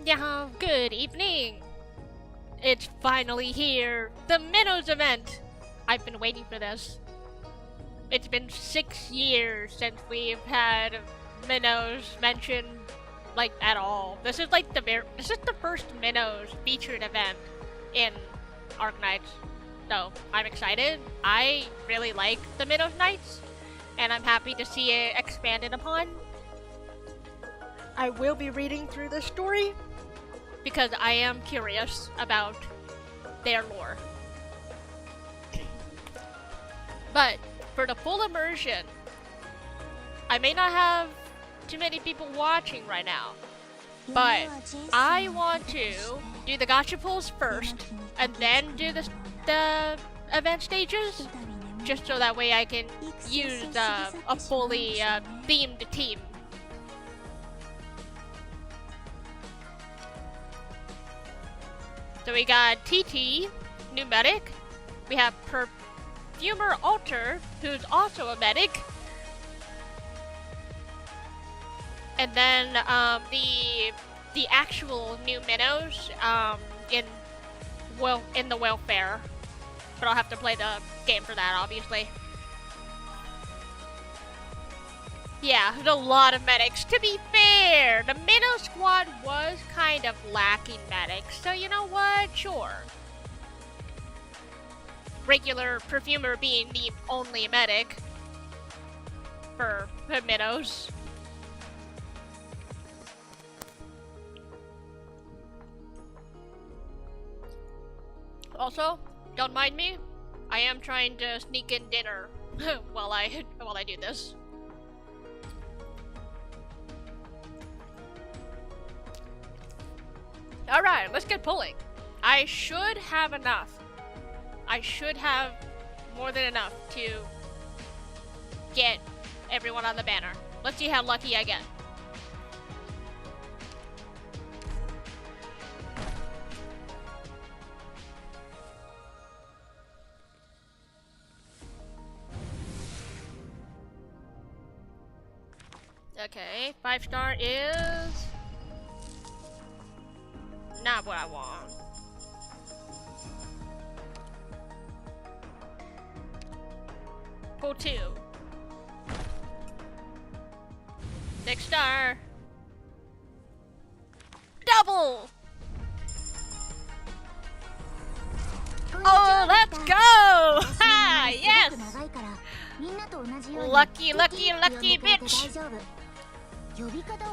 Yeah, good evening. It's finally here. The Minoooooooosss event. I've been waiting for this. It's been 6 years since we've had Minoooooooosss mentioned, like, at all. This is like this is the first Minoooooooosss featured event in Arknights. So, I'm excited. I really like the Minoooooooosss Knights, and I'm happy to see it expanded upon. I will be reading through this story because I am curious about their lore. But for the full immersion, I may not have too many people watching right now, but I want to do the gacha pulls first and then do the event stages, just so that way I can use a fully themed team. So we got TT, new medic. We have Perfumer Alter, who's also a medic. And then the actual new minnows in the welfare. But I'll have to play the game for that, obviously. Yeah, there's a lot of medics. To be fair, the Minnow squad was kind of lacking medics, so you know what? Sure. Regular Perfumer being the only medic for the Minnows. Also, don't mind me. I am trying to sneak in dinner while I do this. Alright, let's get pulling. I should have enough. I should have more than enough to get everyone on the banner. Let's see how lucky I get. Okay, 5-star is not what I want. Pull 2. 6-star. Double! Oh, let's go! Ha! Yes! Lucky, lucky, lucky bitch!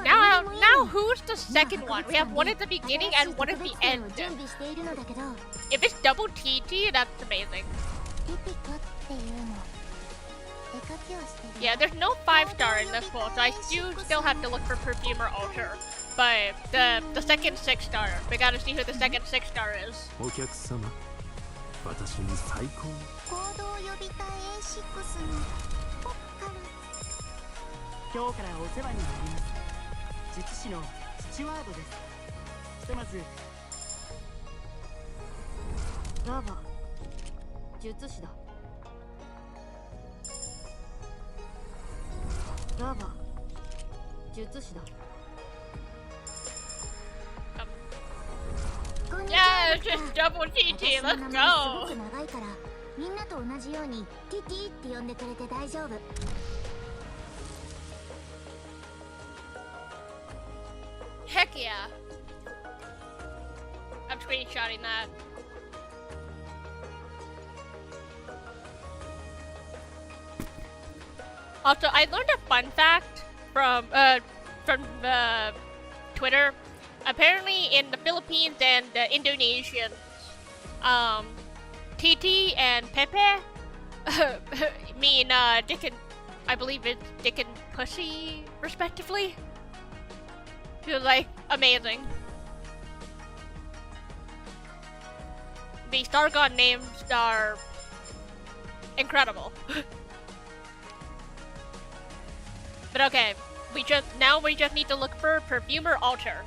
Now who's the second one? We have one at the beginning and one at the end. If it's double TT, that's amazing. Yeah, there's no 5-star in this pool, so I do still have to look for Perfumer Alter. But the second 6-star, we gotta see who the second 6-star is. 今日からお世話になります。術師のスチュワードです。ひとまずどうも。術師だ。どうも。術師だ。Yeah, it's just double TT. Let's go. すごく長いからみんなと同じように TT って呼んでくれて大丈夫。 Heck yeah. I'm screenshotting that. Also, I learned a fun fact from Twitter. Apparently, in the Philippines and the Indonesians, TT and Pepe mean dick and, I believe it's dick and pussy, respectively. It was like amazing. The Star God names are incredible. But okay, we just need to look for Perfumer Alter.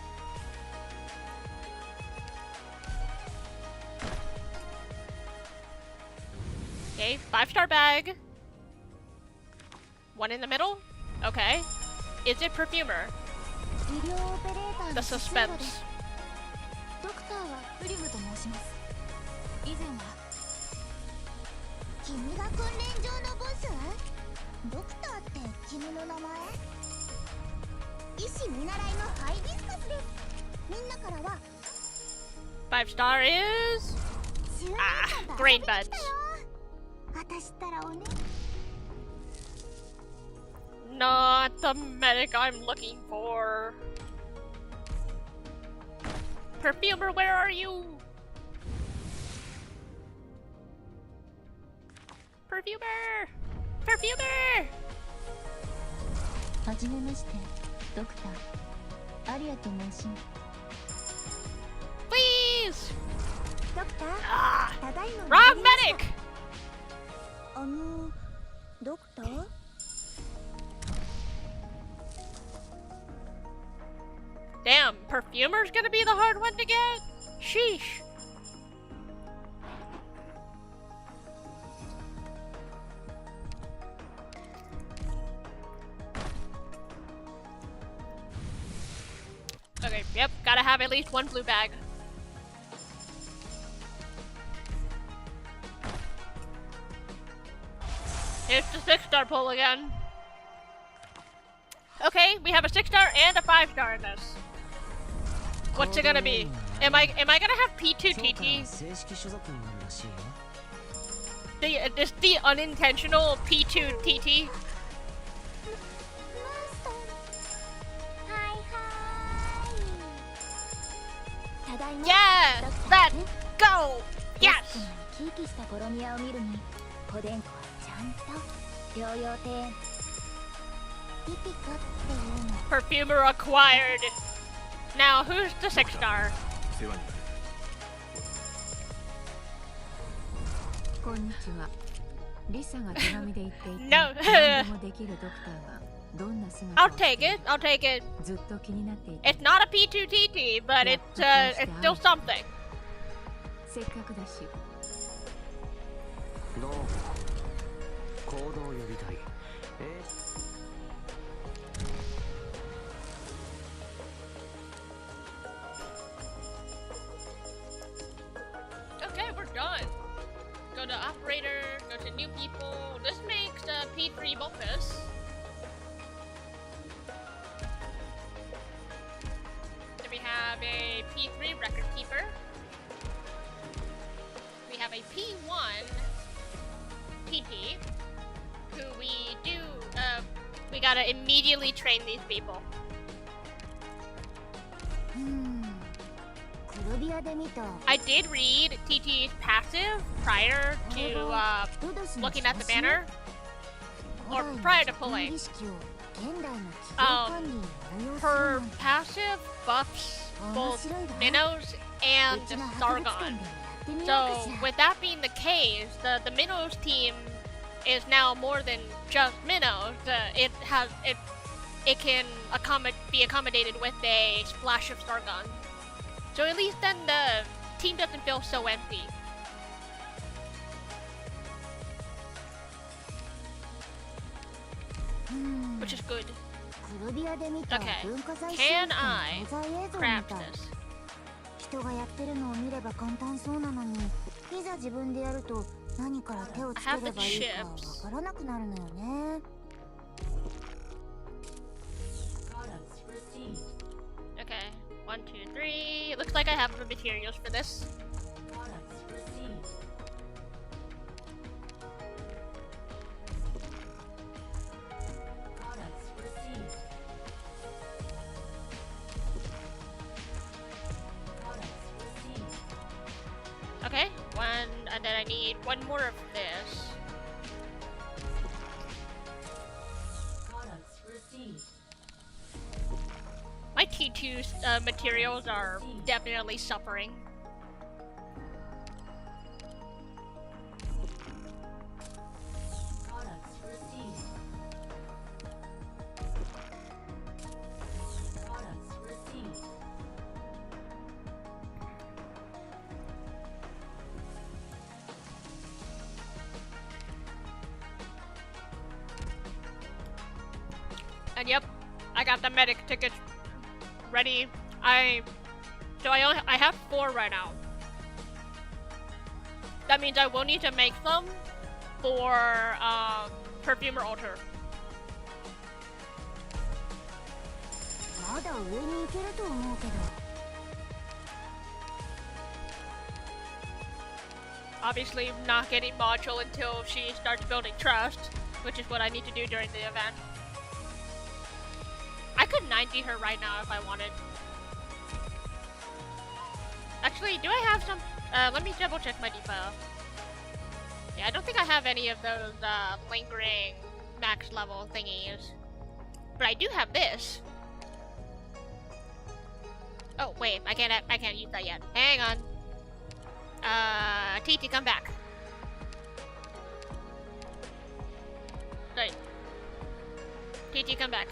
Okay, 5-star bag. One in the middle. Okay. Is it Perfumer? The suspense. ウリムと申します。以前は君が訓練場のボス？ドクターって君の名前？医師見習いのハイビスカスです。みんなからは 5-star is あ、green buds. 私ったらおね。 Not the medic I'm looking for. Perfumer, where are you? Perfumer! Perfumer! はじめまして、ドクターアリアと申します。 Please! ドクター、 Ah! ただいま Wrong 戻りました。 medic! ドクター？ Damn, Perfumer's gonna be the hard one to get? Sheesh. Okay, yep, gotta have at least one blue bag. It's the 6-star pull again. Okay, we have a 6-star and a 5-star in this. What's it gonna be? Am I gonna have P2 TT? It's the unintentional P2 TT? はいはーい。ただいま。 Yes! Let's go! Yes! 生き生きしたコロニアを見るに、コデンコはちゃんと療養艇ピピコっていうの。 Perfumer acquired. Now, who's the 6-star? こんにちは。リサが手紙で言っていた No. 何でもできるドクターがどんな姿 I'll をして take いる it. I'll take it. ずっと気になっていた。 It's not a P2 TT, but it's still something. せっかくだし。どうも行動呼びたい。Okay, we're done. Go to operator, go to new people. This makes P3 Bulbous. Then we have a P3 record keeper. We have a P1 TP, who we gotta immediately train these people. 黒ビアで見た。 I did read TT's passive prior to looking at the banner, or prior to pulling. Her passive buffs both Minnows and Sargon. So with that being the case, the Minnows team is now more than just Minnows. It can be accommodated with a splash of Sargon. So at least then the team doesn't feel so empty. Which is good. Okay, can I craft this? 人がやってるのを見れば簡単そうなのに、いざ自分でやると何から手をつければいいかわからなくなるのよね。 Okay, 1, 2, 3. It looks like I have the materials for this. Okay, and then I need one more of this. My T2 materials are definitely suffering. And yep, I got the medic ticket ready. So I have 4 right now. That means I will need to make them for Perfumer Altar. まだ上に行けると思うけど。 Obviously, not getting module until she starts building trust, which is what I need to do during the event. I could 90 her right now if I wanted. Actually, do I have some? Let me double check my depot. Yeah, I don't think I have any of those lingering max level thingies, but I do have this. Oh wait, I can't use that yet. Hang on. TT, come back. Right. TT, come back.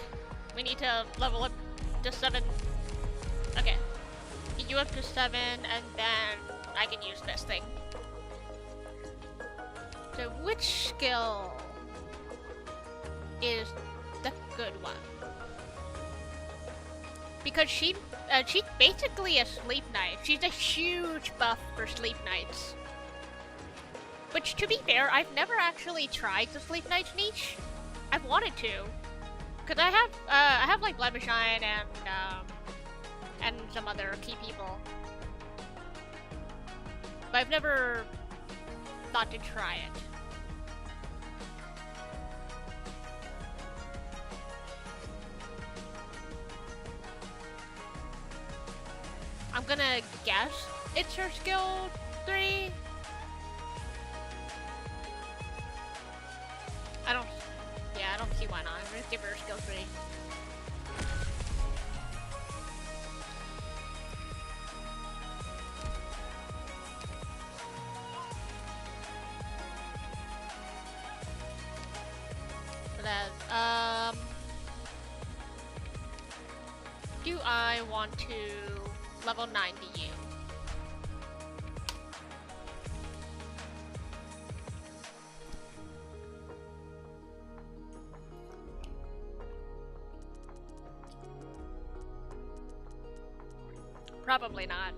We need to level up to 7. Okay. Get you up to 7, and then I can use this thing. So which skill is the good one? Because she's basically a sleep knight. She's a huge buff for sleep knights. Which, to be fair, I've never actually tried the sleep knights niche. I've wanted to, cause I have like Blood Shine and some other key people, but I've never thought to try it. I'm gonna guess it's her skill 3. I don't see why not. I'm gonna give her skill 3. So that, do I want to level 90 you? Probably not.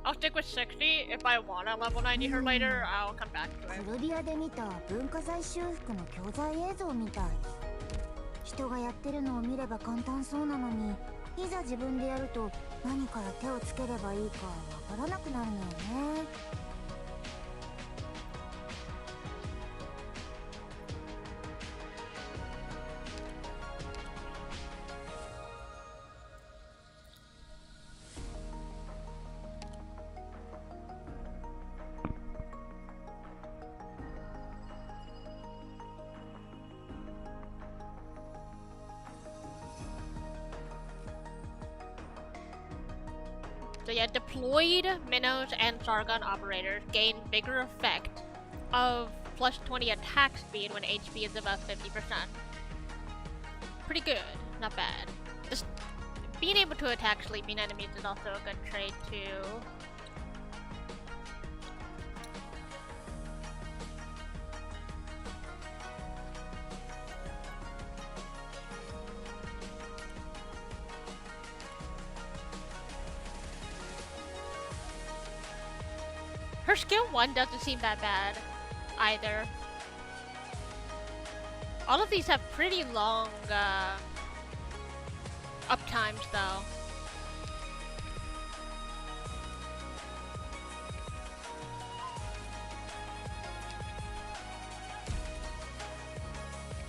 I'll stick with 60. If I want to level 90 her later, I'll come back to it. クルビアで見た文化財修復の教材映像みたい。人がやってるのを見れば簡単そうなのに、いざ自分でやると何から手をつければいいかわからなくなるのよね。 So yeah, deployed minnows and Sargon operators gain bigger effect of plus 20 attack speed when HP is above 50%. Pretty good, not bad. Just being able to attack sleeping enemies is also a good trait too. Her skill 1 doesn't seem that bad either. All of these have pretty long uptimes though.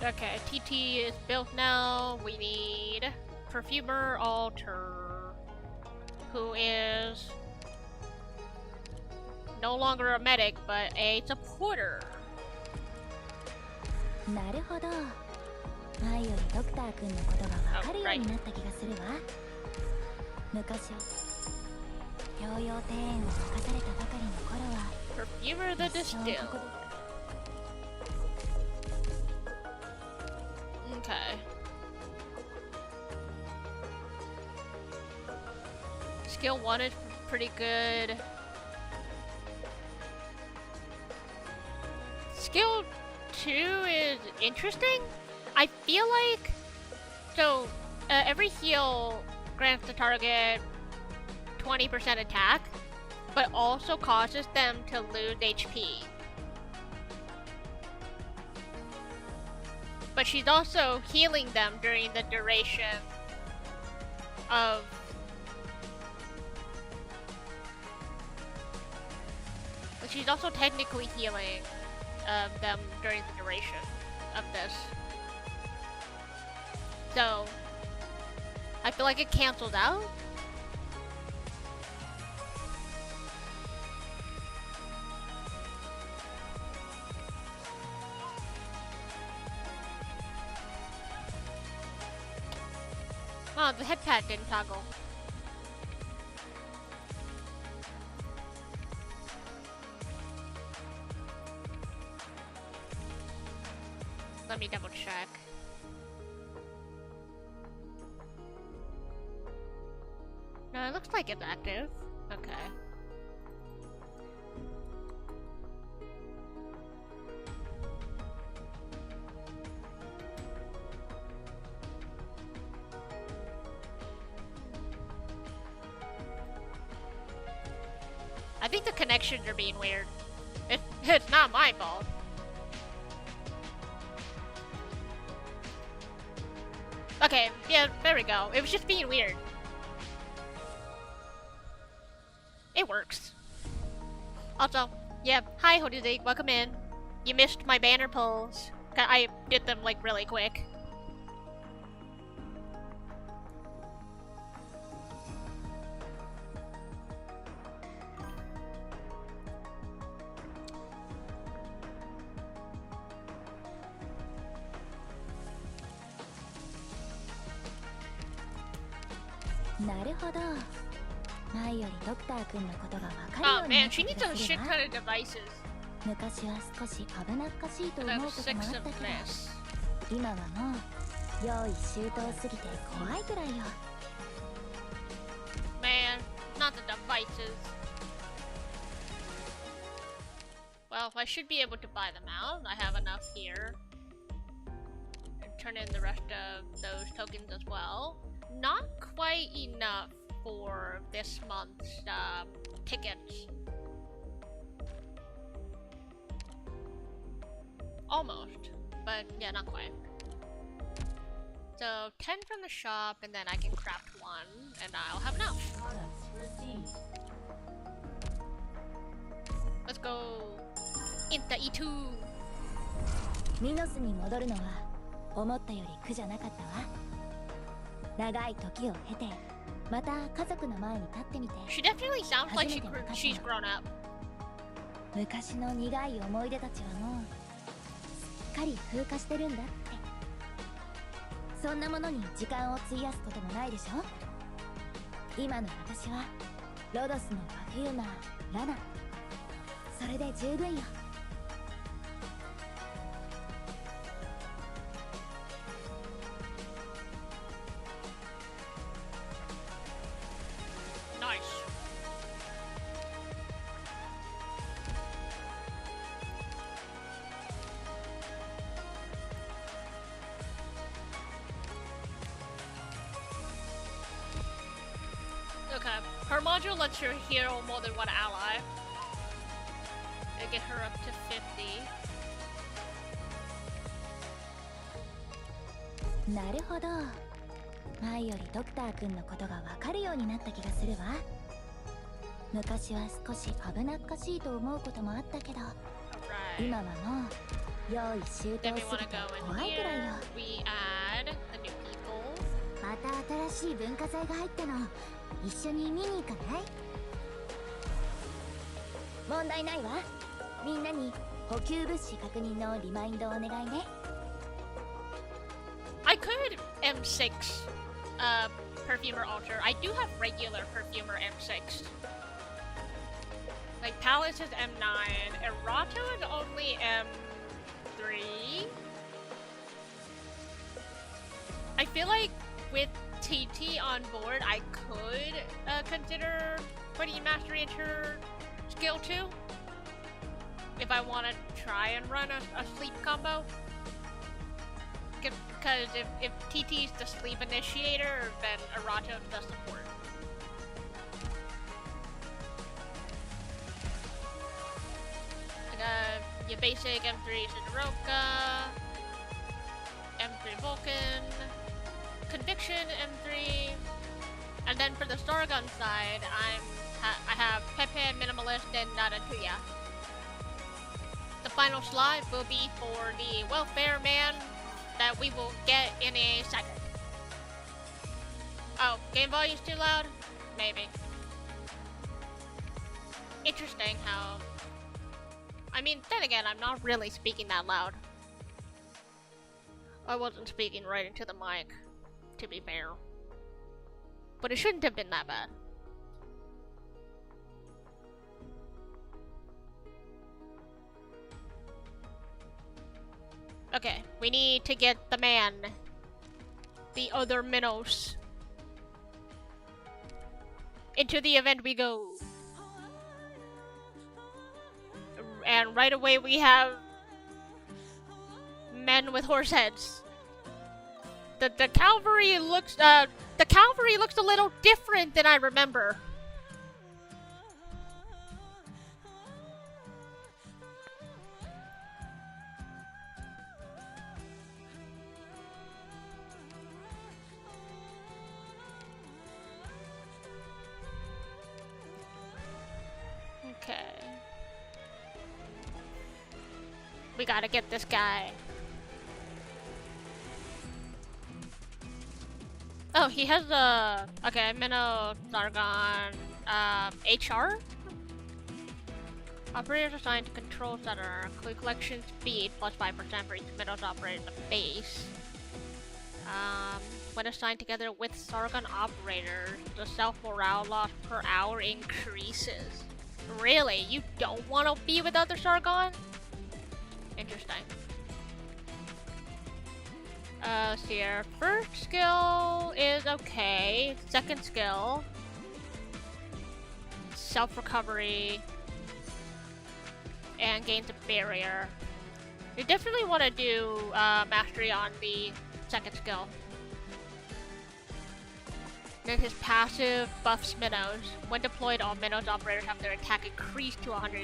Okay, TT is built now. We need Perfumer Altar, who is no longer a medic, but a supporter. なるほど。前よりドクター君のことがわかるようになった気がするわ。昔、療養庭園を任されたばかりの頃は、 Perfumer the Distilled. Okay. Skill 1 is pretty good. Skill 2 is interesting. I feel like every heal grants the target 20% attack, but also causes them to lose HP. But she's also healing them during the duration of... But she's also technically healing them during the duration of this. So, I feel like it canceled out. Oh, the head pad didn't toggle. Let me double check. No, it looks like it's active. Okay. I think the connections are being weird. It's not my fault. Okay, yeah, there we go. It was just being weird. It works. Also, yeah, hi Hoduzi, welcome in. You missed my banner pulls. I did them like really quick. Oh man, she needs a shit ton of devices. 昔は少し危なっかしいと And 思 I う have ことも 6 あった of けど、 this. 今はもう用意周到すぎて怖いぐらいよ。 Man, not the devices. Well, I should be able to buy them out. I have enough here. And turn in the rest of those tokens as well. Not quite enough for this month's tickets. Almost, but yeah, not quite. So 10 from the shop, and then I can craft one, and I'll have enough. Let's go into E2. ミノスに戻るのは思ったより苦じゃなかったわ。長い時を経て、また家族の前に立ってみて。 She definitely sounds like she's grown up. 昔の苦い思い出たちはもうすっかり風化してるんだって。そんなものに時間を費やすこともないでしょ。今の私はロドスのパフューマーラナ。それで十分よ。Nice. Okay, her module lets her heal more than one ally. And get her up to 50. なるほど。前よりドクター君のことが分かるようになった気がするわ。昔は少し危なっかしいと思うこともあったけど、 Alright. 今はもう用意周到 Then we す want ぎ to て go 怖 in いぐらいよ。 here. We add the new people. また新しい文化財が入ったの。一緒に見に行かない？問題ないわ。みんなに補給物資確認のリマインドをお願いね。 I could M6 Perfumer Altar. I do have regular Perfumer M6. Like Palace is M9, Erato is only M3. I feel like with TT on board, I could consider putting Mastery into her skill 2. If I want to try and run a sleep combo. Because if TT's the sleep initiator, then Erato's the support. basic M3 Sidoroka, M3 Vulcan, Conviction M3, and then for the Stargun side, I have Pepe, Minimalist, and Naratuya. The final slot will be for the Welfare Man that we will get in a second. Oh, game volume's too loud? Maybe. Interesting how... I mean, then again, I'm not really speaking that loud. I wasn't speaking right into the mic, to be fair. But it shouldn't have been that bad. Okay, we need to get the man. The other Minoooooooosss. Into the event we go. And right away we have men with horse heads. The cavalry looks a little different than I remember. Okay. We gotta get this guy. Oh, he has a... Okay, Minnow, Zargon, HR? Operators assigned to Control Center. Collection speed plus 5% for each Minnow's operator at the base. When assigned together with Sargon operators, the self-morale loss per hour increases. Really? You don't want to be with other Sargon? Interesting. Let's see here. First skill is okay. Second skill, self-recovery, and gains a barrier. You definitely want to do mastery on the second skill. Then his passive buffs Minnows. When deployed, all Minnows operators have their attack increased to 110%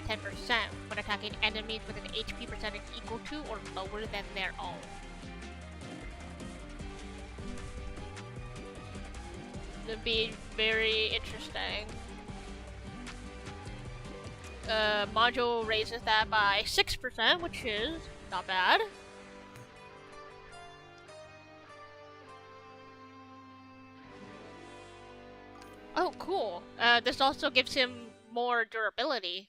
when attacking enemies with an HP percentage equal to or lower than their own. It'd be very interesting. Module raises that by 6%, which is not bad. Oh, cool. This also gives him more durability.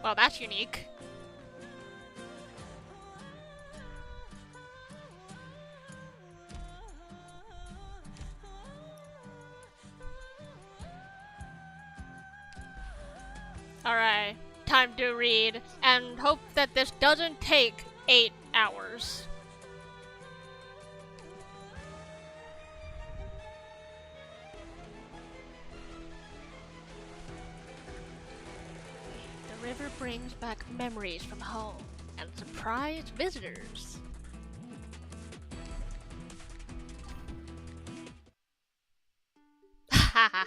Well, that's unique. Alright, time to read, and hope that this doesn't take 8 hours. The river brings back memories from home and surprise visitors. Haha.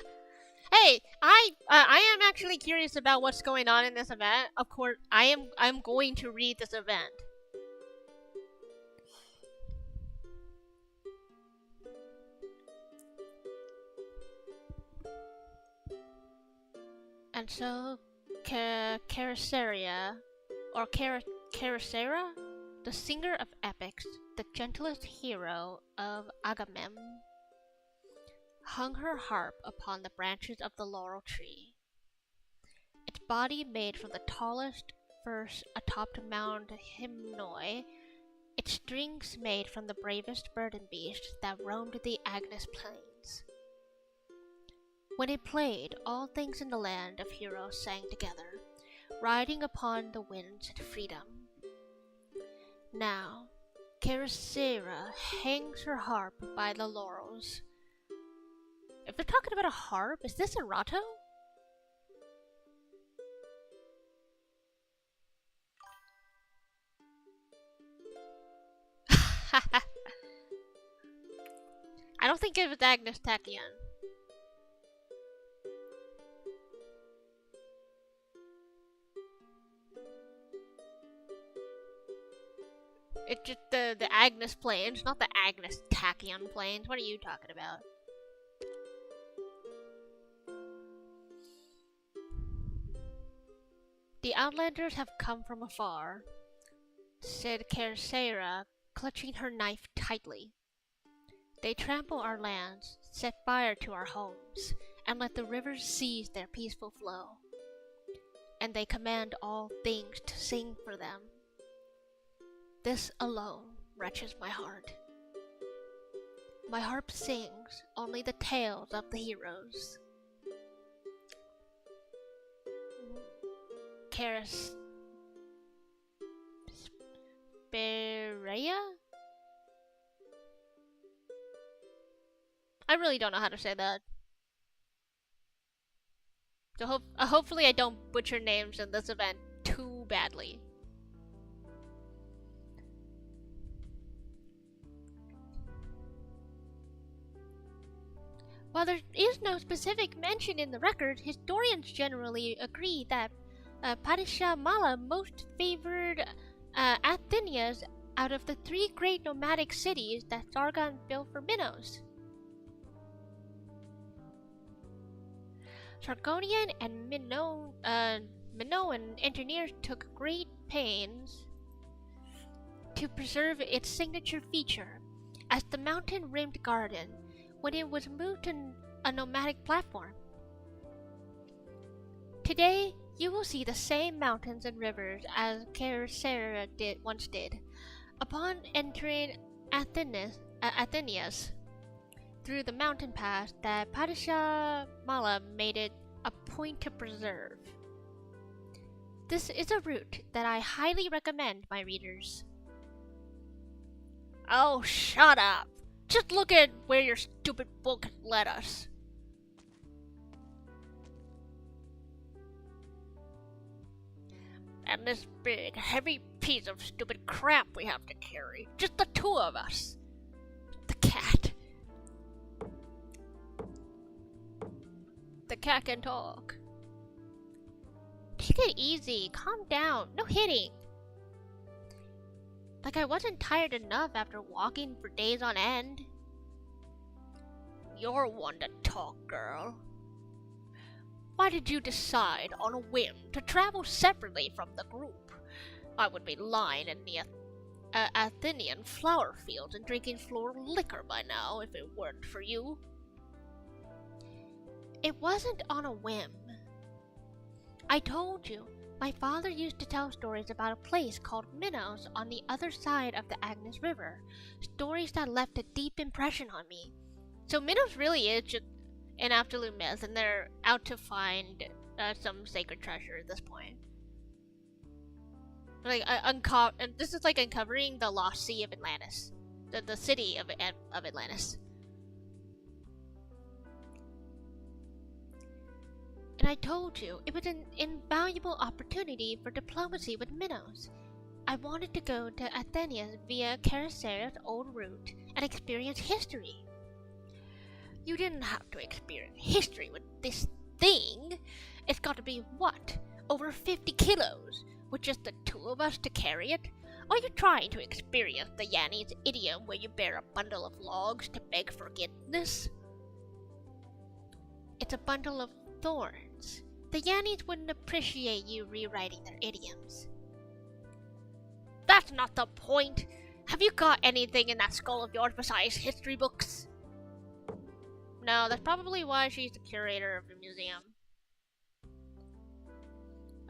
Hey, I am actually curious about what's going on in this event. Of course, I'm going to read this event. And so, Caracera, or Caracera, the singer of epics, the gentlest hero of Agamemnon, hung her harp upon the branches of the laurel tree. Its body made from the tallest firs atop Mount Himnoi, its strings made from the bravest burden beasts that roamed the Agnes plains. When it played, all things in the land of heroes sang together, riding upon the winds in freedom. Now, Caracera hangs her harp by the laurels. If they're talking about a harp, is this a Rato? I don't think it was Agnes Tachyon. It's just the Agnes planes, not the Agnes Tachyon planes. What are you talking about? The Outlanders have come from afar, said Kersera, clutching her knife tightly. They trample our lands, set fire to our homes, and let the rivers seize their peaceful flow. And they command all things to sing for them. This alone wrenches my heart. My harp sings only the tales of the heroes. Berea? I really don't know how to say that. So hopefully I don't butcher names in this event too badly. While there is no specific mention in the record, historians generally agree that Padishah Mala most favored Athenias out of the 3 great nomadic cities that Sargon built for Minos. Sargonian and Minoan engineers took great pains to preserve its signature feature as the mountain-rimmed garden when it was moved to a nomadic platform. Today, you will see the same mountains and rivers as Kersera once did. Upon entering Athenias through the mountain pass that Padishah Mala made it a point to preserve. This is a route that I highly recommend my readers. Oh, shut up! Just look at where your stupid book led us. And this big, heavy piece of stupid crap we have to carry. Just the 2 of us. The cat. The cat can talk. Take it easy. Calm down. No hitting. Like I wasn't tired enough after walking for days on end. You're one to talk, girl. Why did you decide on a whim to travel separately from the group? I would be lying in the Athenian flower fields and drinking floral liquor by now if it weren't for you. It wasn't on a whim. I told you, my father used to tell stories about a place called Minos on the other side of the Agnes River. Stories that left a deep impression on me. So Minos really is just an absolute myth, and they're out to find some sacred treasure at this point. Like and this is like uncovering the lost sea of Atlantis, the city of Atlantis. And I told you, it was an invaluable opportunity for diplomacy with Minos. I wanted to go to Athenias via Kersera's old route and experience history. You didn't have to experience history with this thing. It's got to be, what, over 50 kilos, with just the 2 of us to carry it? Are you trying to experience the Yanni's idiom where you bear a bundle of logs to beg forgiveness? It's a bundle of thorns. The Yannis wouldn't appreciate you rewriting their idioms. That's not the point. Have you got anything in that skull of yours besides history books? No, that's probably why she's the curator of the museum.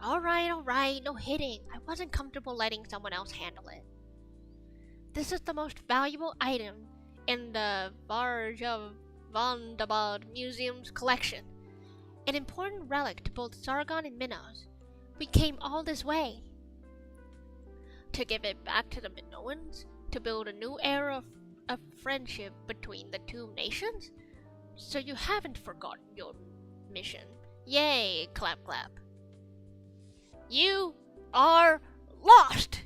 Alright, no hitting. I wasn't comfortable letting someone else handle it. This is the most valuable item in the Varjavandabad Museum's collection. An important relic to both Sargon and Minos. We came all this way. To give it back to the Minoans? To build a new era of friendship between the 2 nations? So you haven't forgotten your mission. Yay, clap clap. You are lost.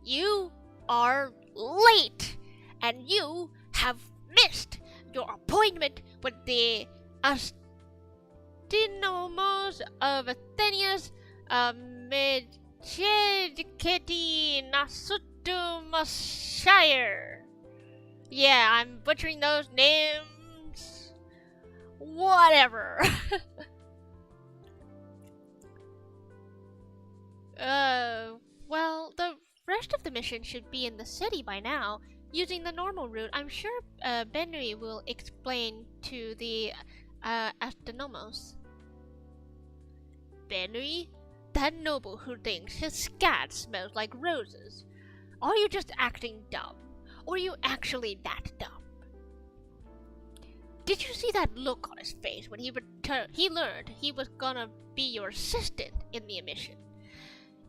You are late. And you have missed your appointment with the Arknights of Athenia's Medjugorje Nasutumashire. Yeah, I'm butchering those names. Whatever. Well, the rest of the mission should be in the city by now. Using the normal route, I'm sure Benui will explain to the Astronomos. Benui? That noble who thinks his scat smells like roses. Are you just acting dumb? Or are you actually that dumb? Did you see that look on his face when he learned he was gonna be your assistant in the mission?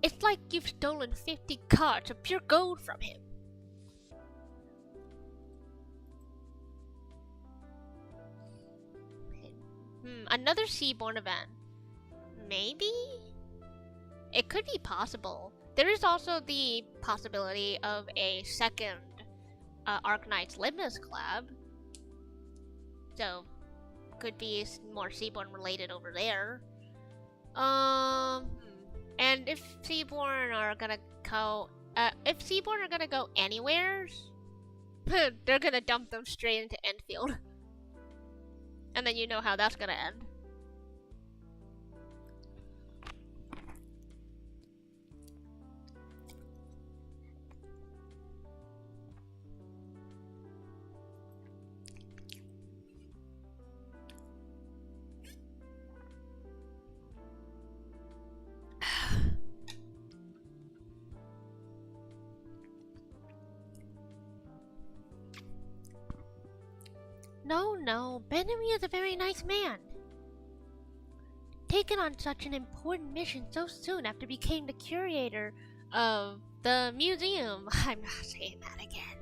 It's like you've stolen 50 carts of pure gold from him. Another Seaborn event. Maybe? It could be possible. There is also the possibility of a second Arknights Limnus collab. So, could be more Seaborn related over there. And if Seaborn are gonna go, anywhere, they're gonna dump them straight into Enfield. And then you know how that's gonna end. No, Benui is a very nice man. Taken on such an important mission so soon after becoming the curator of the museum. I'm not saying that again.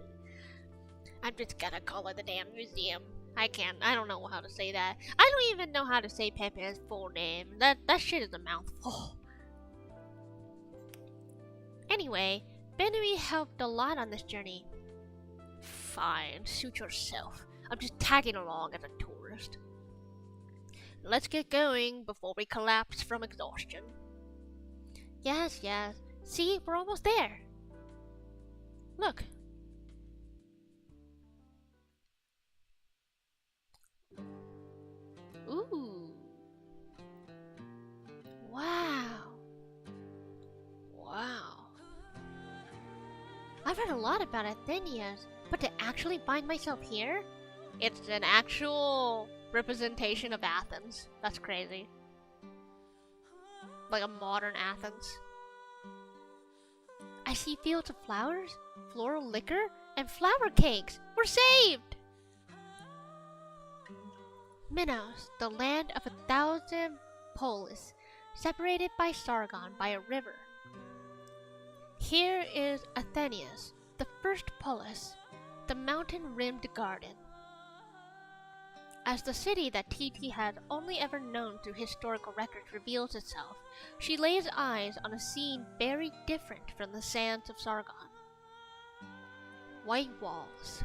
I'm just gonna call it the damn museum. I don't know how to say that. I don't even know how to say Pepe's full name. That shit is a mouthful. Anyway, Benui helped a lot on this journey. Fine, suit yourself. I'm just tagging along as a tourist. Let's get going before we collapse from exhaustion. Yes. See, we're almost there. Look. Ooh. Wow. I've heard a lot about Athenians, but to actually find myself here? It's an actual representation of Athens. That's crazy. Like a modern Athens. I see fields of flowers, floral liquor, and flower cakes. We're saved! Minoooooosss, the land of 1,000 polis, separated by Sargon by a river. Here is Athenias, the first polis, the mountain-rimmed garden. As the city that TT had only ever known through historical records reveals itself, she lays eyes on a scene very different from the sands of Sargon. White walls,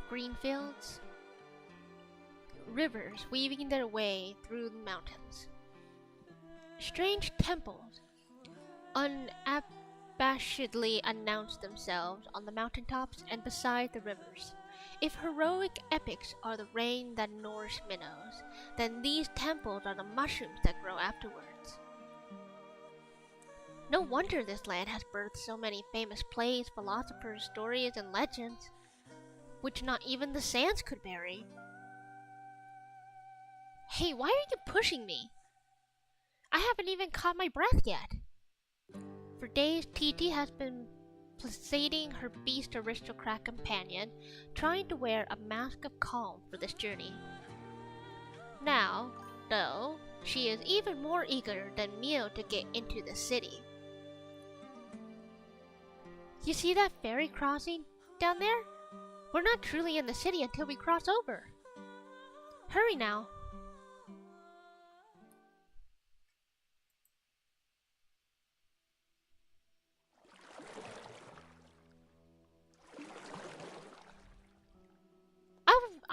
green fields, rivers weaving their way through the mountains. Strange temples unabashedly announce themselves on the mountaintops and beside the rivers. If heroic epics are the rain that nourish Minoooooosss, then these temples are the mushrooms that grow afterwards. No wonder this land has birthed so many famous plays, philosophers, stories, and legends, which not even the sands could bury. Hey, why are you pushing me? I haven't even caught my breath yet. For days, TT has been placating her beast aristocrat companion, trying to wear a mask of calm for this journey. Now, though, she is even more eager than Mio to get into the city. You see that ferry crossing down there? We're not truly in the city until we cross over. Hurry now.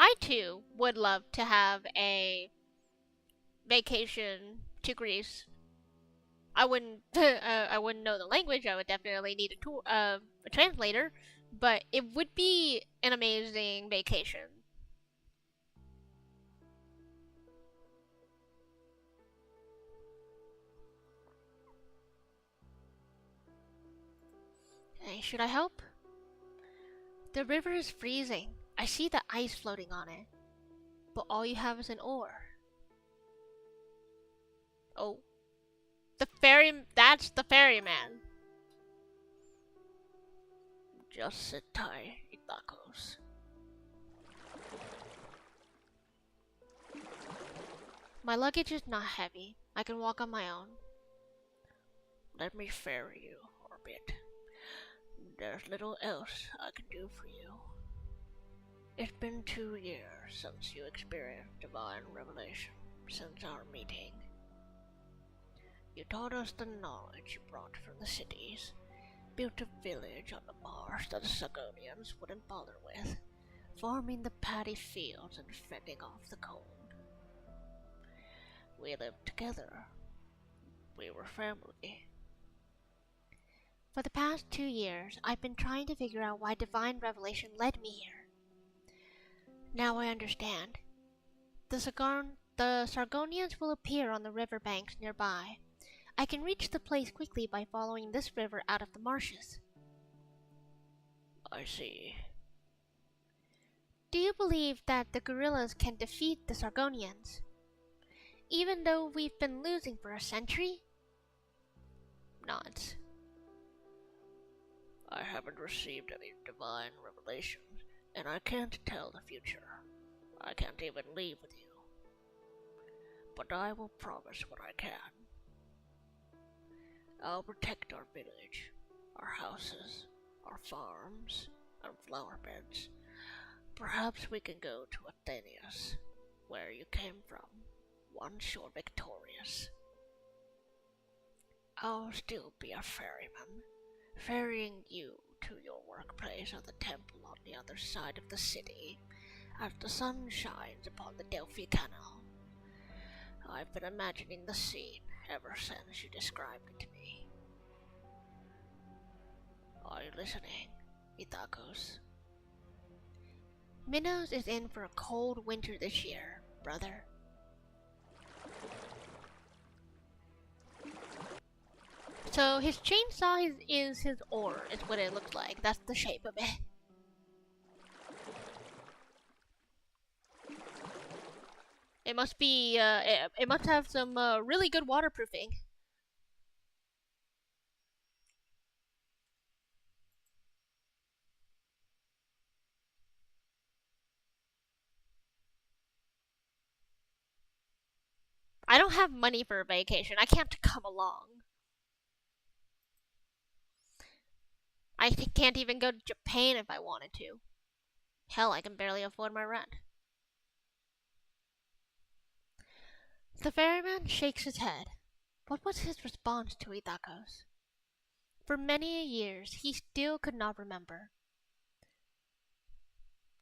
I too would love to have a vacation to Greece. I wouldn't I wouldn't know the language. I would definitely need a translator, but it would be an amazing vacation. Hey, should I help? The river is freezing. I see the ice floating on it, but all you have is an oar. Oh. That's the ferryman. Just sit tight, Itacos. My luggage is not heavy. I can walk on my own. Let me ferry you for a bit. There's little else I can do for you. It's been 2 years since you experienced divine revelation, since our meeting. You taught us the knowledge you brought from the cities, built a village on the marsh that the Sargonians wouldn't bother with, farming the paddy fields and fending off the cold. We lived together. We were family. For the past 2 years, I've been trying to figure out why divine revelation led me here. Now I understand. The Sargonians will appear on the riverbanks nearby. I can reach the place quickly by following this river out of the marshes. I see. Do you believe that the guerrillas can defeat the Sargonians? Even though we've been losing for a century? Nods. I haven't received any divine revelations, and I can't tell the future. I can't even leave with you. But I will promise what I can. I'll protect our village, our houses, our farms, and flower beds. Perhaps we can go to Athenius, where you came from, once you're victorious. I'll still be a ferryman, ferrying you to your workplace at the temple on the other side of the city, as the sun shines upon the Delphi Canal. I've been imagining the scene ever since you described it to me. Are you listening, Itacos? Minoooooosss is in for a cold winter this year, brother. So his chainsaw is his oar, is what it looks like. That's the shape of it. It must be, it must have some really good waterproofing. I don't have money for a vacation. I can't come along. I can't even go to Japan if I wanted to. Hell, I can barely afford my rent. The ferryman shakes his head. What was his response to Itacos? For many years, he still could not remember.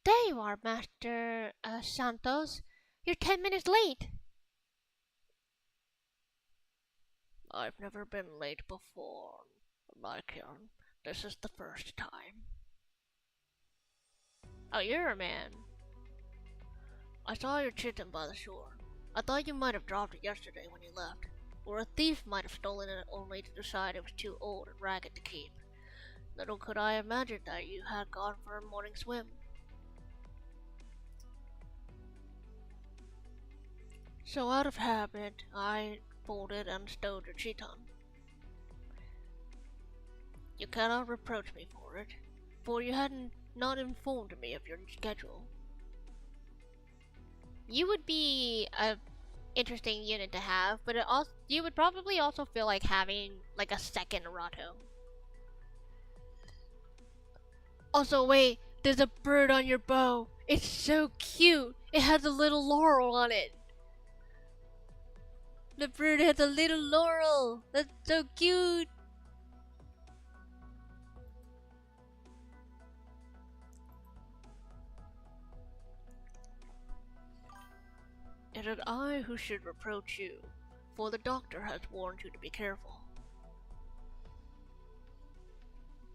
There you are, Master Santos. You're 10 minutes late. I've never been late before, Lycan. This is the first time. Oh, you're a man. I saw your chitin by the shore. I thought you might have dropped it yesterday when you left, or a thief might have stolen it only to decide it was too old and ragged to keep. Little could I imagine that you had gone for a morning swim. So out of habit, I folded and stowed your chiton. You cannot reproach me for it, for you had not informed me of your schedule. You would be a interesting unit to have, but you would probably also feel like having like a second Naruto. Also, wait, there's a bird on your bow. It's so cute. It has a little laurel on it. The bird has a little laurel. That's so cute. It is I who should reproach you, for the doctor has warned you to be careful.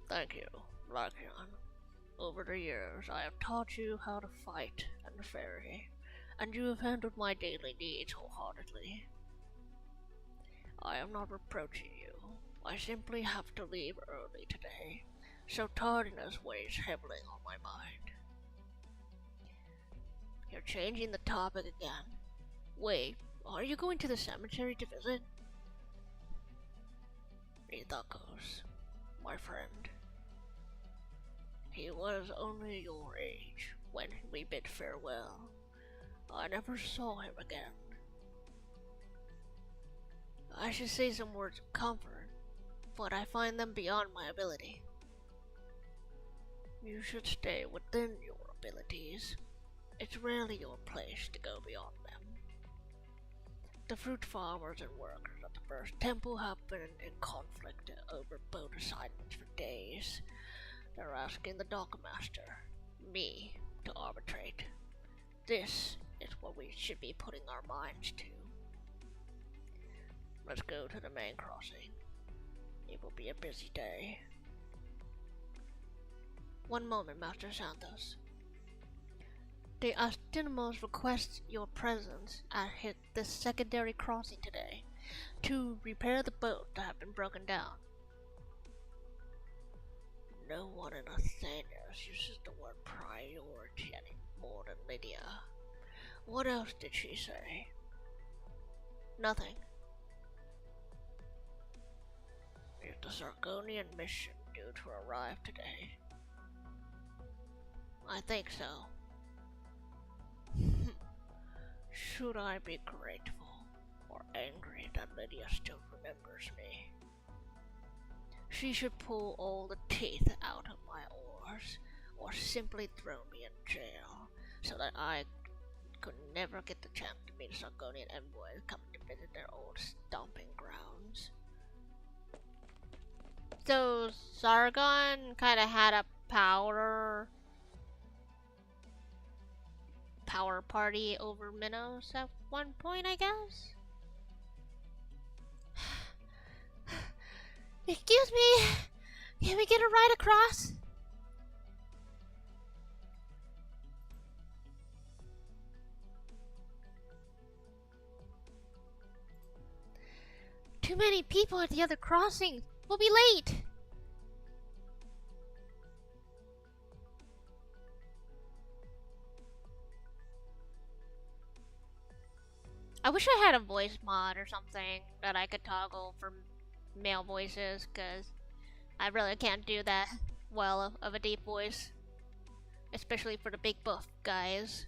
Thank you, Lycion. Over the years, I have taught you how to fight and ferry, and you have handled my daily needs wholeheartedly. I am not reproaching you. I simply have to leave early today, so tardiness weighs heavily on my mind. You're changing the topic again. Wait, are you going to the cemetery to visit? Minoooooosss, my friend. He was only your age when we bid farewell. I never saw him again. I should say some words of comfort, but I find them beyond my ability. You should stay within your abilities. It's rarely your place to go beyond them. The fruit farmers and workers at the first temple have been in conflict over boat assignments for days. They're asking the dockmaster, me, to arbitrate. This is what we should be putting our minds to. Let's go to the main crossing. It will be a busy day. One moment, Master Santos. The Astinamos request your presence at this secondary crossing today to repair the boat that have been broken down. No one in Athenians uses the word priority anymore than Lydia. What else did she say? Nothing. Is the Sargonian mission due to arrive today? I think so. Should I be grateful or angry that Lydia still remembers me? She should pull all the teeth out of my oars, or simply throw me in jail, so that I could never get the chance to meet Sargonian envoys coming to visit their old stomping grounds. So Sargon kind of had a power party over Minos at one point, I guess? Excuse me, can we get a ride across? Too many people at the other crossing. We'll be late. I wish I had a voice mod or something that I could toggle for male voices, because I really can't do that well of a deep voice, especially for the big buff guys.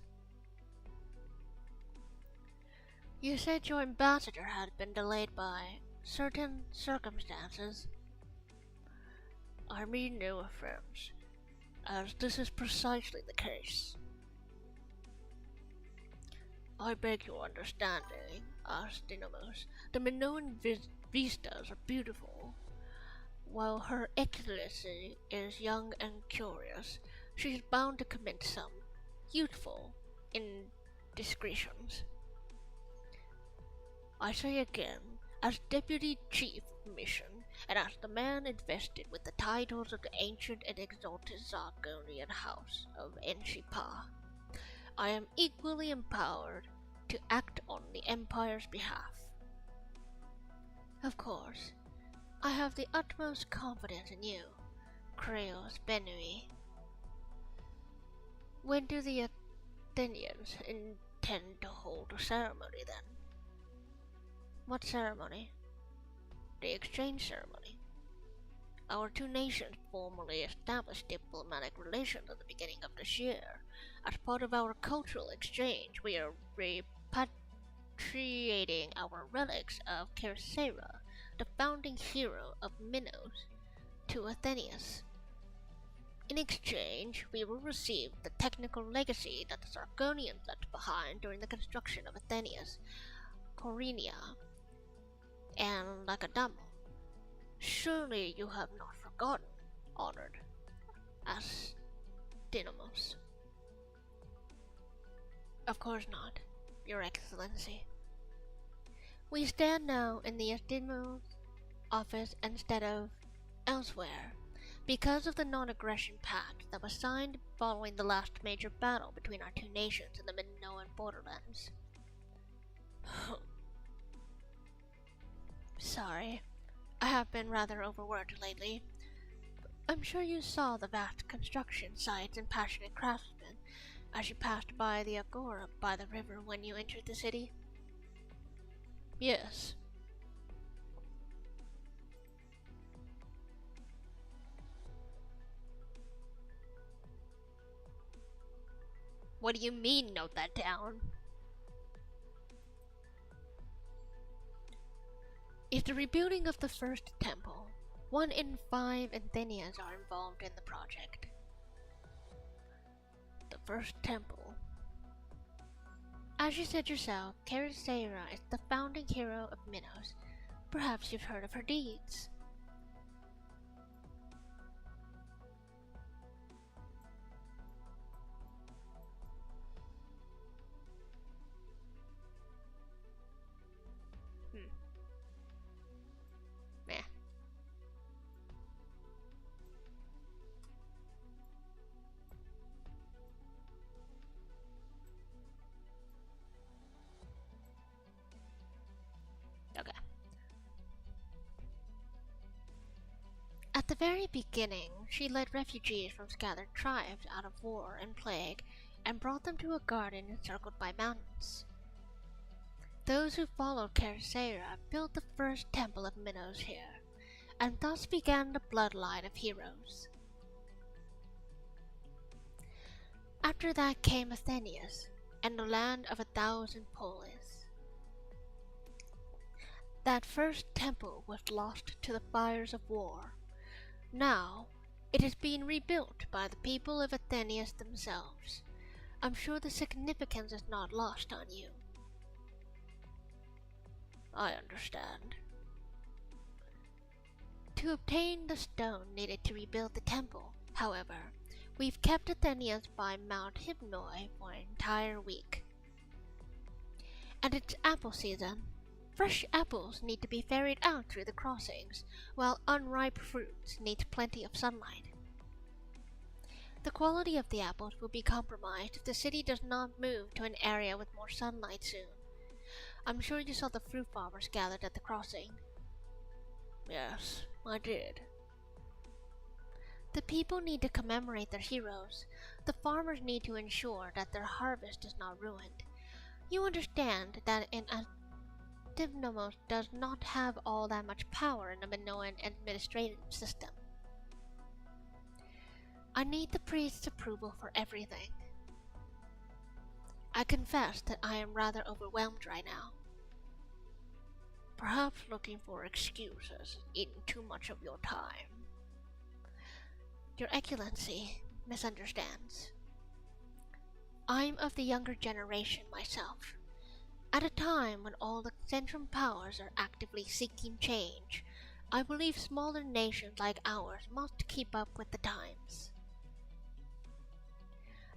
You said your ambassador had been delayed by certain circumstances. I mean no offense, as this is precisely the case. I beg your understanding, Astinamos. The Minoan vistas are beautiful. While Her Excellency is young and curious, she is bound to commit some youthful indiscretions. I say again, as Deputy Chief of Mission, and as the man invested with the titles of the ancient and exalted Sargonian House of Enshipa, I am equally empowered to act on the Empire's behalf. Of course, I have the utmost confidence in you, Kreos Benui. When do the Athenians intend to hold a ceremony then? What ceremony? The exchange ceremony. Our two nations formally established diplomatic relations at the beginning of this year. As part of our cultural exchange, we are repatriating our relics of Kersera, the founding hero of Minos, to Athenius. In exchange, we will receive the technical legacy that the Sargonians left behind during the construction of Athenius, Corinea, and Lacedaemon. Surely you have not forgotten, honored Astinamos. Of course not. Your Excellency. We stand now in the Estimo's office instead of elsewhere, because of the non-aggression pact that was signed following the last major battle between our two nations in the Minoan borderlands. Sorry, I have been rather overworked lately. I'm sure you saw the vast construction sites and passionate craftsmen as you passed by the agora by the river when you entered the city. Yes. What do you mean, note that down? If the rebuilding of the first temple, 1 in 5 Athenians are involved in the project. The first temple. As you said yourself, Karisera is the founding hero of Minos. Perhaps you've heard of her deeds. Meh. Okay. At the very beginning, she led refugees from scattered tribes out of war and plague and brought them to a garden encircled by mountains. Those who followed Karisera built the first temple of Minos here, and thus began the bloodline of heroes. After that came Athenius, and the land of 1,000 polis. That first temple was lost to the fires of war. Now, it is being rebuilt by the people of Athenius themselves. I'm sure the significance is not lost on you. I understand. To obtain the stone needed to rebuild the temple, however, we've kept Athenians by Mount Hypnoi for an entire week. And it's apple season. Fresh apples need to be ferried out through the crossings, while unripe fruits need plenty of sunlight. The quality of the apples will be compromised if the city does not move to an area with more sunlight soon. I'm sure you saw the fruit farmers gathered at the crossing. Yes, I did. The people need to commemorate their heroes. The farmers need to ensure that their harvest is not ruined. You understand that an Antinomos does not have all that much power in the Minoan administrative system. I need the priest's approval for everything. I confess that I am rather overwhelmed right now. Perhaps looking for excuses eating too much of your time. Your Excellency misunderstands. I'm of the younger generation myself. At a time when all the central powers are actively seeking change, I believe smaller nations like ours must keep up with the times.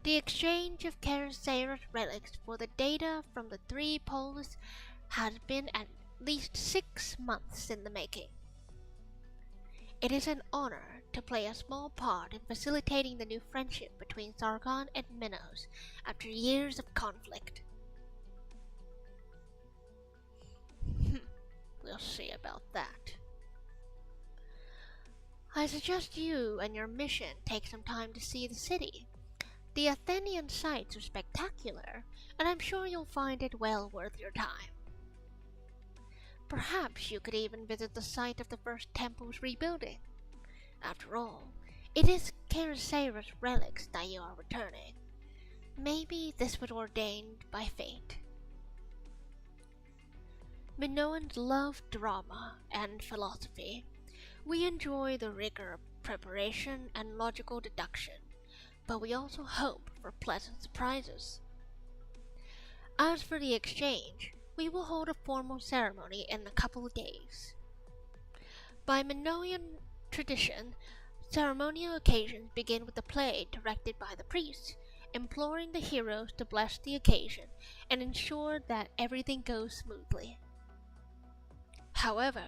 The exchange of Karisera's relics for the data from the 3 poles has been at least 6 months in the making. It is an honor to play a small part in facilitating the new friendship between Sargon and Minos after years of conflict. We'll see about that. I suggest you and your mission take some time to see the city. The Athenian sites are spectacular, and I'm sure you'll find it well worth your time. Perhaps you could even visit the site of the first temple's rebuilding. After all, it is Karisera's relics that you are returning. Maybe this was ordained by fate. Minoans love drama and philosophy. We enjoy the rigor of preparation and logical deduction, but we also hope for pleasant surprises. As for the exchange, we will hold a formal ceremony in a couple of days. By Minoan tradition, ceremonial occasions begin with a play directed by the priest, imploring the heroes to bless the occasion and ensure that everything goes smoothly. However,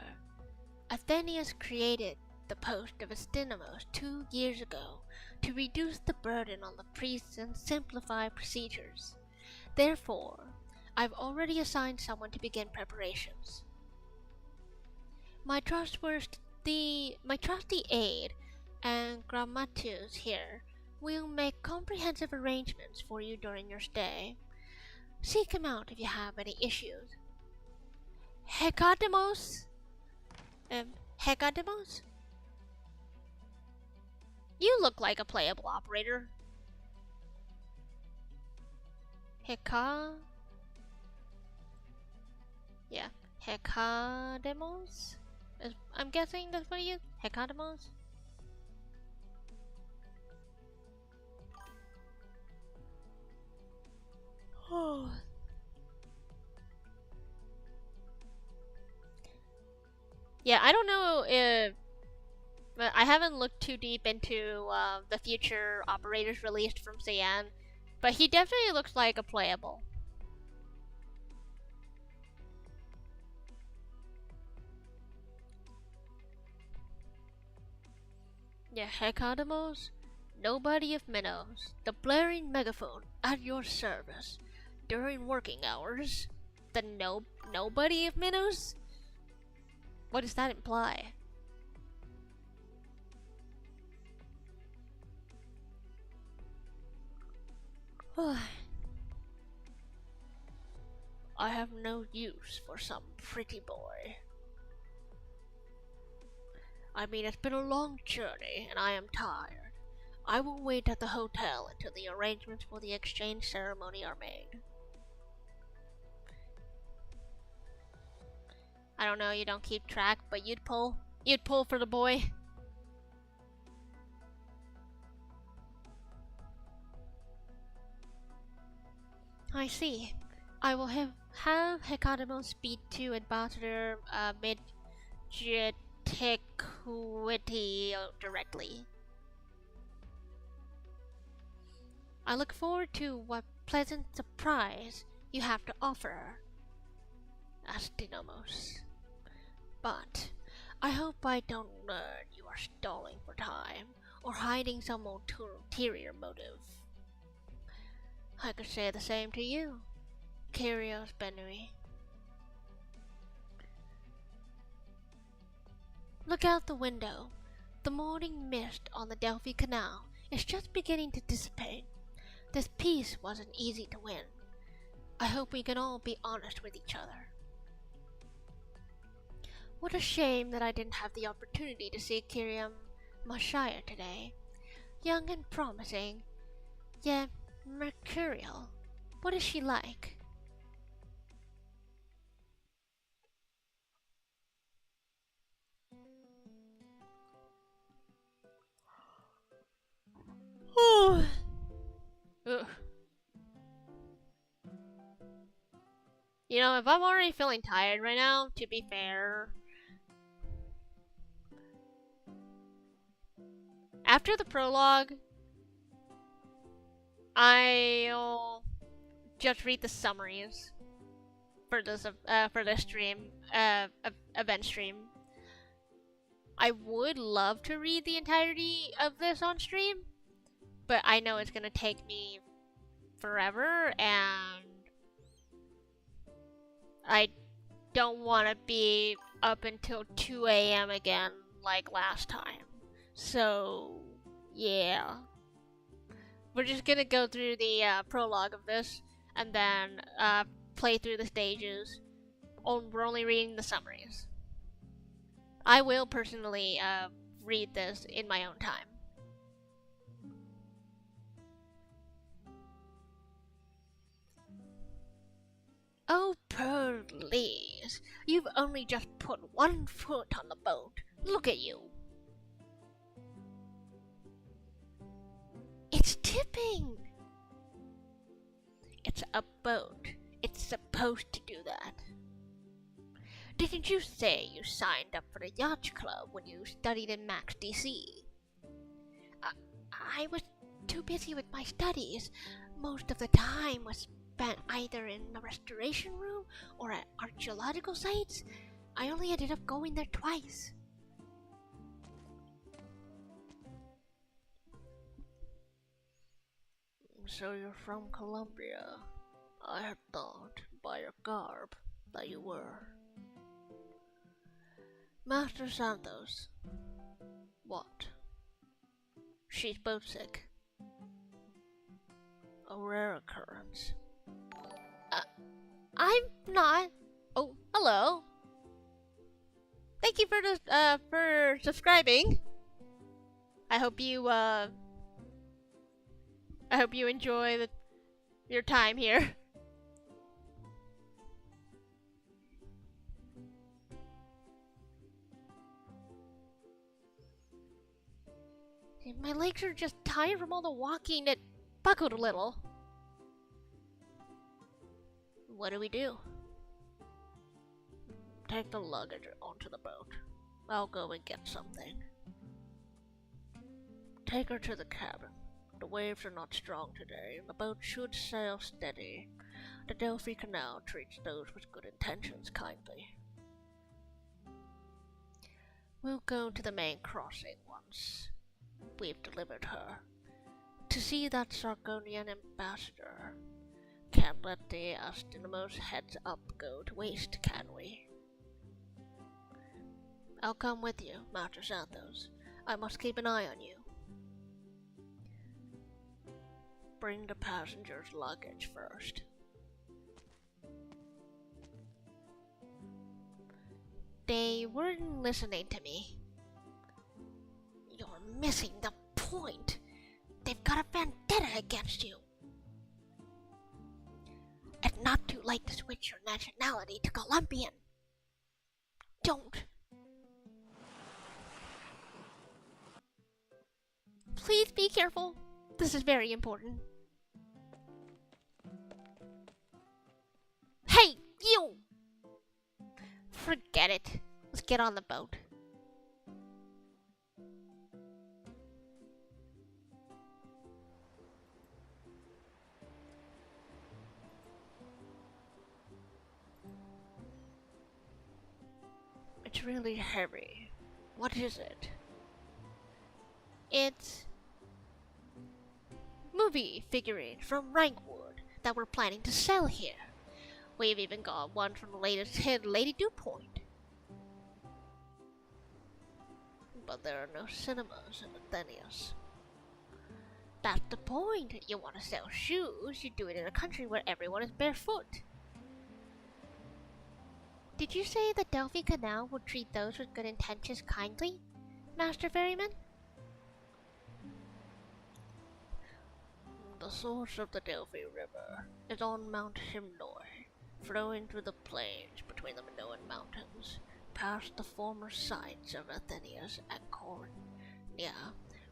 Athenius created the post of Astinamos 2 years ago to reduce the burden on the priests and simplify procedures. Therefore, I've already assigned someone to begin preparations. My trusty aide and Grammatius here will make comprehensive arrangements for you during your stay. Seek him out if you have any issues. Hecademos? Hecademos? You look like a playable operator. Yeah, Hecademos? I'm guessing that's what you... Hecademos? Oh. Yeah, I don't know if... I haven't looked too deep into the future operators released from Cyan, but he definitely looks like a playable. Yeah, Hecademos, nobody of Minoooooosss, the blaring megaphone at your service during working hours. The nobody of Minoooooosss? What does that imply? I have no use for some pretty boy. I mean, it's been a long journey, and I am tired. I will wait at the hotel until the arrangements for the exchange ceremony are made. I don't know, you don't keep track, but you'd pull for the boy. I see. I will have Hecademos speak to Ambassador Midgetiquity directly. I look forward to what pleasant surprise you have to offer, Astinamos. But I hope I don't learn you are stalling for time or hiding some ulterior motive. I could say the same to you, Kyrios Benui. Look out the window. The morning mist on the Delphi Canal is just beginning to dissipate. This peace wasn't easy to win. I hope we can all be honest with each other. What a shame that I didn't have the opportunity to see Kyriam Mashaya today. Young and promising, yet mercurial. What is she like? Ugh. You know, if I'm already feeling tired right now, to be fair, after the prologue, I'll just read the summaries for this stream, event stream. I would love to read the entirety of this on stream, but I know it's gonna take me forever, and I don't want to be up until 2 a.m. again like last time. So, yeah. We're just gonna go through the prologue of this, and then play through the stages. We're only reading the summaries. I will personally read this in my own time. Oh, please. You've only just put one foot on the boat. Look at you. It's tipping. It's a boat. It's supposed to do that. Didn't you say you signed up for the yacht club when you studied in Max DC? I was too busy with my studies. Most of the time was spent either in the restoration room or at archaeological sites. I only ended up going there twice. So you're from Colombia. I had thought by your garb that you were. Master Santos. What? She's both sick. A rare occurrence. I'm not. Oh, hello. Thank you for subscribing. I hope you enjoy your time here. My legs are just tired from all the walking. It buckled a little. What do we do? Take the luggage onto the boat. I'll go and get something. Take her to the cabin. The waves are not strong today, and the boat should sail steady. The Delphi Canal treats those with good intentions kindly. We'll go to the main crossing once we've delivered her. To see that Sargonian ambassador. Can't let the Astinamos heads up go to waste, can we? I'll come with you, Master Santos. I must keep an eye on you. Bring the passenger's luggage first. They weren't listening to me. You're missing the point. They've got a vendetta against you. It's not too late to switch your nationality to Colombian. Don't. Please be careful. This is very important. Hey, you! Forget it. Let's get on the boat. It's really heavy. What is it? It's movie figurines from Rankwood that we're planning to sell here. We've even got one from the latest hit, Lady Dewpoint. But there are no cinemas in Athenias. That's the point. You want to sell shoes, you do it in a country where everyone is barefoot. Did you say the Delphi Canal would treat those with good intentions kindly, Master Ferryman? The source of the Delphi River is on Mount Himnoi, flowing through the plains between the Minoan Mountains, past the former sites of Athenias and Corinth,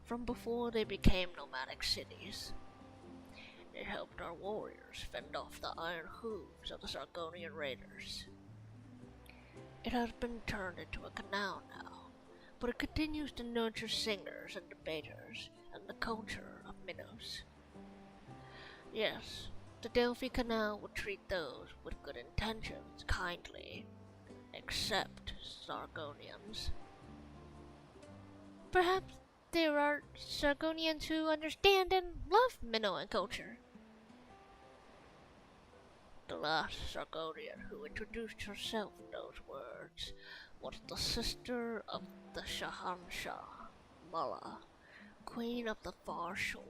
from before they became nomadic cities. It helped our warriors fend off the iron hooves of the Sargonian raiders. It has been turned into a canal now, but it continues to nurture singers and debaters and the culture of Minos. Yes, the Delphi Canal would treat those with good intentions kindly, except Sargonians. Perhaps there are Sargonians who understand and love Minoan culture. The last Sargonian who introduced herself in those words was the sister of the Shahanshah, Mala, queen of the far shore.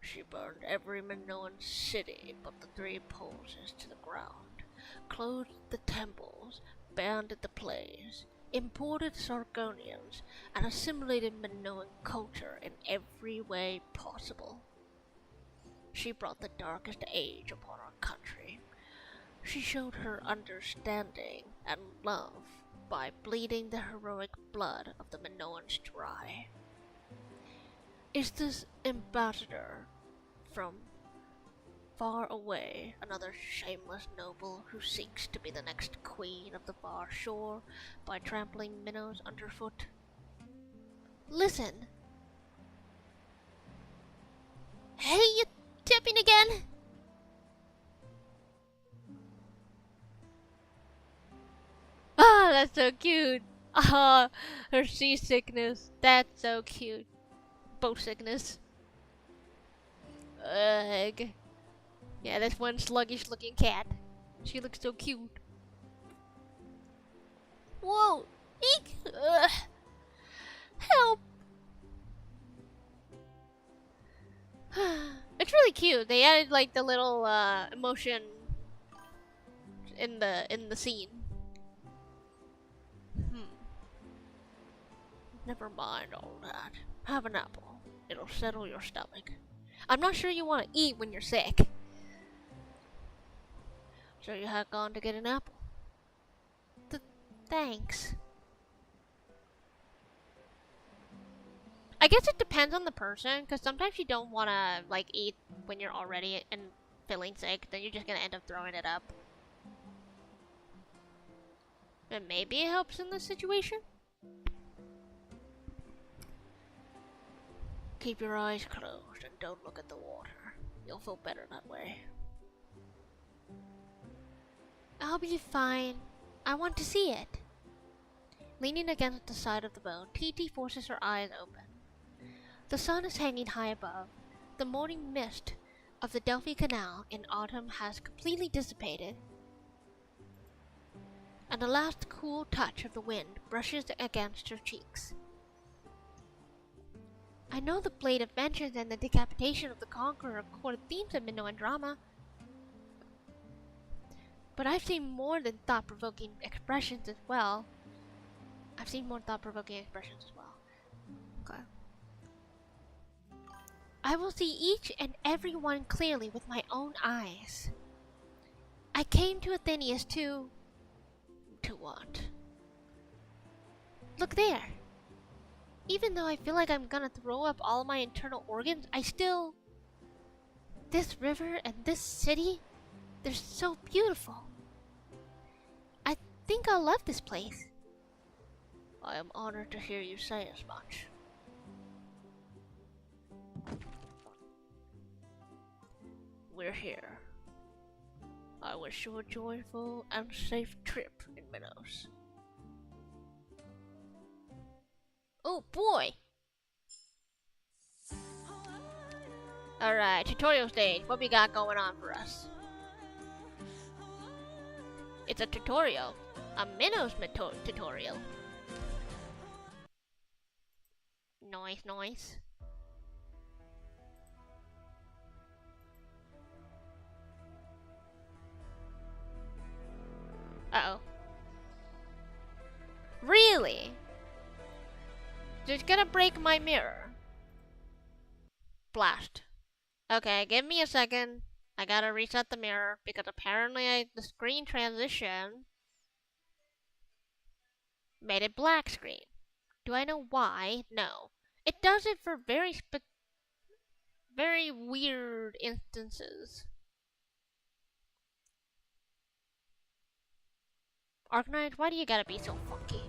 She burned every Minoan city but the three poses to the ground, closed the temples, banned the plays, imported Sargonians, and assimilated Minoan culture in every way possible. She brought the darkest age upon our country. She showed her understanding and love by bleeding the heroic blood of the Minoans dry. Is this ambassador from far away another shameless noble who seeks to be the next queen of the far shore by trampling minnows underfoot? Listen! Hey, you tipping again? Ah, that's so cute. Ah, her seasickness. That's so cute. Boat sickness. Ugh. Yeah, that's one sluggish looking cat. She looks so cute. Whoa! Eek! Ugh. Help! It's really cute. They added like the little emotion in the scene. Never mind all that. Have an apple. It'll settle your stomach. I'm not sure you want to eat when you're sick. So you had gone to get an apple. Thanks. I guess it depends on the person, because sometimes you don't want to like eat when you're already and feeling sick. Then you're just gonna end up throwing it up. And maybe it helps in this situation. Keep your eyes closed and don't look at the water. You'll feel better that way. I'll be fine. I want to see it. Leaning against the side of the boat, TT forces her eyes open. The sun is hanging high above. The morning mist of the Delphi Canal in autumn has completely dissipated, and the last cool touch of the wind brushes against her cheeks. I know the Blade of Vengeance and the decapitation of the Conqueror are core themes of Minoan drama, but I've seen more than thought-provoking expressions as well. Okay. I will see each and every one clearly with my own eyes. I came to Athenius to what? Look there. Even though I feel like I'm gonna throw up all my internal organs, this river and this city, they're so beautiful. I think I'll love this place. I am honored to hear you say as much. We're here. I wish you a joyful and safe trip in Minoooooooosss. Oh boy! Alright, tutorial stage. What we got going on for us? It's a tutorial. A Minoooooooosss tutorial. Nice. Uh-oh. Really? Just gonna break my mirror. Blast. Okay, give me a second. I gotta reset the mirror because apparently the screen transition made it black screen. Do I know why? No. It does it for very weird instances. Arknights, why do you gotta be so funky?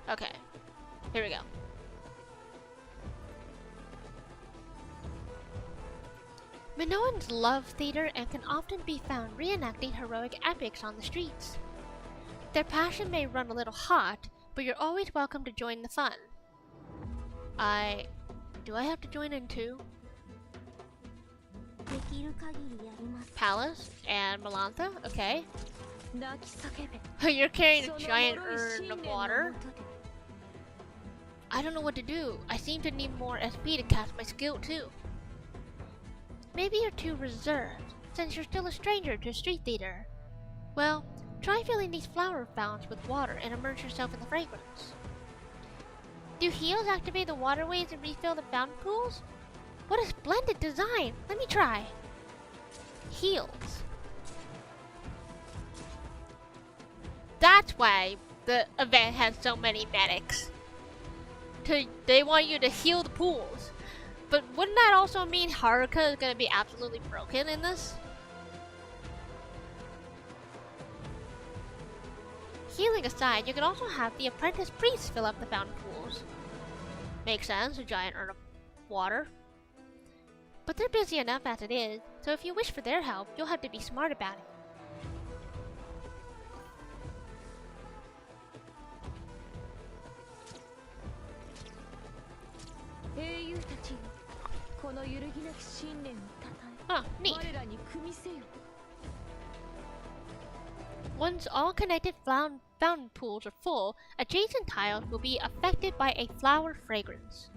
Okay, here we go. Minoans love theater and can often be found reenacting heroic epics on the streets. Their passion may run a little hot, but you're always welcome to join the fun. Do I have to join in too? Palace and Melantha, okay. You're carrying a giant urn of water. I don't know what to do. I seem to need more SP to cast my skill too. Maybe you're too reserved, since you're still a stranger to street theater. Well, try filling these flower fountains with water and immerse yourself in the fragrance. Do heels activate the waterways and refill the fountain pools? What a splendid design! Let me try. Heels. That's why the event has so many medics. They want you to heal the pools. But wouldn't that also mean Haruka is gonna be absolutely broken in this? Healing aside, you can also have the apprentice priests fill up the fountain pools. Makes sense, a giant urn of water. But they're busy enough as it is, so if you wish for their help, you'll have to be smart about it. 英雄たちよ、この揺るぎなき信念をたた Oh, え、 neat. 我らに組みせよ。 Once all connected fountain pools are full, adjacent tiles will be affected by a flower fragrance.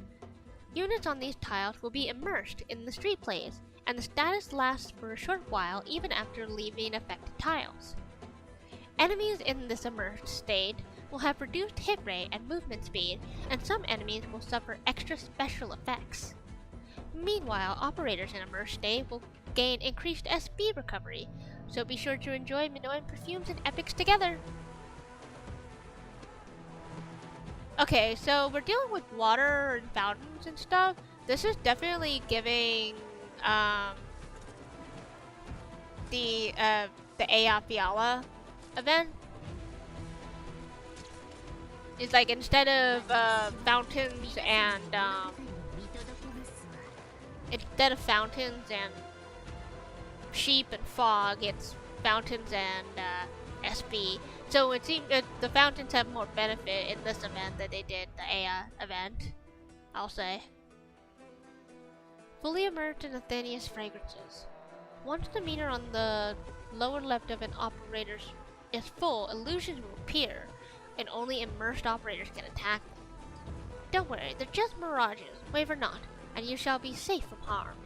Units on these tiles will be immersed in the street plays, and the status lasts for a short while even after leaving affected tiles. Enemies in this immersed state will have reduced hit rate and movement speed, and some enemies will suffer extra special effects. Meanwhile, operators in immersed state will gain increased SP recovery, so be sure to enjoy Minoan perfumes and epics together! Okay, so we're dealing with water and fountains and stuff. This is definitely giving the Aya Fiala event. It's like instead of fountains and sheep and fog, it's fountains and SP. So it seems the fountains have more benefit in this event than they did the Aya event, I'll say. Fully immersed in Athenia's fragrances. Once the meter on the lower left of an operator is full, illusions will appear, and only immersed operators can attack them. Don't worry, they're just mirages, waver not, and you shall be safe from harm.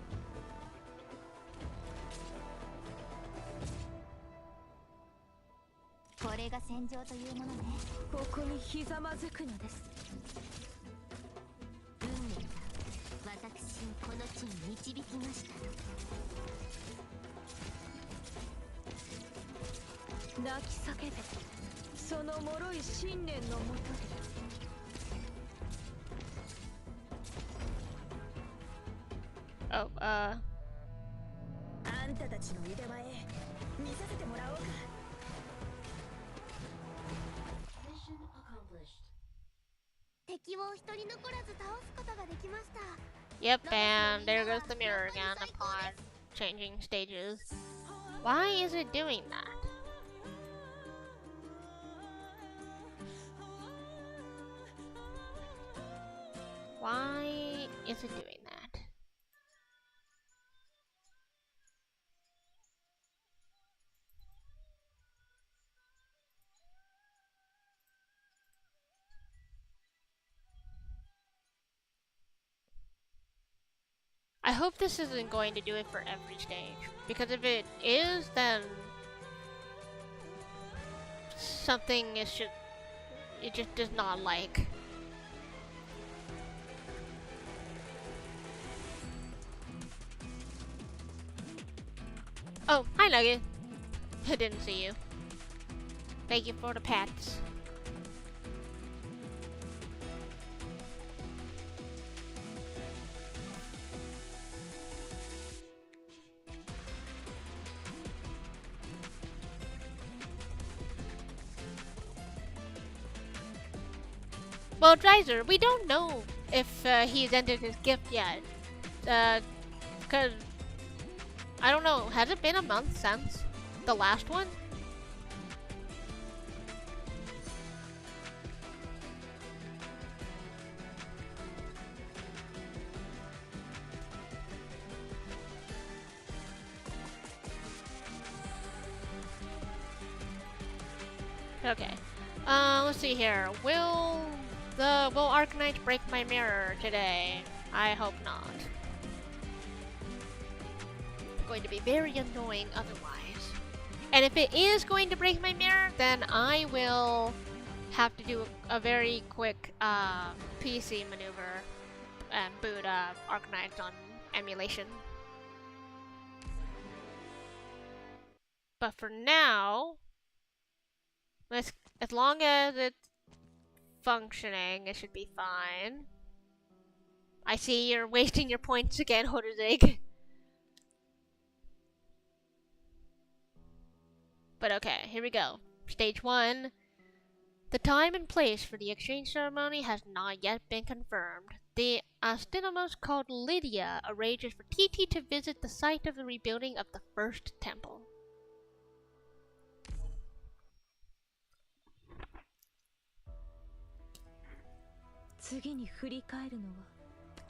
これが戦場というものね。ここにひざまずくのです。運命が私をこの地に導きました。泣き叫べ、その脆い信念のもとで。 Oh, あんたたちの腕前見させてもらおうか。 敵を一人残らず倒すことができました。 yep, and there goes the mirror again upon changing stages. Why is it doing that? Why is it doing that? I hope this isn't going to do it for every stage, because if it is, then something it just does not like. Oh, hi Nugget. I didn't see you. Thank you for the pets. Well, Dreiser, we don't know if he's ended his gift yet. Because, I don't know, has it been a month since the last one? Okay. Let's see here. Will Arknights break my mirror today? I hope not. It's going to be very annoying otherwise. And if it is going to break my mirror, then I will have to do a very quick PC maneuver and boot Arknights on emulation. But for now, as long as it's functioning, it should be fine. I see you're wasting your points again, Hodezig. But okay, here we go. Stage 1. The time and place for the exchange ceremony has not yet been confirmed. The astronomers called Lydia arranges for TT to visit the site of the rebuilding of the first temple. 次に振り返るのは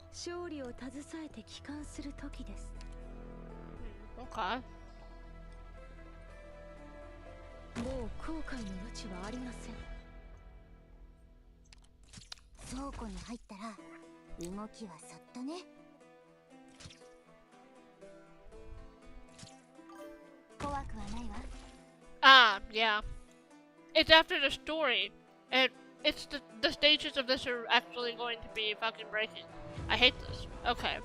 勝利を携えて帰還する時です。 Okay. もう後悔の余地はありません。倉庫に入ったら動きはそっとね。怖くはないわ。 Ah, yeah. It's after the story. It's the stages of this are actually going to be fucking breaking. I hate this. Okay.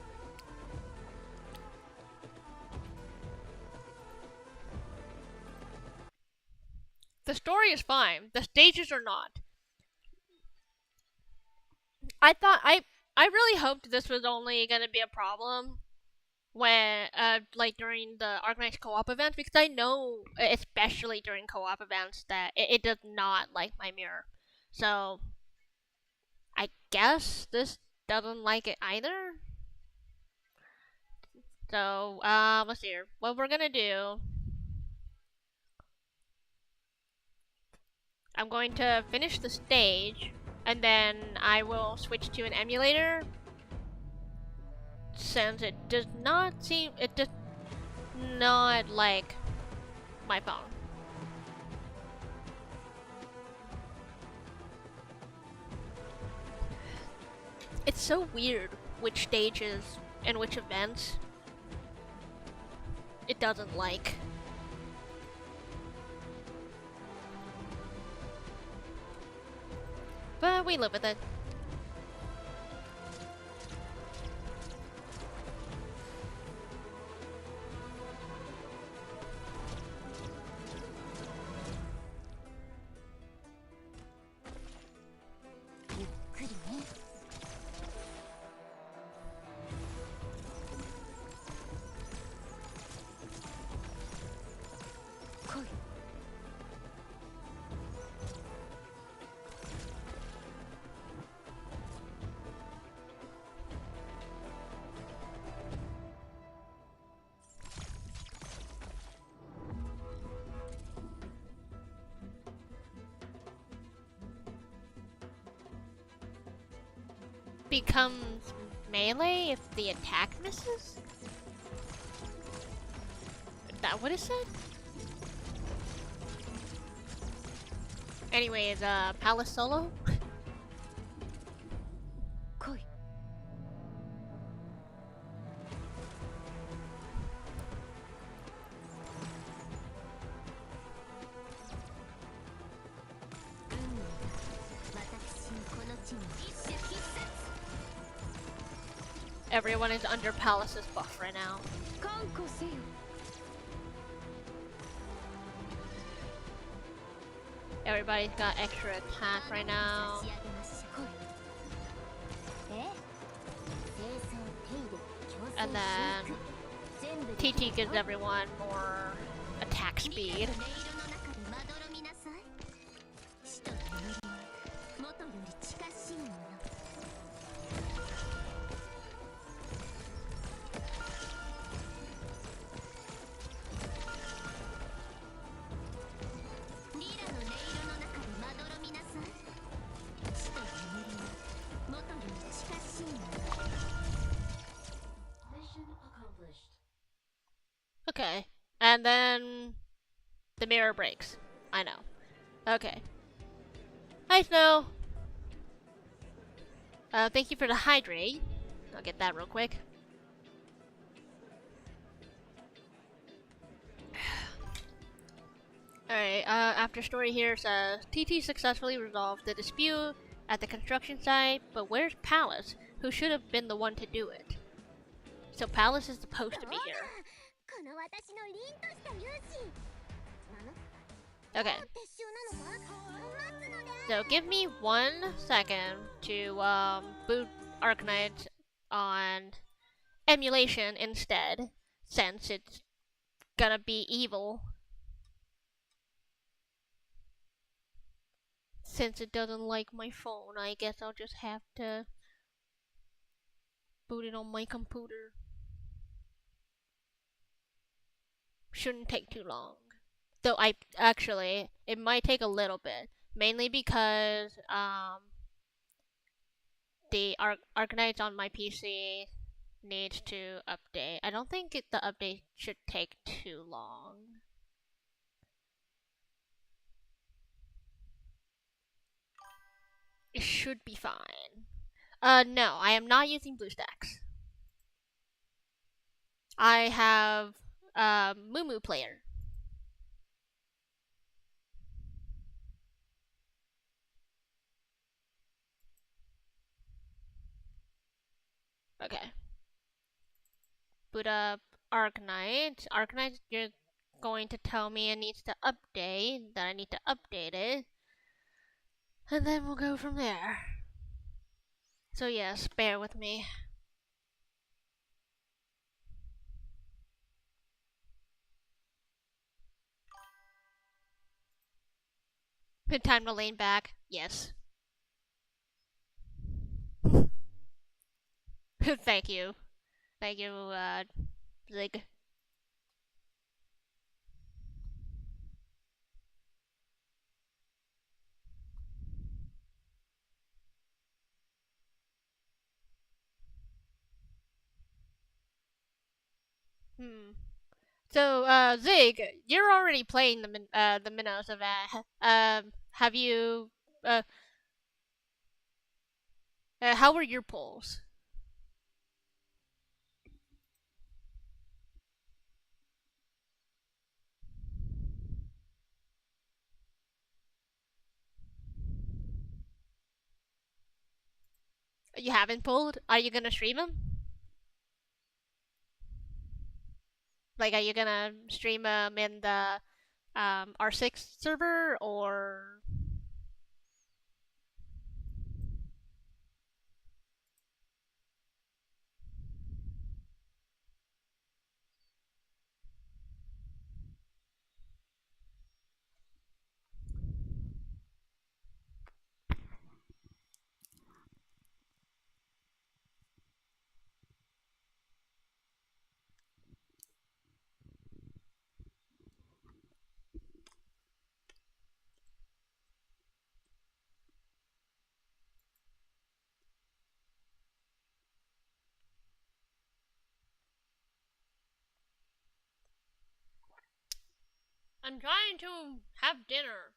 The story is fine. The stages are not. I really hoped this was only gonna be a problem when like during the Arknights co-op events, because I know, especially during co-op events, that it does not like my mirror. So I guess this doesn't like it either. So let's see here. What we're gonna do, I'm going to finish the stage, and then I will switch to an emulator, since it does not like my phone. It's so weird which stages and which events it doesn't like. But we live with it. Becomes melee if the attack misses? Is that what it said? Anyways, Palace solo? 来い。 Everyone is under Palace's buff right now. 看護せよ。 Everybody's got extra attack right now. And then TT gives everyone more attack speed. Okay, and then the mirror breaks. I know. Okay. Hi, Snow. Thank you for the hydrate. I'll get that real quick. Alright, after story here says, TT successfully resolved the dispute at the construction site, but where's Palace, who should have been the one to do it? So Palace is supposed to be here. Okay. So give me 1 second to boot Arknights on emulation instead, since it's gonna be evil. Since it doesn't like my phone, I guess I'll just have to boot it on my computer. Shouldn't take too long. Though it might take a little bit. Mainly because, the Arknights on my PC needs to update. I don't think the update should take too long. It should be fine. No, I am not using BlueStacks. I have Minoooooosss player. Okay. Boot up Arknights. Arknights, you're going to tell me it needs to update, that I need to update it. And then we'll go from there. So yes, bear with me. Good time to lean back. Yes. Thank you. Thank you, Zig. So, Zig, you're already playing the Minoooooosss event. Have you, uh, how were your polls? You haven't pulled? Are you gonna stream them? Like, are you gonna stream them in the R6 server or? I'm trying to have dinner.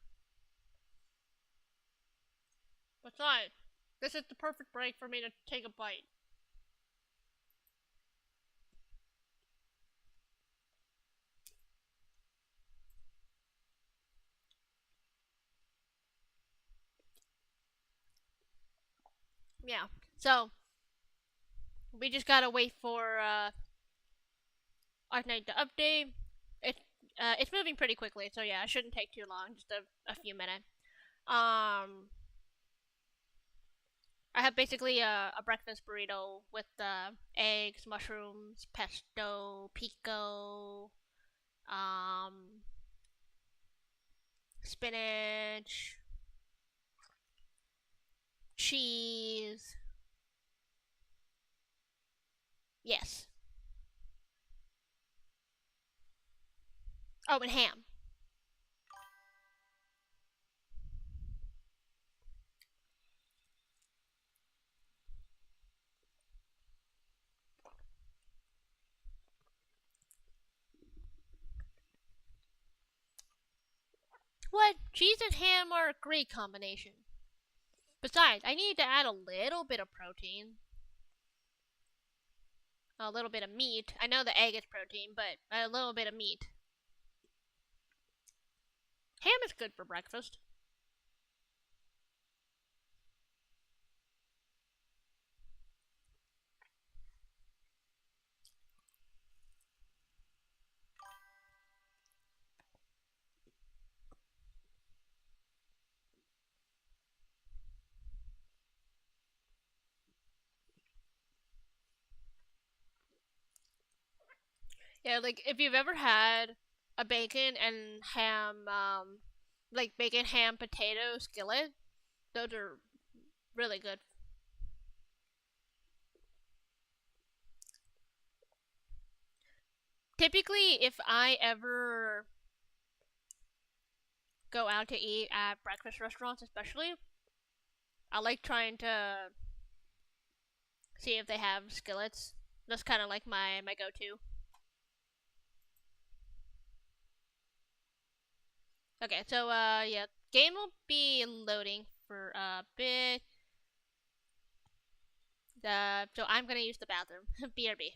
Besides, this is the perfect break for me to take a bite. Yeah, so we just gotta wait for Arknight to update. It's moving pretty quickly, so yeah, it shouldn't take too long, just a few minutes. I have basically a breakfast burrito with eggs, mushrooms, pesto, pico, spinach, cheese. Yes. Oh, and ham. What? Cheese and ham are a great combination. Besides, I need to add a little bit of protein. A little bit of meat. I know the egg is protein, but a little bit of meat. Ham is good for breakfast. Yeah, like if you've ever had a bacon and ham, like bacon ham potato skillet, Those are really good. Typically, if I ever go out to eat at breakfast restaurants, especially, I like trying to see if they have skillets. That's kind of like my go-to. Okay, so yeah, game will be loading for a bit. So I'm gonna use the bathroom. BRB.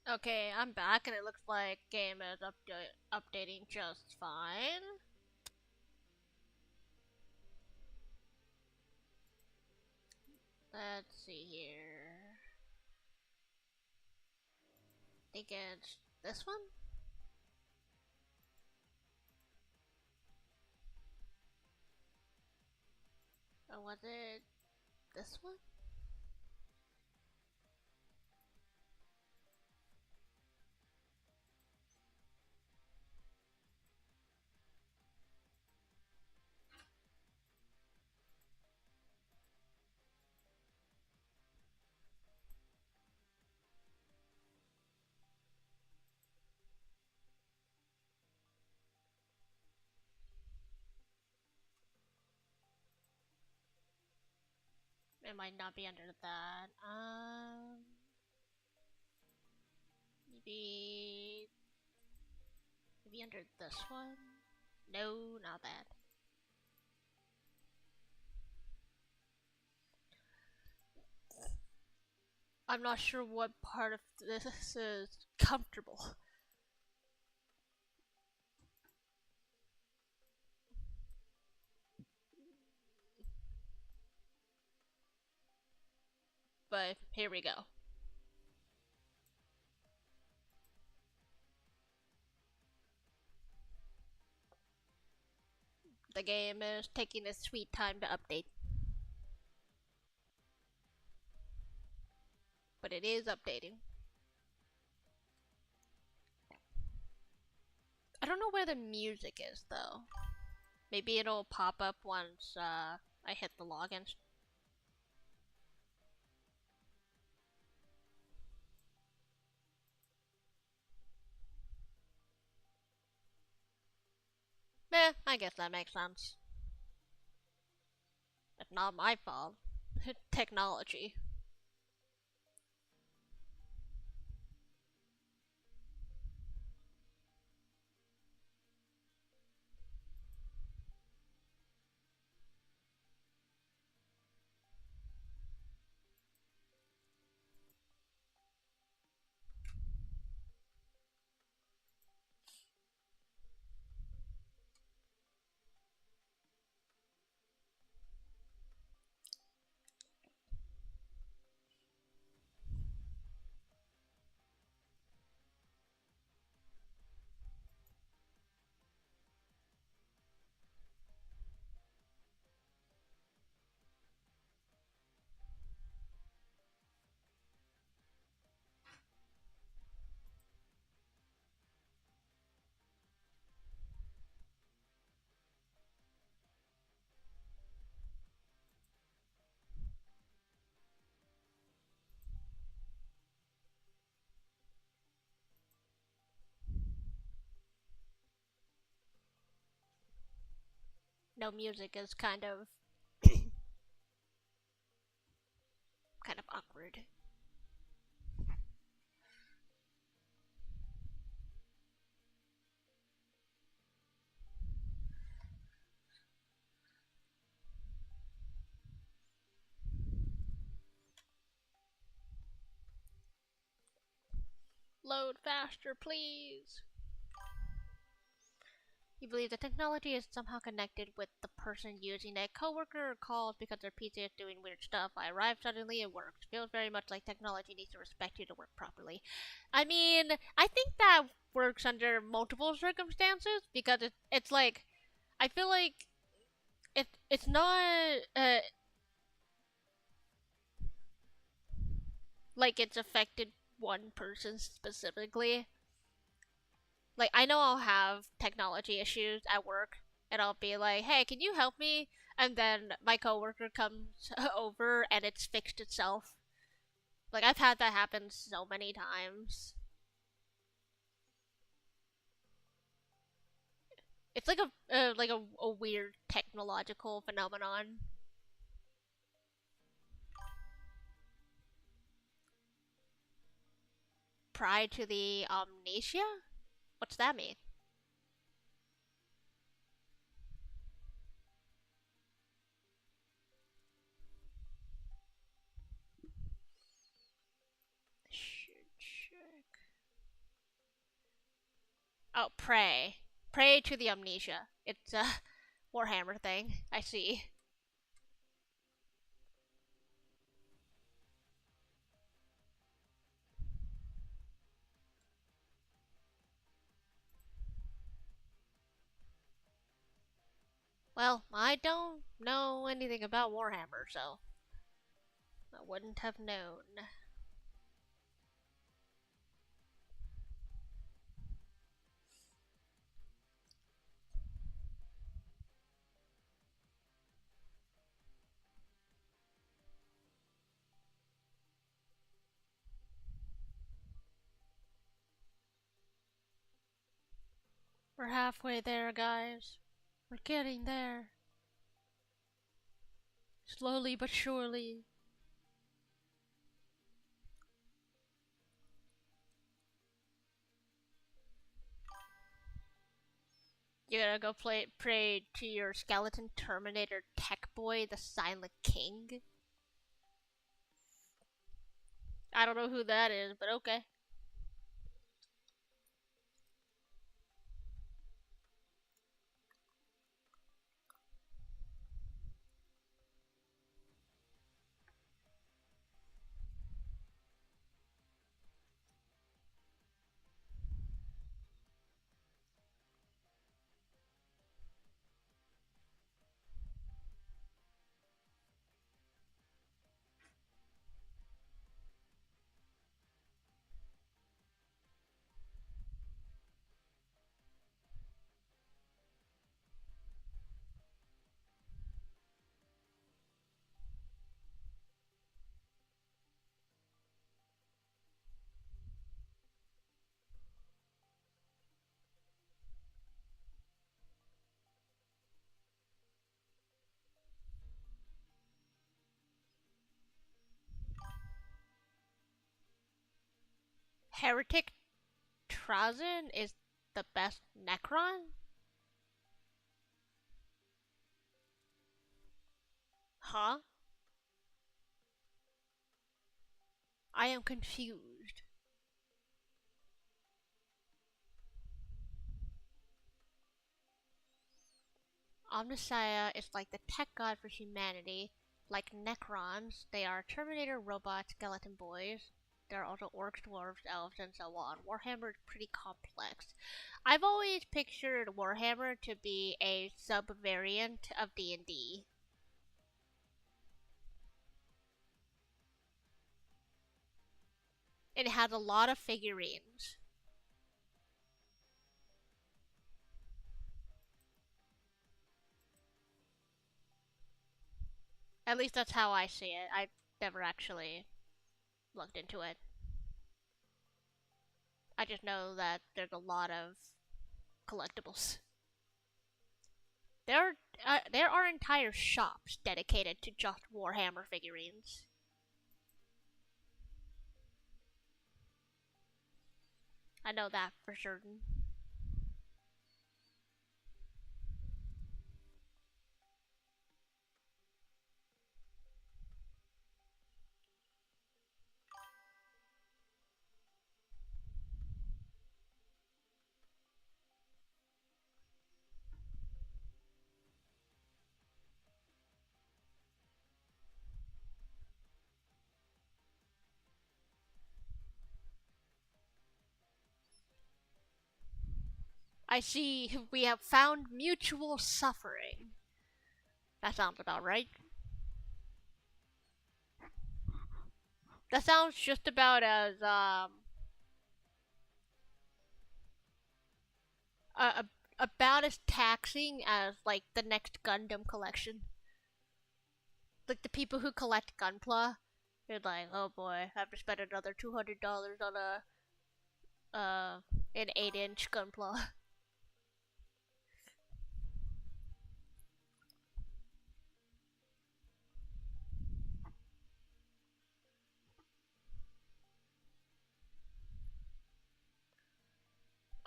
Okay, I'm back, and it looks like game is updating just fine. Let's see here. think it's this one? Or was it this one? It might not be under that. Maybe under this one? No, not that. I'm not sure what part of this is comfortable. But here we go. The game is taking its sweet time to update. But it is updating. I don't know where the music is though. Maybe it'll pop up once I hit the login. I guess that makes sense. It's not my fault. Technology. No music is kind of awkward. Load faster, please. You believe the technology is somehow connected with the person using it. Coworker calls because their PC is doing weird stuff. I arrive suddenly, it works. Feels very much like technology needs to respect you to work properly. I mean, I think that works under multiple circumstances because it's like, I feel like it's not like it's affected one person specifically. Like, I know I'll have technology issues at work, and I'll be like, hey, can you help me? And then my coworker comes over and it's fixed itself. Like, I've had that happen so many times. It's like a weird technological phenomenon. Prior to the amnesia? What's that mean? Should check. Oh, pray. Pray to the amnesia. It's a Warhammer thing. I see. Well, I don't know anything about Warhammer, so I wouldn't have known. We're halfway there, guys. We're getting there. Slowly but surely. You gotta go pray to your skeleton Terminator tech boy, the Silent King. I don't know who that is, but okay. Heretic Trazin is the best Necron? Huh? I am confused. Omnissiah is like the tech god for humanity. Like Necrons, they are Terminator robot skeleton boys. There are also orcs, dwarves, elves, and so on. Warhammer is pretty complex. I've always pictured Warhammer to be a sub-variant of D&D. It has a lot of figurines. At least that's how I see it. I've never actually looked into it. I just know that there's a lot of collectibles. There are entire shops dedicated to just Warhammer figurines. I know that for certain. I see we have found mutual suffering. That sounds about right. That sounds just about as uh, about as taxing as like the next Gundam collection. Like the people who collect Gunpla, they're like, oh boy, I have to spend another $200 on an 8-inch Gunpla.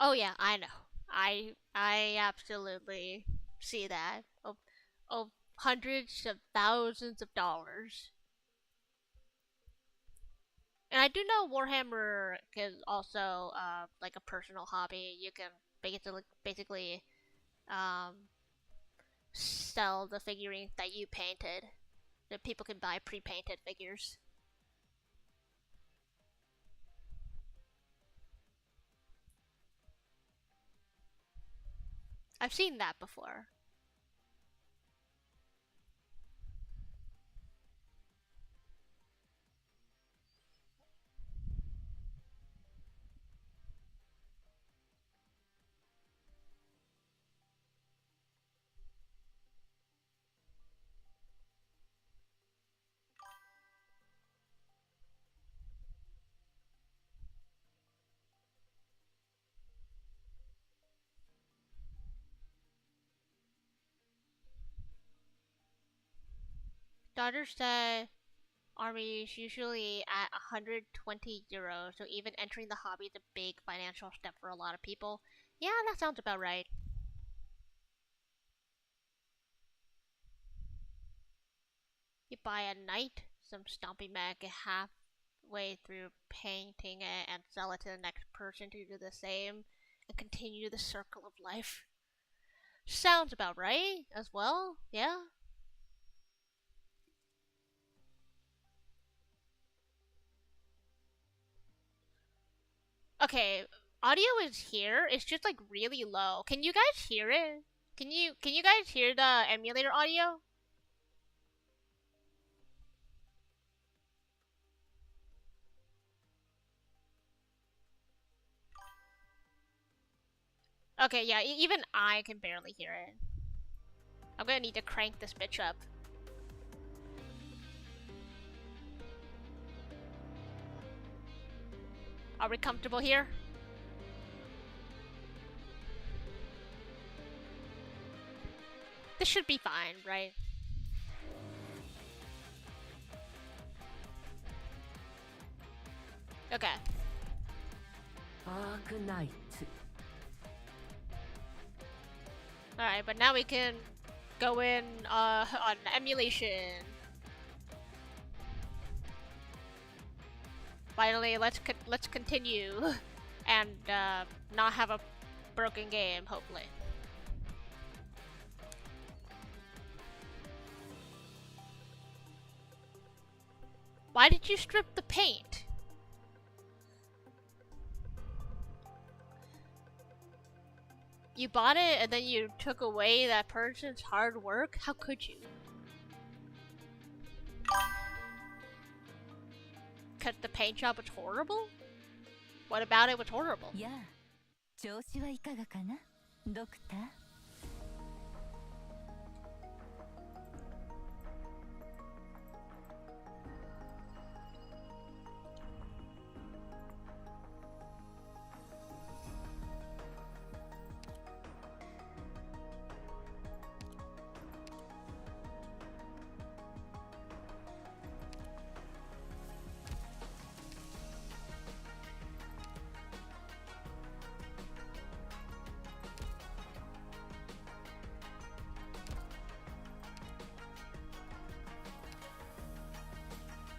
Oh yeah, I know. I absolutely see that. Of hundreds of thousands of dollars. And I do know Warhammer is also like a personal hobby. You can basically um, sell the figurines that you painted. That people can buy pre-painted figures. I've seen that before. Daughter said army is usually at 120 euros, so even entering the hobby is a big financial step for a lot of people. Yeah, that sounds about right. You buy a knight, some stomping mech halfway through painting it, and sell it to the next person to do the same, and continue the circle of life. Sounds about right as well, yeah? Okay, audio is here. It's just like really low. Can you guys hear it? Can you guys hear the emulator audio? Okay, yeah, even I can barely hear it. I'm gonna need to crank this bitch up. Are we comfortable here? This should be fine, right? Okay. Arknights. Alright, but now we can go in on emulation. Finally, let's continue and not have a broken game, hopefully. Why did you strip the paint? You bought it and then you took away that person's hard work? How could you? Cause the paint job was horrible? What about it was horrible? やあ、調子はいかがかな、ドクター。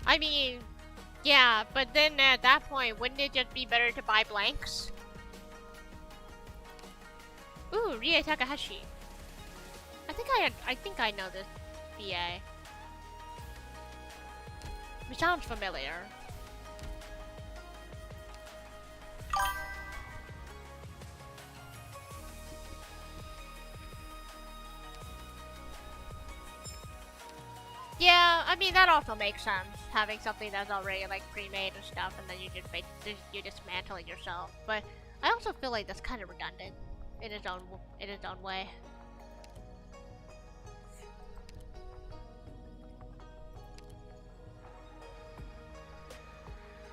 I mean, yeah, but then at that point, wouldn't it just be better to buy blanks? Ooh, Rie Takahashi. I think I know this VA. It sounds familiar. Yeah, I mean that also makes sense. Having something that's already like pre-made and stuff, and then you dismantle it yourself. But I also feel like that's kind of redundant in its own way.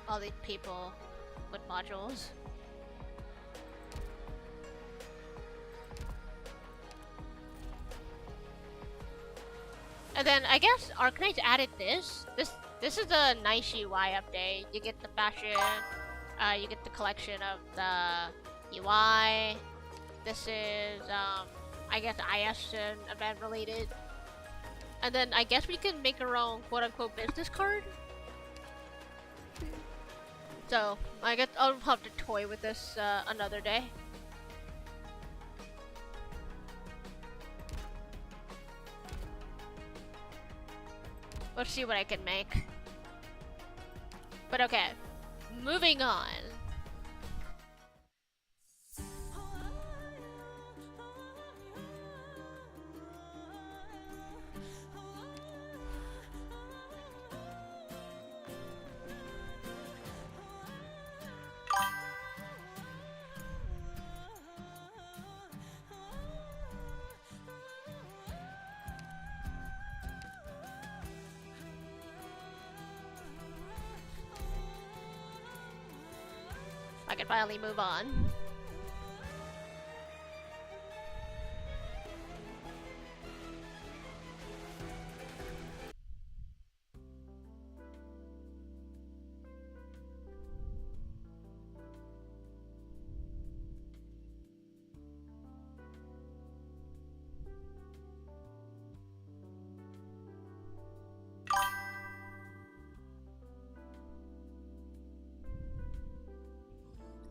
All these people with modules. And then I guess Arknights added this. This is a nice UI update. You get the fashion, you get the collection of the UI. This is I guess ISN event related. And then I guess we can make our own quote unquote business card. So I guess I'll have to toy with this another day. Let's see what I can make. But okay, moving on. I can finally move on.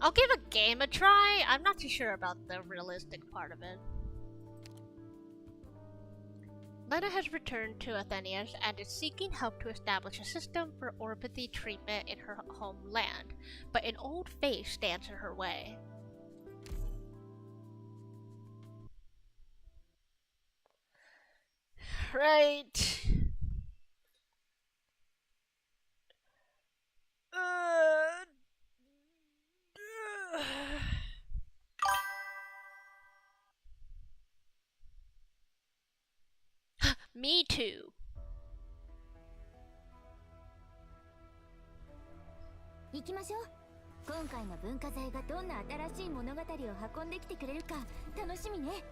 I'll give a game a try. I'm not too sure about the realistic part of it. Lena has returned to Athenius and is seeking help to establish a system for orpathy treatment in her homeland, but an old face stands in her way. Right. Me too. 行きましょう。今回の文化財がどんな新しい物語を運んできてくれるか楽しみね。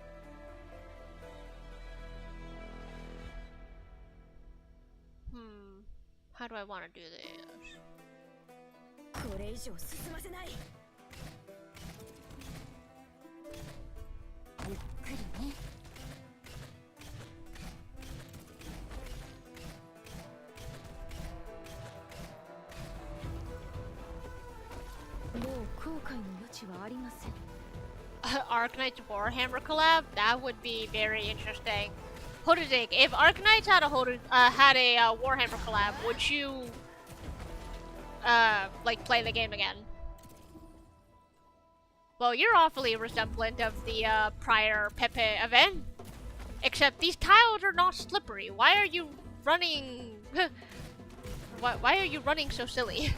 How do I want to do this? これ以上進ませない。ゆっくりね。もう後悔の余地はありません。Arknights Warhammer collab? That would be very interesting. Hodizig, if Arknights had a Warhammer collab, would you like play the game again? Well, you're awfully resemblant of the prior Pepe event. Except these tiles are not slippery. Why are you running? Why are you running so silly?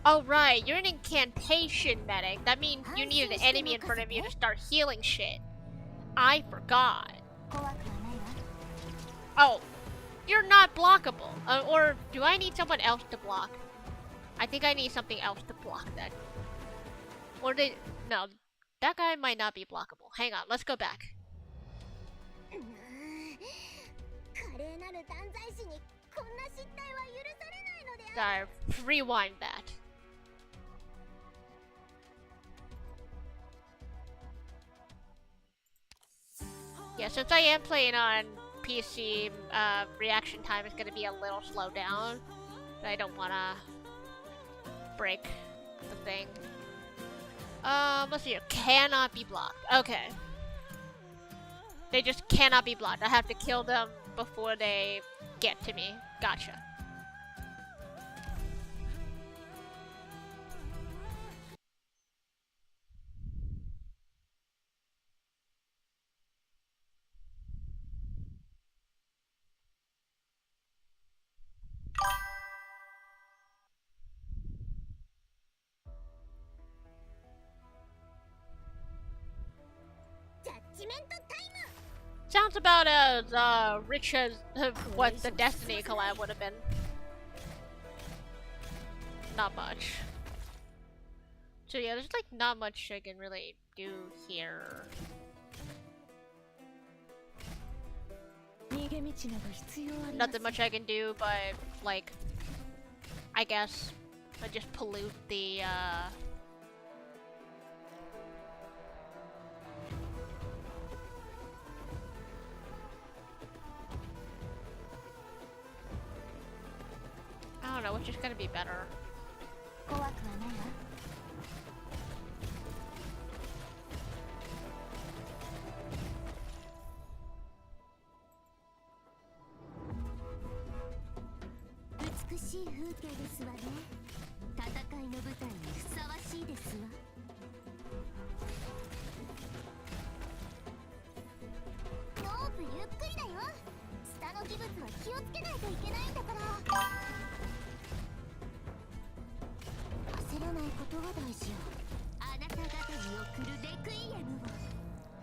Oh right, you're an incantation medic. That means you need an enemy in front of you to start healing shit. I forgot. Oh, you're not blockable. Or do I need someone else to block? I think I need something else to block that. Or no, that guy might not be blockable. Hang on, let's go back. Rewind that. Yeah, since I am playing on PC, reaction time is gonna be a little slowed down. I don't wanna break the thing. Let's see here. Cannot be blocked. Okay. They just cannot be blocked. I have to kill them before they get to me. Gotcha. Sounds about as rich as what the Destiny collab would have been. Not much. So yeah, there's like not much I can really do here. Nothing much I can do, but like, I guess I just pollute the I don't know, which is gonna be better.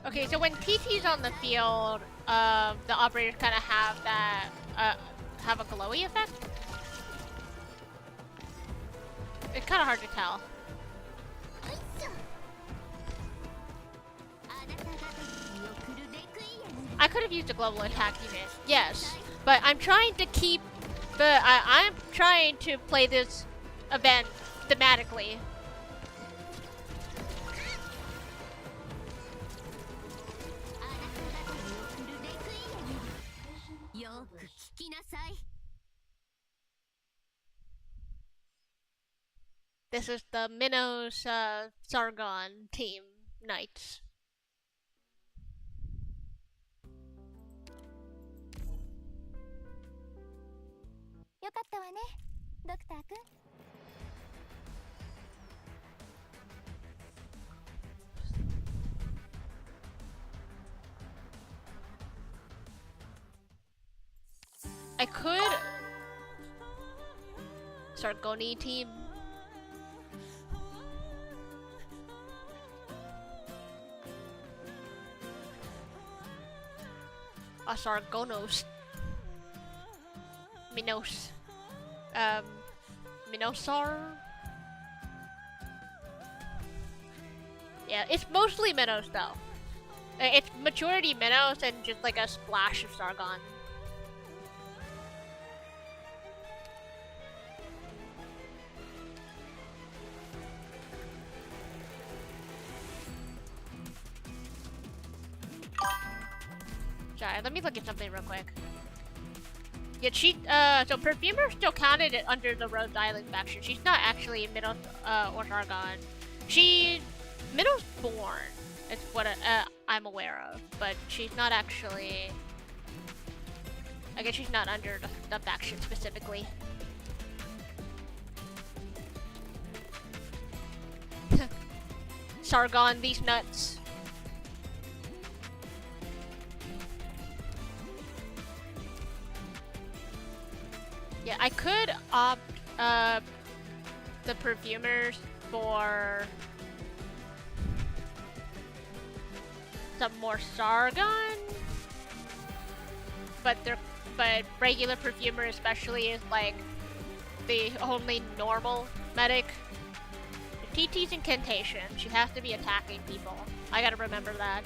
Okay, so when PT's on the field, the operators kind of have that, have a glowy effect? It's kind of hard to tell. I could have used a global attack unit, yes, but I'm trying to keep the, I'm trying to play this event thematically. This is the Minoooooosss Sargon team knights. よかったわね、ドクター君。I could Sargoni team. A Sargonos. Minos. Minoosar? Yeah, it's mostly Minos though. It's majority Minos and just like a splash of Sargon. Sorry, let me look at something real quick. Yeah, so Perfumer still counted it under the Rose Island faction. She's not actually Minos, or Sargon. Minos born, is what I'm aware of, but she's not actually, I guess she's not under the faction specifically. Sargon, these nuts. Yeah, I could opt the perfumers for some more Sargon, but regular perfumer especially is like the only normal medic. TT's incantation. She has to be attacking people. I gotta remember that.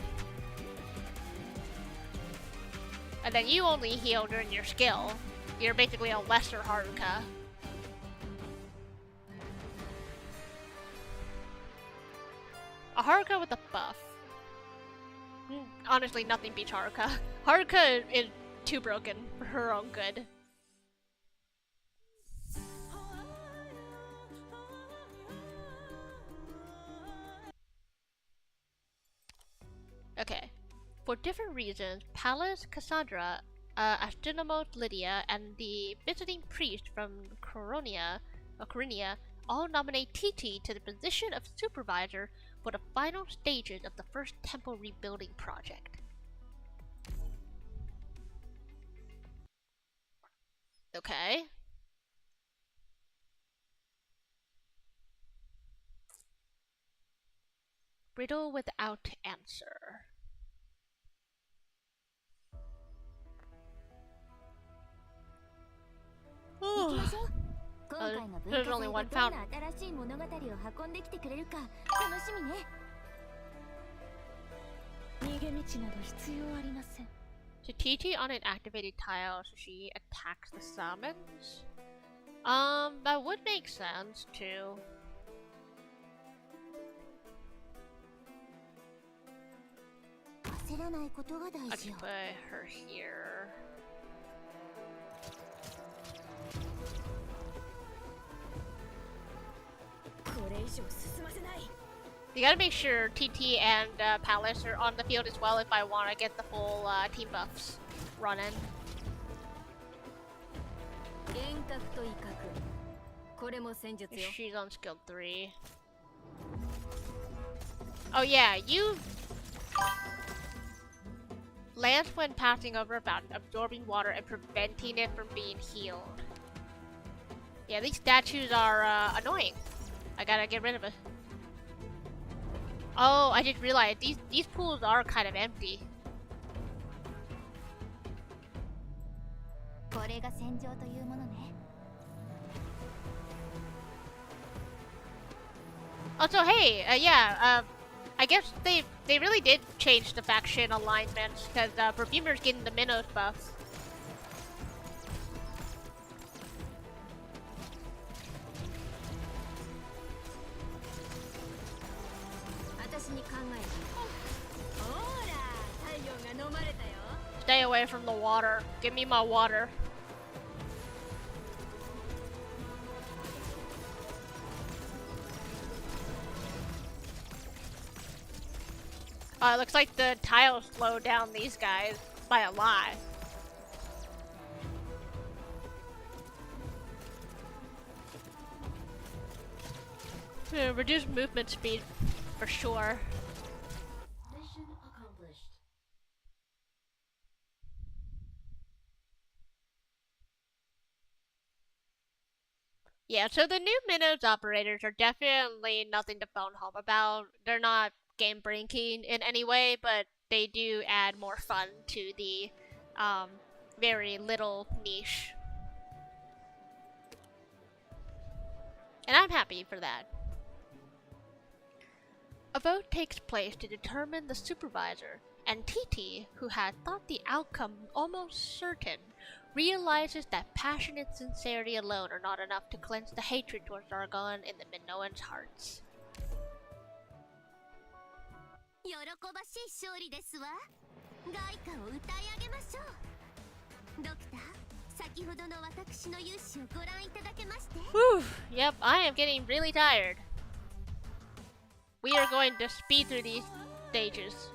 And then you only heal during your skill. You're basically a lesser Haruka. A Haruka with a buff. Honestly, nothing beats Haruka. Haruka is too broken for her own good. Okay. For different reasons, Pallas, Cassandra, Astronomos, Lydia, and the visiting priest from Coronia all nominate TT to the position of supervisor for the final stages of the first temple rebuilding project. Okay. Riddle without answer. There's only one fountain. So TT on an activated tile, so she attacks the summons? That would make sense too. I can put her here. You gotta make sure TT and Pallas are on the field as well if I want to get the full team buffs running. She's on skill 3. Oh yeah, you lands when passing over a fountain, absorbing water and preventing it from being healed. Yeah, these statues are annoying. I gotta get rid of it. Oh, I just realized these pools are kind of empty. Also, hey, I guess they really did change the faction alignments because Perfumer's getting the Minos buffs. Stay away from the water. Give me my water. It looks like the tiles slowed down these guys by a lot. Reduce movement speed, for sure. Mission accomplished. Yeah, so the new Minoooooosss operators are definitely nothing to phone home about. They're not game-breaking in any way, but they do add more fun to the very little niche. And I'm happy for that. A vote takes place to determine the supervisor, and TT, who had thought the outcome almost certain, realizes that passion and sincerity alone are not enough to cleanse the hatred towards Argon in the Minoans' hearts. 喜ばしい勝利ですわ。外貨を歌い上げましょう。ドクター、先ほどの私の勇姿をご覧いただけまして。Whew, yep, I am getting really tired. We are going to speed through these stages.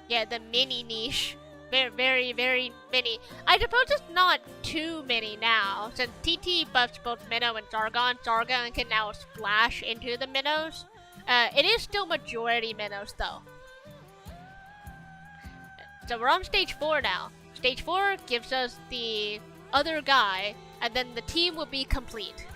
Yeah, the mini niche. Very, very mini. I suppose it's not too many now, since TT buffs both Minnow and Zargon. Zargon can now splash into the Minnows. It is still majority Minnows, though. So we're on stage 4 now. Stage 4 gives us the other guy, and then the team will be complete.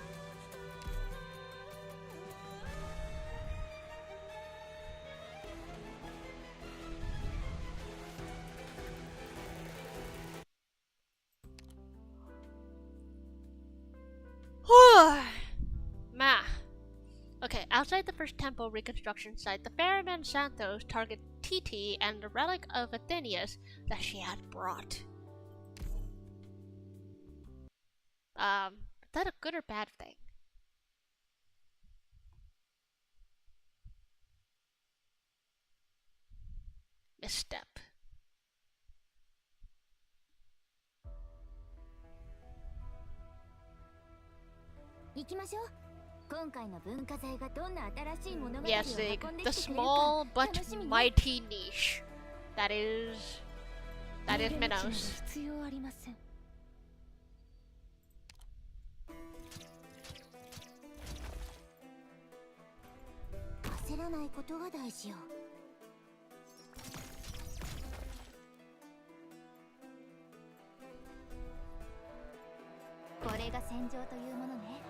Ma. Okay, outside the first temple reconstruction site, the Ferryman Santos target TT and the relic of Athenius that she had brought. Is that a good or bad thing? Misstep. 行きましょう。今回の文化財がどんな新しい物語を Yes, 運んで the きてくれるか small but 楽しみね。 mighty niche. That is Minoos. 必要ありません。焦らないことが大事よ。これが戦場というものね。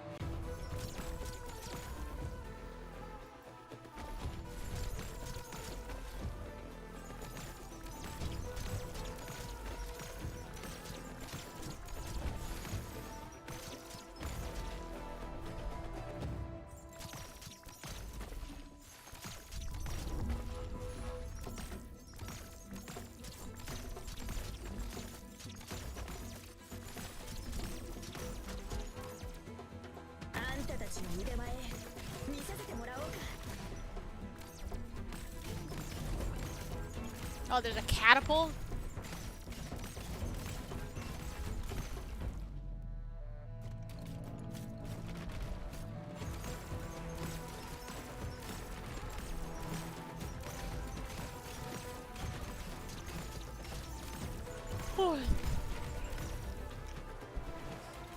あんたたちの腕前見させてもらおうか。 Oh, there's a catapult? Whew.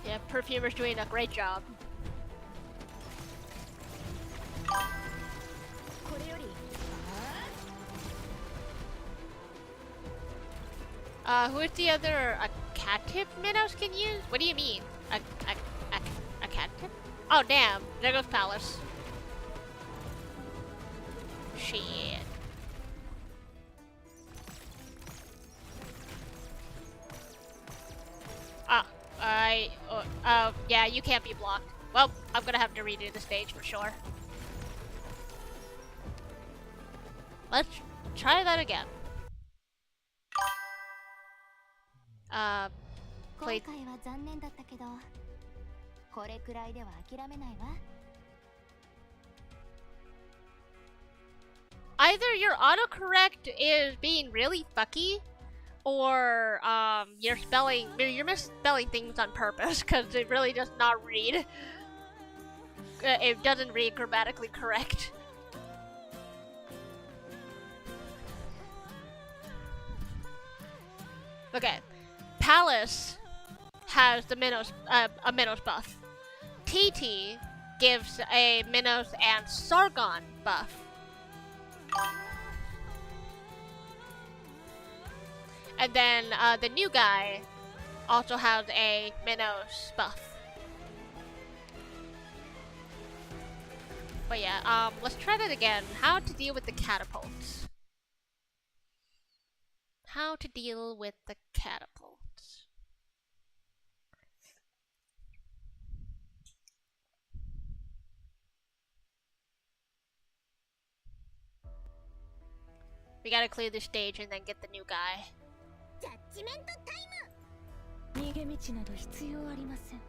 Yeah, Perfumer's doing a great job. これより Who is the other? A cat tip Minoos can use? What do you mean? A cat tip? Oh, damn. There goes Palace. Shit. Yeah, you can't be blocked. Well, I'm gonna have to redo the stage for sure. Let's try that again. 今 Play. 回は残念だったけど、これくらいでは諦めないわ。 Either your autocorrect is being really fucky, or you're misspelling things on purpose because it really does not read. It doesn't read grammatically correct. Okay. Palace has the Minnows, a Minnows buff. TT gives a Minnows and Sargon buff. And then the new guy also has a Minnows buff. But yeah, let's try that again. How to deal with the catapults. How to deal with the catapults. We gotta clear the stage and then get the new guy. ジャッジメントタイム。逃げ道など必要ありません。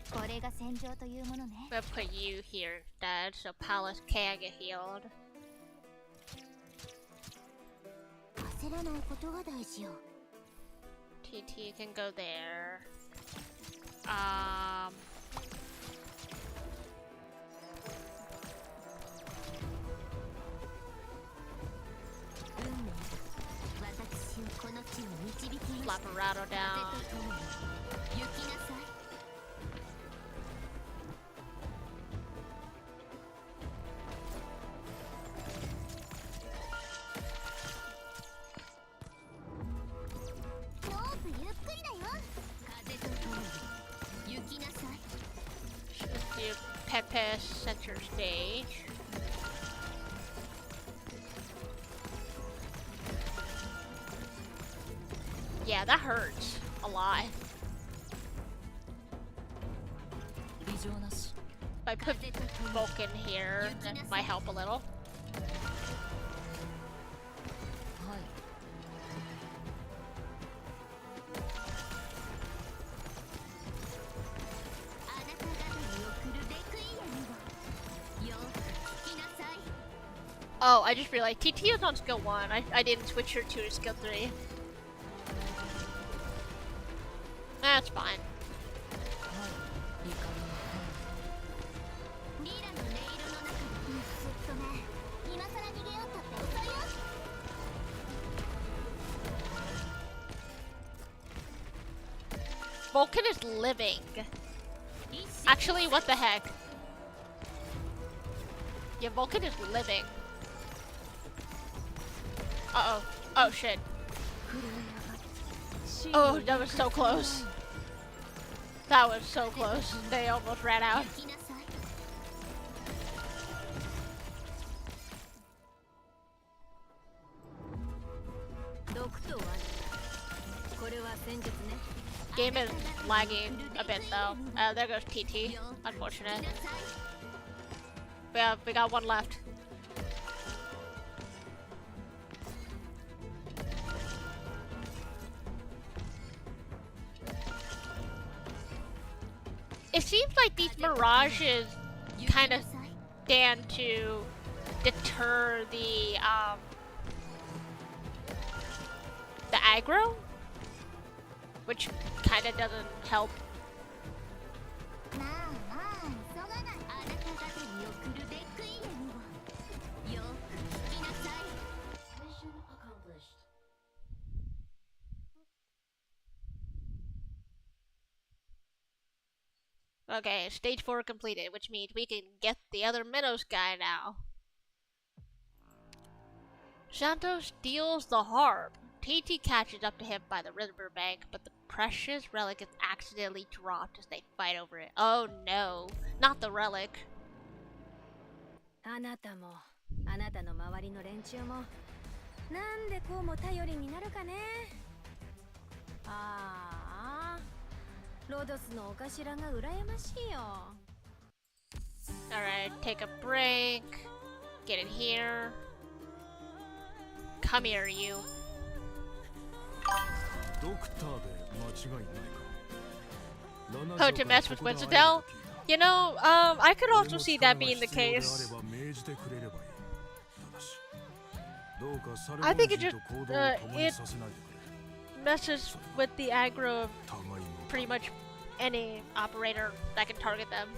これが戦場というものね。I'm gonna put you here instead, so Palace can get healed. 焦らないことが大事よ。TT can go there. Flapperato down. Let's do Pepe center stage. Yeah, that hurts a lot. If I put Vulcan here, that might help a little. Oh, I just realized TT is on skill 1. I didn't switch her to skill 3. That's fine. Vulcan is living. Actually, what the heck? Yeah, Vulcan is living. Uh-oh. Oh, shit. Oh, that was so close. That was so close. They almost ran out. Game is lagging a bit though. There goes TT. Unfortunate. We got one left. It seems like these mirages kind of stand to deter the aggro, which kind of doesn't help. Okay, stage 4 completed, which means we can get the other Minnows guy now. Santos steals the harp. TT catches up to him by the riverbank, but the precious relic is accidentally dropped as they fight over it. Oh no, not the relic. あなたもあなたの周りの連中もなんでこうも頼りになるかね。ああ、ロドスのお頭が羨ましいよ。Alright, take a break. Get in here. Come here, you. Oh, to mess with Winston? You know, I could also see that being the case. I think it just, it messes with the aggro of pretty much any operator that can target them.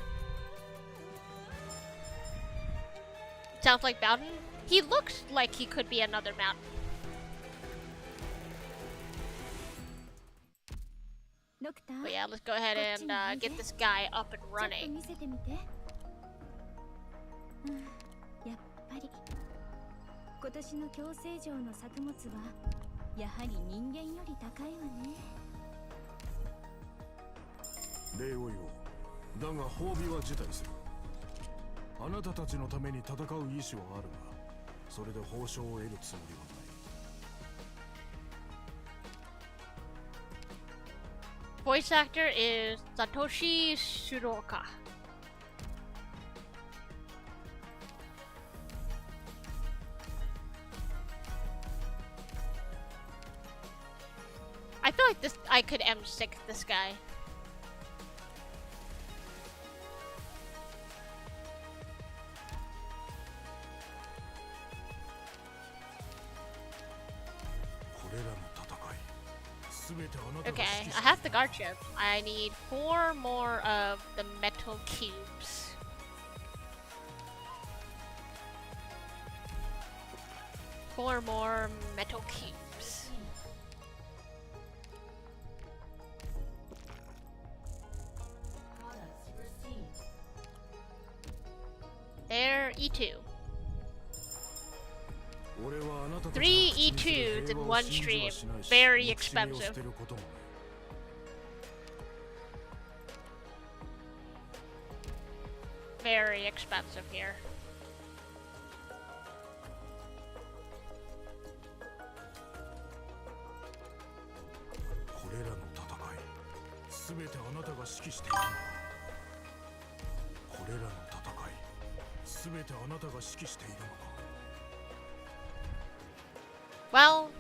Sounds like Bowden? He looks like he could be another mountain. ドクター But yeah, let's go ahead and get this guy up and ちょっと running. 見せてみて。やっぱり今年の共生上の作物はやはり人間より高いわね。礼を言おう。だが褒美は辞退する。あなたたちのために戦う意志はあるが、それで報奨を得るつもりはない。Voice actor is Satoshi Shiroka. I feel like I could M6 this guy. Okay, I have the guard ship. I need 4 more of the metal cubes. Four more metal cubes. There, E2. 3 E2s in one stream. Very expensive. Very expensive here. Well,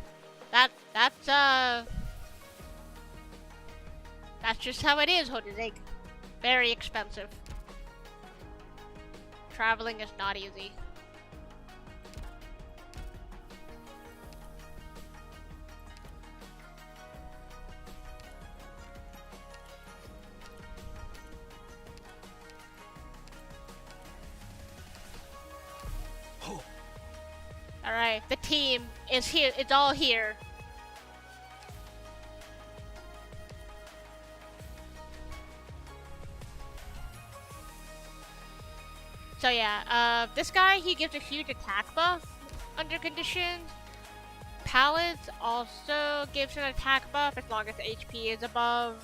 that's just how it is, Hodizig. Very expensive. Traveling is not easy. Alright, the team is here. It's all here. So yeah, this guy, he gives a huge attack buff under conditions. Pallets also gives an attack buff as long as the HP is above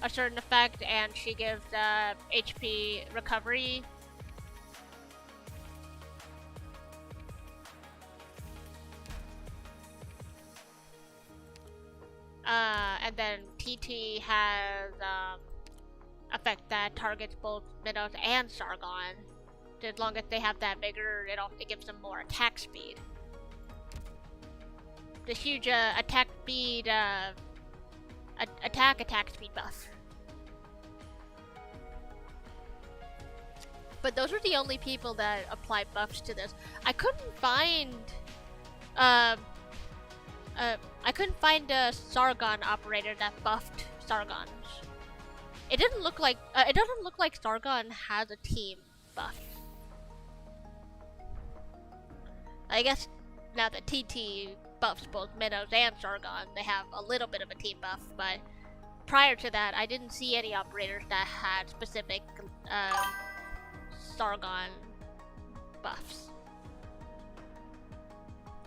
a certain effect, and she gives HP recovery. And then TT has effect that targets both Minnows and Sargon. As long as they have that vigor, it gives them more attack speed. The huge attack speed, attack speed buff. But those are the only people that apply buffs to this. I couldn't find a Sargon operator that buffed Sargons. It doesn't look like Sargon has a team buff. I guess now that TT buffs both Minnows and Sargon, they have a little bit of a team buff, but prior to that, I didn't see any operators that had specific Sargon buffs.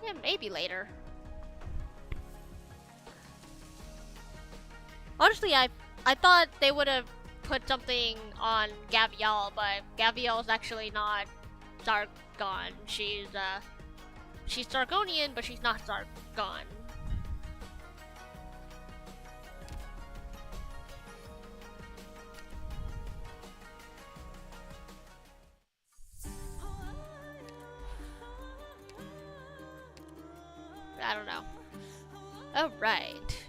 Yeah, maybe later. Honestly, I thought they would have put something on Gavial, but Gavial's actually not Sargon. She's Sargonian, but she's not Sargon. I don't know. Alright.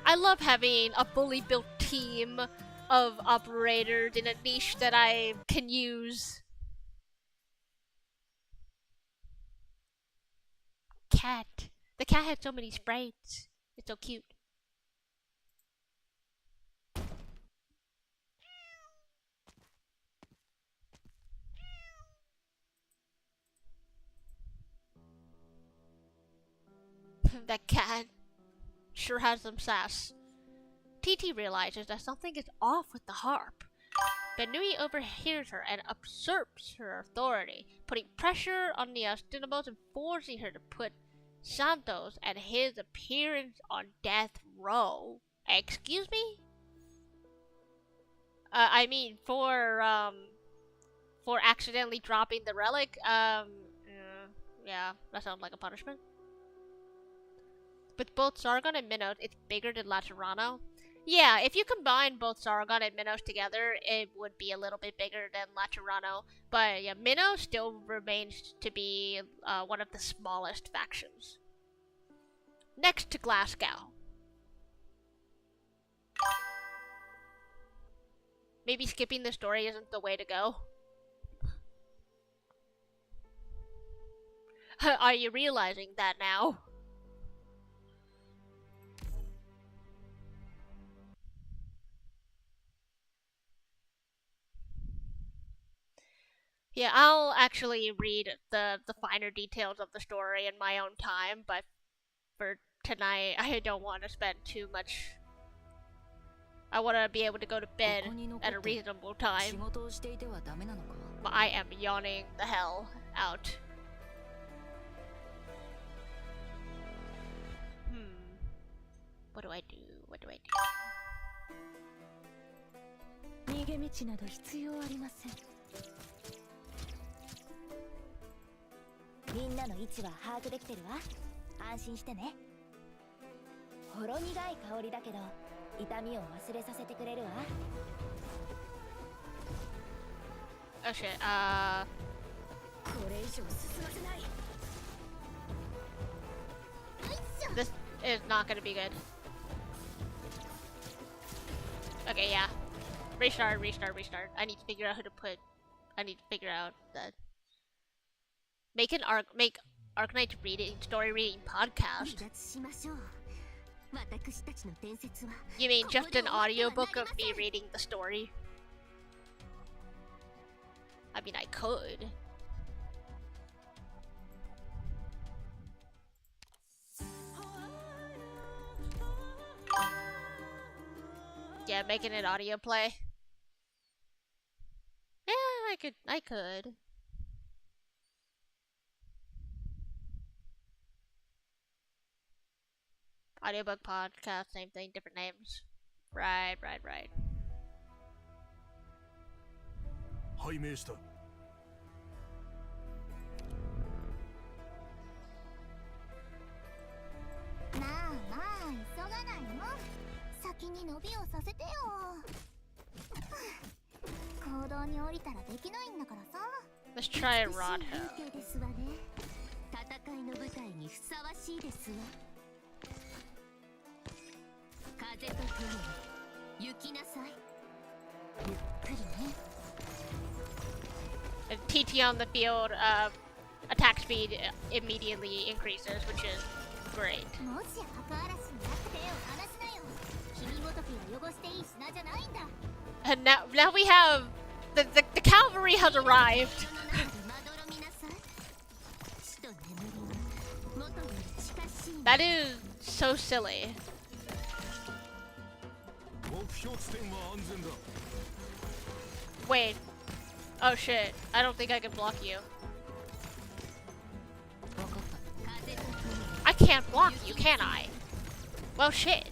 I love having a fully built team of operators in a niche that I can use. Cat. The cat has so many sprites. It's so cute. That cat sure has some sass. TT realizes that something is off with the harp. But Nui overhears her and usurps her authority, putting pressure on the Ostinamos and forcing her to put Santos and his appearance on death row. Excuse me? I mean, for accidentally dropping the relic, yeah, that sounds like a punishment. With both Sargon and Minos, it's bigger than Laterano. Yeah, if you combine both Sargon and Minos together, it would be a little bit bigger than Laterano. But yeah, Minos still remains to be one of the smallest factions. Next to Glasgow. Maybe skipping the story isn't the way to go. Are you realizing that now? Yeah, I'll actually read the finer details of the story in my own time, but for tonight, I don't want to spend too much. I want to be able to go to bed at a reasonable time. But I am yawning the hell out. What do I do? What do I do? 逃げ道など必要ありません。みんなの位置は把握できてるわ。安心してね。ほろ苦い香りだけど痛みを忘れさせてくれるわ。Oh shit, これ以上進ませない。 This is not gonna be good. Okay, yeah. Restart, restart, restart. I need to figure out who to put. I need to figure out that. Make Arknights reading, story reading podcast. You mean just an audiobook of me reading the story? I mean, I could. Yeah, making an audio play. Yeah, I could. Audiobook podcast, same thing, different names. Right. 拝命した。まあまあ急がないの。先に伸びをさせてよ。行動に降りたらできないんだからさ。Let's try and rod her. 風景ですわね。戦いの舞台にふさわしいですわ。風と共に行きなさい。ゆっくりね。And TT on the field, attack speed immediately increases, which is great. もし赤嵐になって手を離すなよ。君ごときが汚していい品じゃないんだ。And now we have the cavalry has arrived. That is so silly. 目標地点は安全だ。 Wait. Oh shit. I don't think I can block you. I can't block you, can I? Well, shit.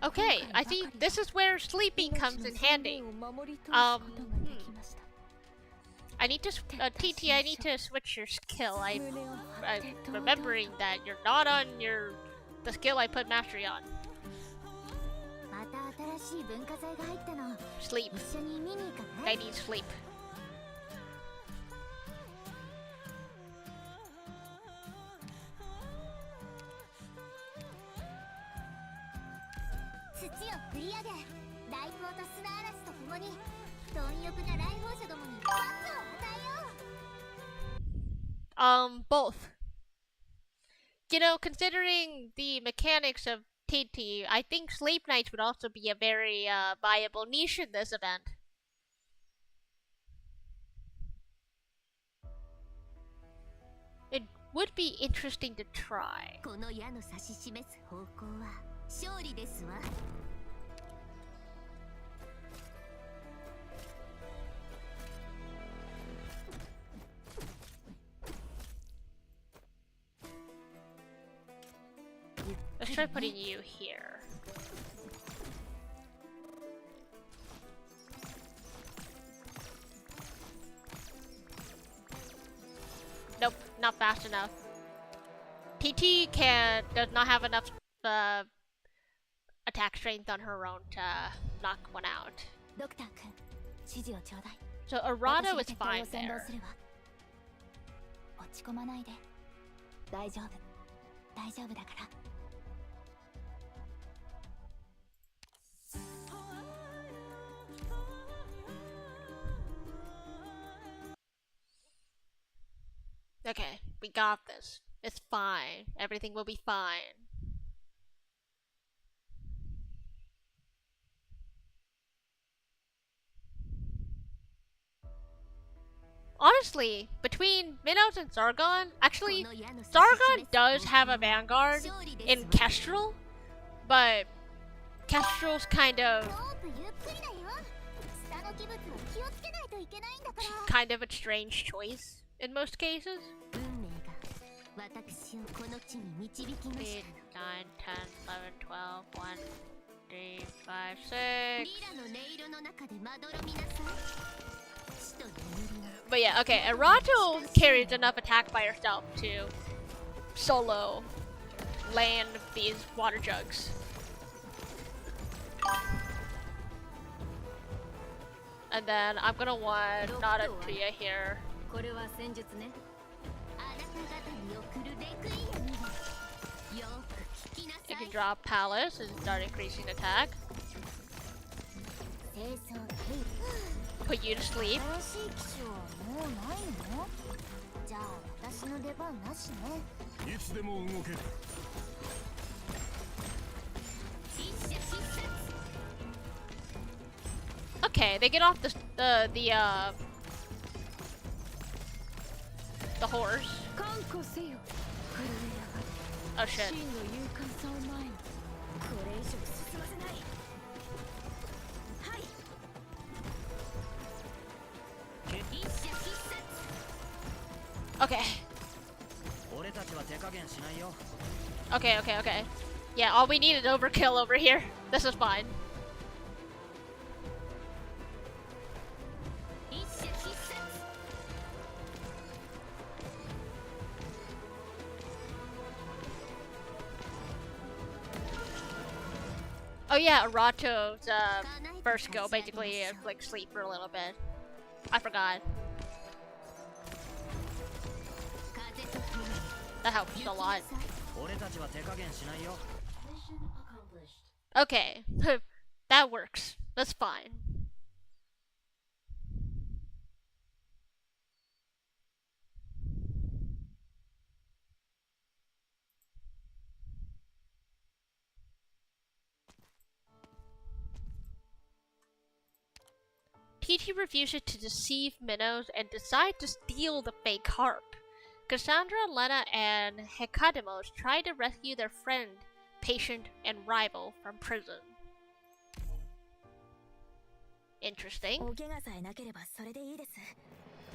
Okay, I think this is where sleeping comes in handy. I need to, TT, I need to switch your skill. I'm remembering that you're not on the skill I put mastery on. Sleep. I need sleep. Both. you know, considering the mechanics of TT, I think Sleep Knights would also be a very viable niche in this event. It would be interesting to try. この矢の指し示す方向は勝利ですわ。Let's try putting you here. Nope, not fast enough. TT does not have enough attack strength on her own to knock one out. ドクター君、指示をちょうだい。 So Arado is fine there. 落ち込まないで。大丈夫。大丈夫だから。 Okay, we got this. It's fine. Everything will be fine. Honestly, between Minos and Sargon, actually, Sargon does have a vanguard in Kestrel, but Kestrel's kind of a strange choice in most cases. 私をこの地に導きまし 8, 9, 10, 11, 12, 1, 3, 5, た。 6. リラの音色の中でまどろみなさい。死と眠りが But yeah, okay, Arato carries enough attack by herself to solo land these water jugs. And then I'm gonna want Nadatria here. これは戦術ね。あなた方に送るレクイエムをよく聞きなさ You い。 can drop Palace and start increasing attack. 清掃警備 Put you to sleep. 新しい機種はもうないの？じゃあ私の出番なしね。いつでも動ける。一射必殺。 Okay, they get off the horse. 看護せよ。震え上が Oh shit. 真の勇敢さを前に。これ以上進ませない。はい。一射必殺。 Okay. 俺たちは手加減しないよ。 Okay, okay, okay. Yeah, all we need is overkill over here. This is fine. 一射必殺。 Oh yeah, Arato's first go basically is like sleep for a little bit. I forgot. 風と共に That helps a lot. 俺たちは手加減しないよ。 Okay, that works. That's fine. TT refuses to deceive Minos and decides to steal the fake harp. Cassandra, Lena, and Hecademos try to rescue their friend, patient, and rival from prison. Interesting. お怪我さえなければそれでいいです。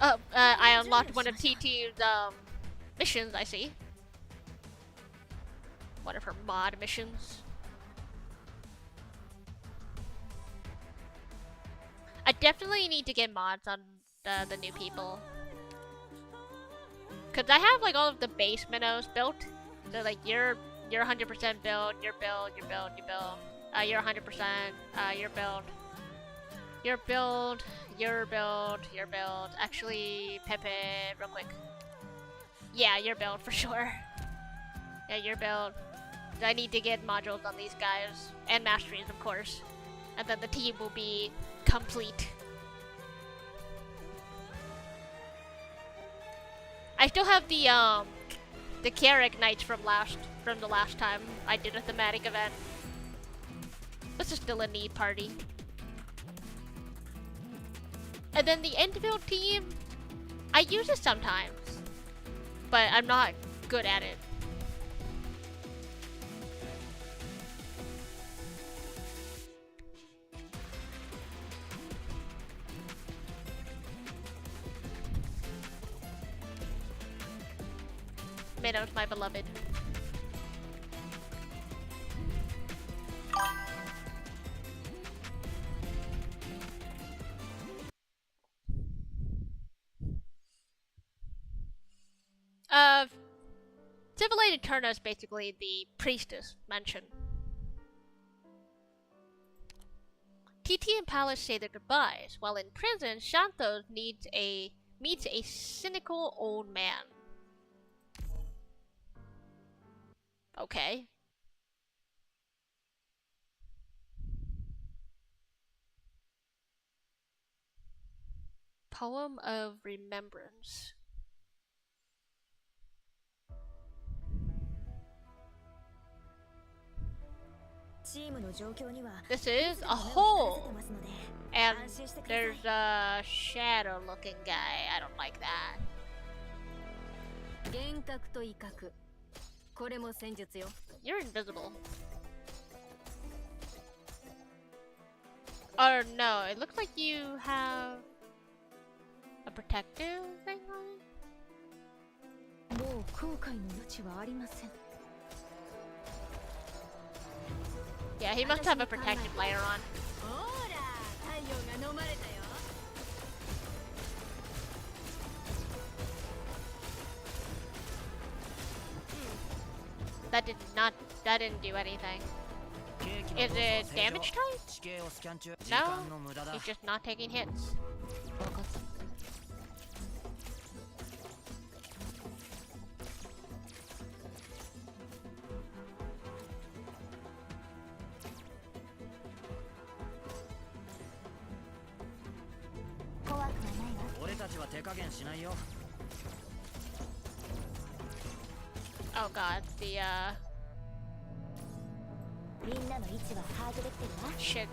Oh, I unlocked one of TT's missions, I see. One of her mod missions. I definitely need to get mods on the new people. Cause I have like all of the base Minos built. So like you're 100% build, your build, your build, your build. You're 100%, your build. Your build, your build, your build. Actually, Pepe, real quick. Yeah, your build for sure. Yeah, your build. I need to get modules on these guys. And masteries, of course. And then the team will be complete. I still have the the Arknights from the last time I did a thematic event. This is still a neat party. And then the Enfield team, I use it sometimes, but I'm not good at it. Minoos, my beloved. Civilated Turna is basically the priestess mentioned. TT and Palace say their goodbyes, while in prison, Shantos meets a cynical old man. Okay. Poem of Remembrance. This is a hole, and there's a shadow looking guy. I don't like that. You're invisible. Oh no, it looks like you have a protective thing on? Yeah, he must have a protective layer on. That didn't do anything. Is it damage type? No, he's just not taking hits. Oh god, the shit.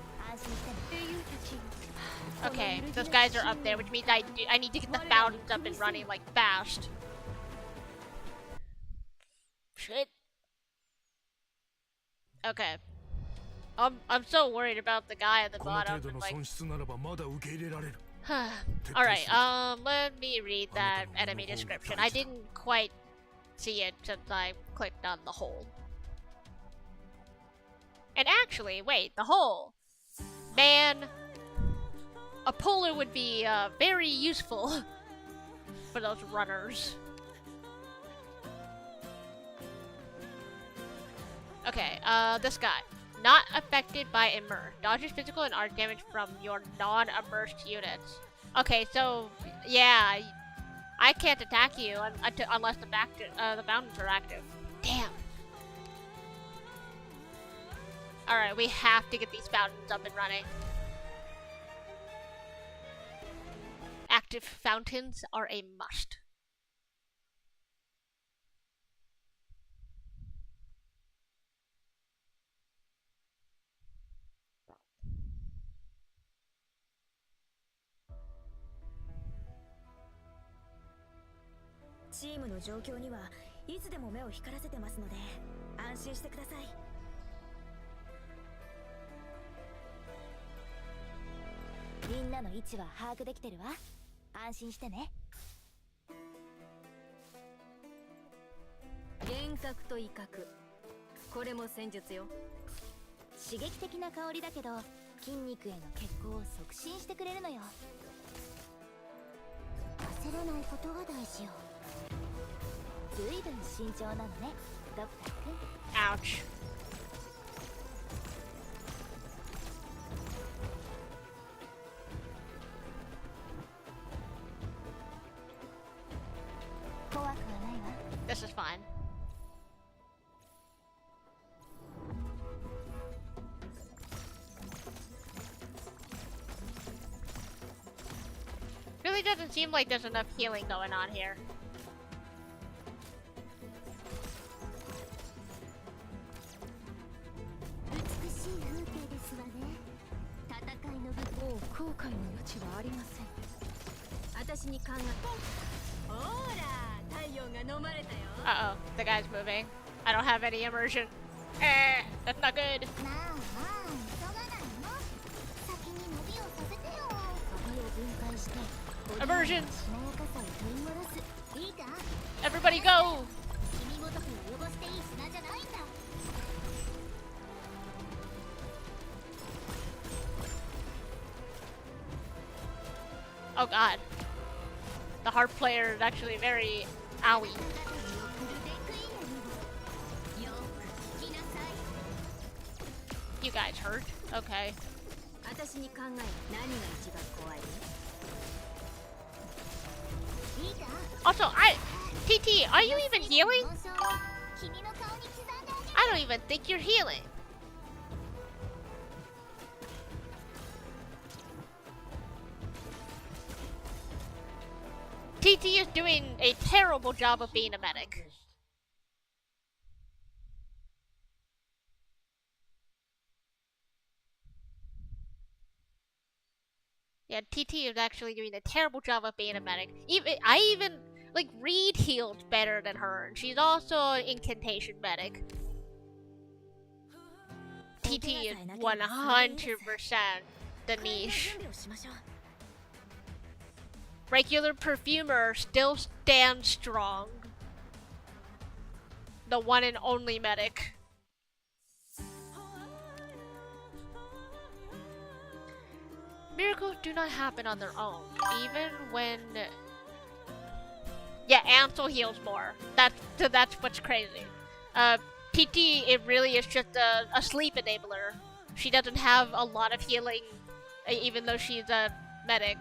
Okay, those guys are up there, which means I need to get the fountains up and running like fast. Shit. Okay. I'm so worried about the guy at the bottom. Like, alright, let me read that enemy description. I didn't quite see it since I clicked on the hole. And actually, wait, the hole. Man, a puller would be very useful for those runners. Okay, this guy. Not affected by immerse. Dodges physical and arc damage from your non-immersed units. Okay, so, yeah, I can't attack you unless the fountains are active. Damn. Alright, we have to get these fountains up and running. Active fountains are a must. Team の状況にはいつでも目を光らせてますので安心してください。みんなの位置は把握できてるわ。安心してね。幻覚と威嚇。これも戦術よ。刺激的な香りだけど筋肉への血行を促進してくれるのよ。焦らないことが大事よ。ずいぶん慎重なのね、ドクター君。Ouch. This is fine. Really doesn't seem like there's enough healing going on here. すわね。戦いの部もう後悔の余地はありません。私に考えほら太陽が飲まれたよ。Uh-oh, the guy's moving. I don't have any immersion. That's not good. まあまあ急がないの。先に伸びをさせてよ。壁を分解して Immersion. しなやかさを取り戻す。いいか Everybody go! 君ごときを汚していい砂じゃないんだ。 Oh god. The harp player is actually very owie. You guys hurt? Okay. 私に考え何が一番怖い？ Also, TT, are you even healing? 君の顔に刻んであげる。 I don't even think you're healing. TT is doing a terrible job of being a medic. Yeah, TT is actually doing a terrible job of being a medic. I even like Reed healed better than her, and she's also an incantation medic. TT is 100% the niche. Regular perfumer still stands strong. The one and only medic. Miracles do not happen on their own, even when... Yeah, Ansel heals more. That's what's crazy. TT, it really is just a sleep enabler. She doesn't have a lot of healing, even though she's a medic.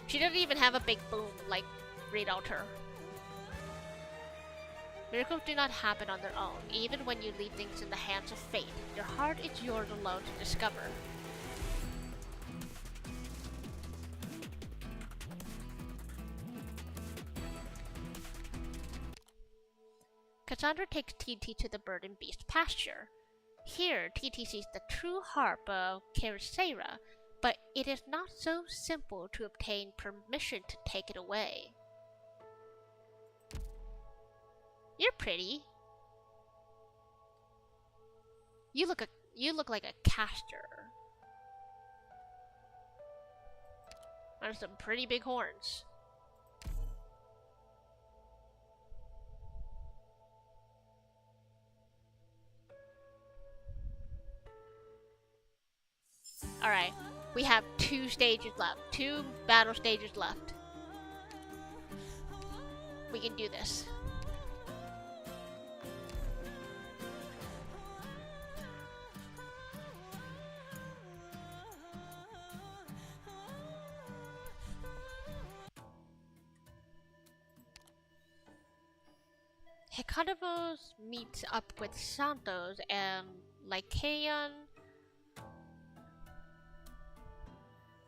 She doesn't even have a big boom like Reed Alter. Miracles do not happen on their own, even when you leave things in the hands of fate. Your heart is yours alone to discover. Cassandra takes TT to the bird and beast pasture. Here, TT sees the true harp of Kerisera, but it is not so simple to obtain permission to take it away. You're pretty. You look like a caster. There's some pretty big horns. Alright, we have 2 stages left. 2 battle stages left. We can do this. Hecatombos meets up with Santos and Lycaon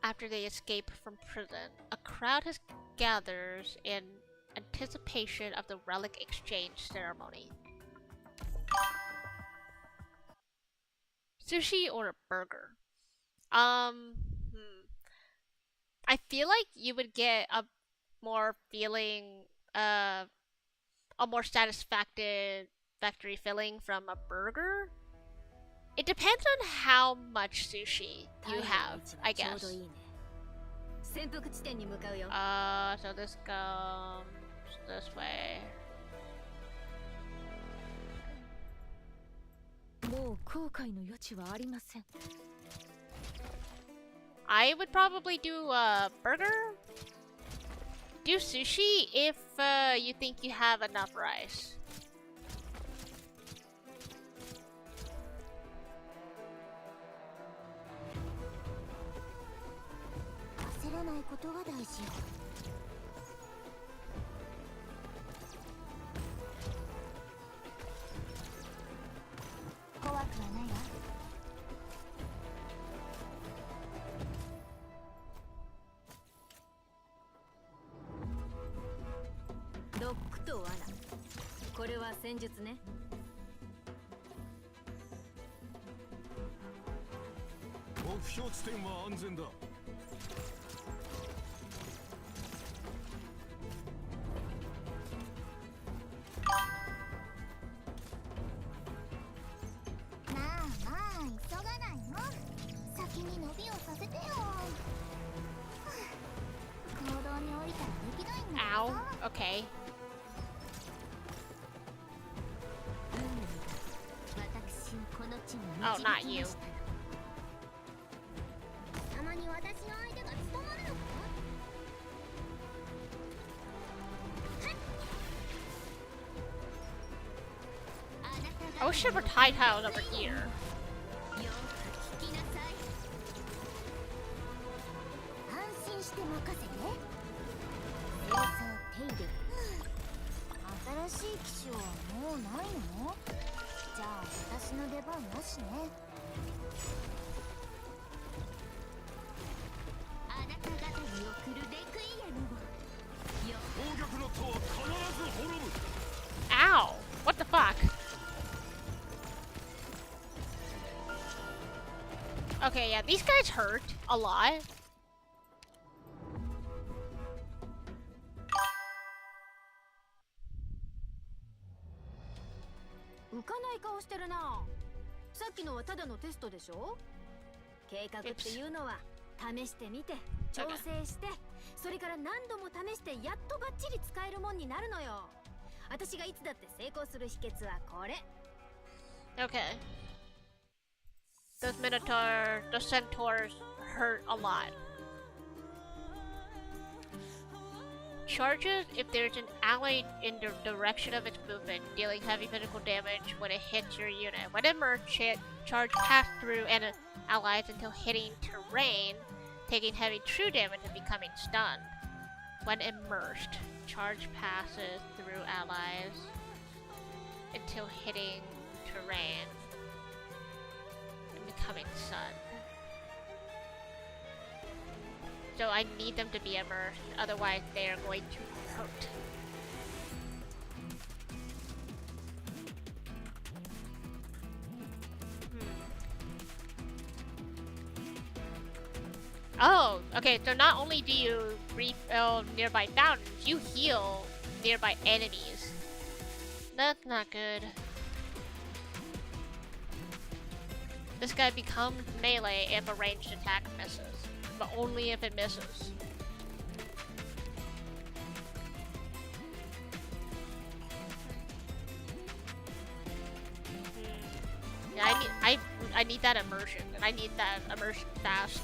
after they escape from prison. A crowd has gathers in anticipation of the relic exchange ceremony. Sushi or a burger? I feel like you would get a more satisfactory feeling from a burger. It depends on how much sushi you have, I guess. So this goes this way. I would probably do a burger. Do sushi if you think you have enough rice. これは戦術ね。目標地点は安全だ。まあまあ急がないの。先に伸びをさせてよ。行動に降りたらできないんだから Ow. さ。 Okay. 私この地に Oh, 導 not き you. ました貴様に私の相手が務まるのか。 I wish there were tide tiles over here. よく聞きなさい。安心して任せて。清掃手入れ。新しい機種はもうないの？じゃあ私の出番なしね。あなた方に送るレクイエムを。攻撃の塔は必ず滅ぶ。 Ow! What the fuck? Okay, yeah, these guys hurt a lot. 浮かない顔してるな。さっきのはただのテストでしょ。計画っていうのは試してみて調整してそれから何度も試してやっとバッチリ使えるもんになるのよ。私がいつだって成功する秘訣はこれ。 Okay. Those those centaurs hurt a lot. Charges if there's an ally in the direction of its movement, dealing heavy physical damage when it hits your unit. When immersed, charge pass through allies until hitting terrain, taking heavy true damage and becoming stunned. When immersed, charge passes through allies until hitting terrain and becoming stunned. So I need them to be immersed, otherwise they are going to hurt. Oh, okay, so not only do you refill nearby fountains, you heal nearby enemies. That's not good. This guy becomes melee if a ranged attack misses, but only if it misses. Yeah, I need that immersion, and I need that immersion fast.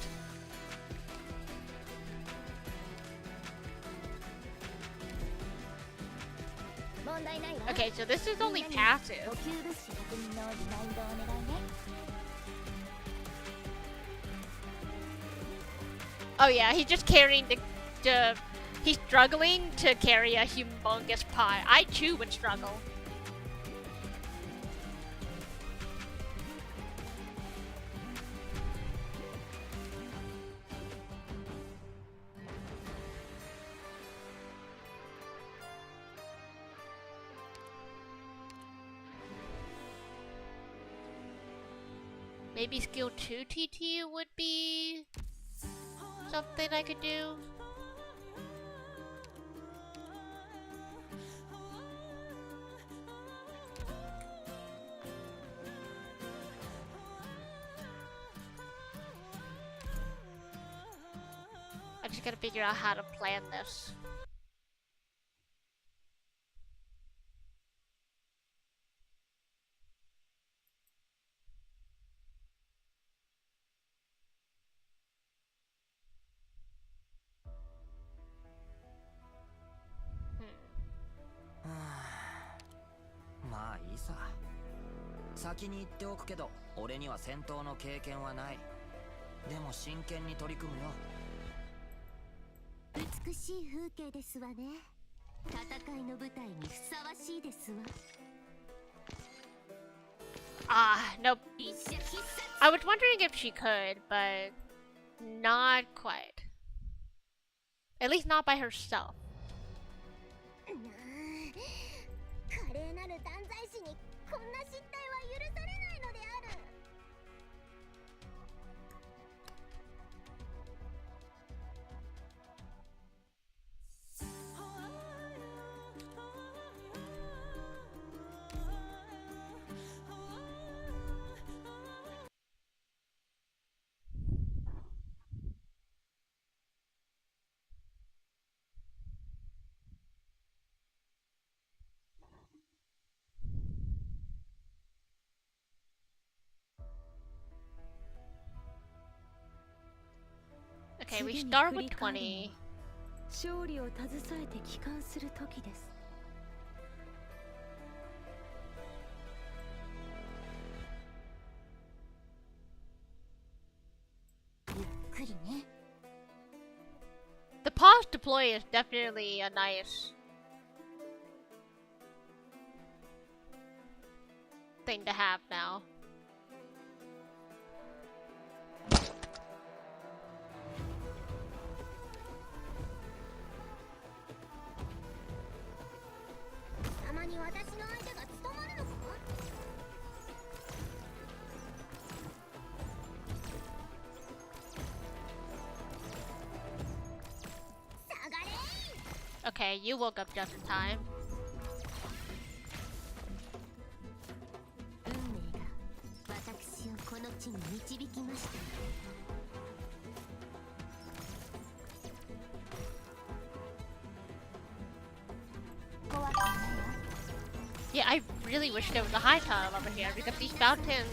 Okay, so this is only passive. Oh yeah, he's just carrying he's struggling to carry a humongous pie. I too would struggle. Maybe skill 2 TT would be something I could do. I just gotta figure out how to plan this. Hmm. まあいいさ。先に言っておくけど、俺には戦闘の経験はない。でも真剣に取り組むよ。美しい風景ですわね。戦いの舞台にふさわしいですわ。Nope. I was wondering if she could, but not quite. At least not by herself. 華麗ななる断罪師にこんな失態は許されないのである。Okay, we start with 20. 勝利を携えて帰還する時です。ゆっくりね。The pause deploy is definitely a nice thing to have now. Okay, you woke up just in time. 運命が私をこの地に導きました。怖くないわ。Yeah, I really wish there was a high tile over here because these fountains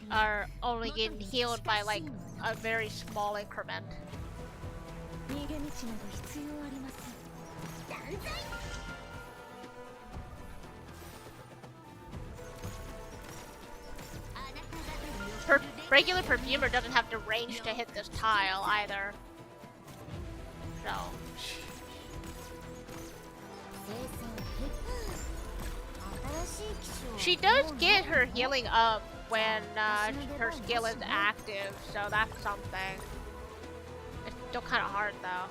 are only getting healed by like a very small increment. 逃げ道など必要ありません。断罪。Regular perfumer doesn't have the range to hit this tile either. So she does get her healing up when her skill is active, so that's something. It's still kind of hard though.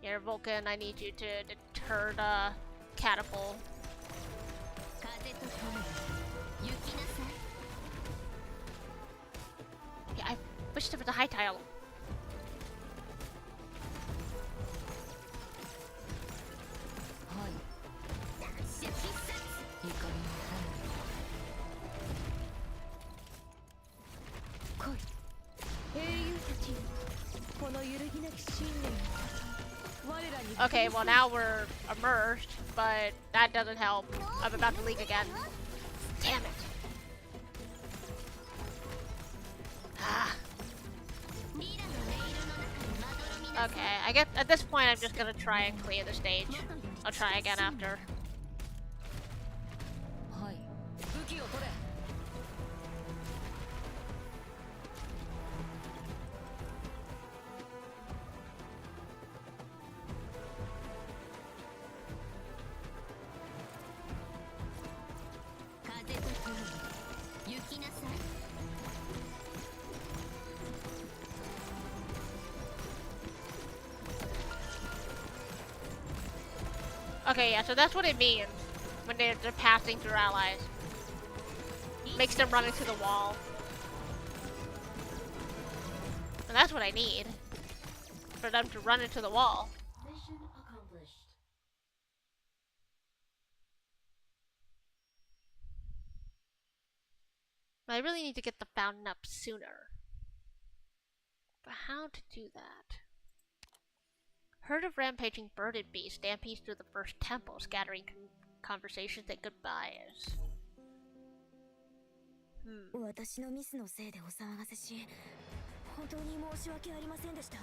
Here, Vulcan, I need you to deter the catapult. Yeah, I wish there was a high tile. Okay, well now we're immersed, but that doesn't help. I'm about to leak again. Damn it. Ah. Okay, I guess at this point I'm just gonna try and clear the stage. I'll try again after. Okay, yeah, so that's what it means when they're passing through allies. Makes them run into the wall. And that's what I need. For them to run into the wall. Mission accomplished. I really need to get the fountain up sooner. But how to do that? Herd of rampaging birded beasts stampedes through the first temple, scattering conversations and goodbyes. 私のミスのせいでお騒がせし、本当に申し訳ありませんでした。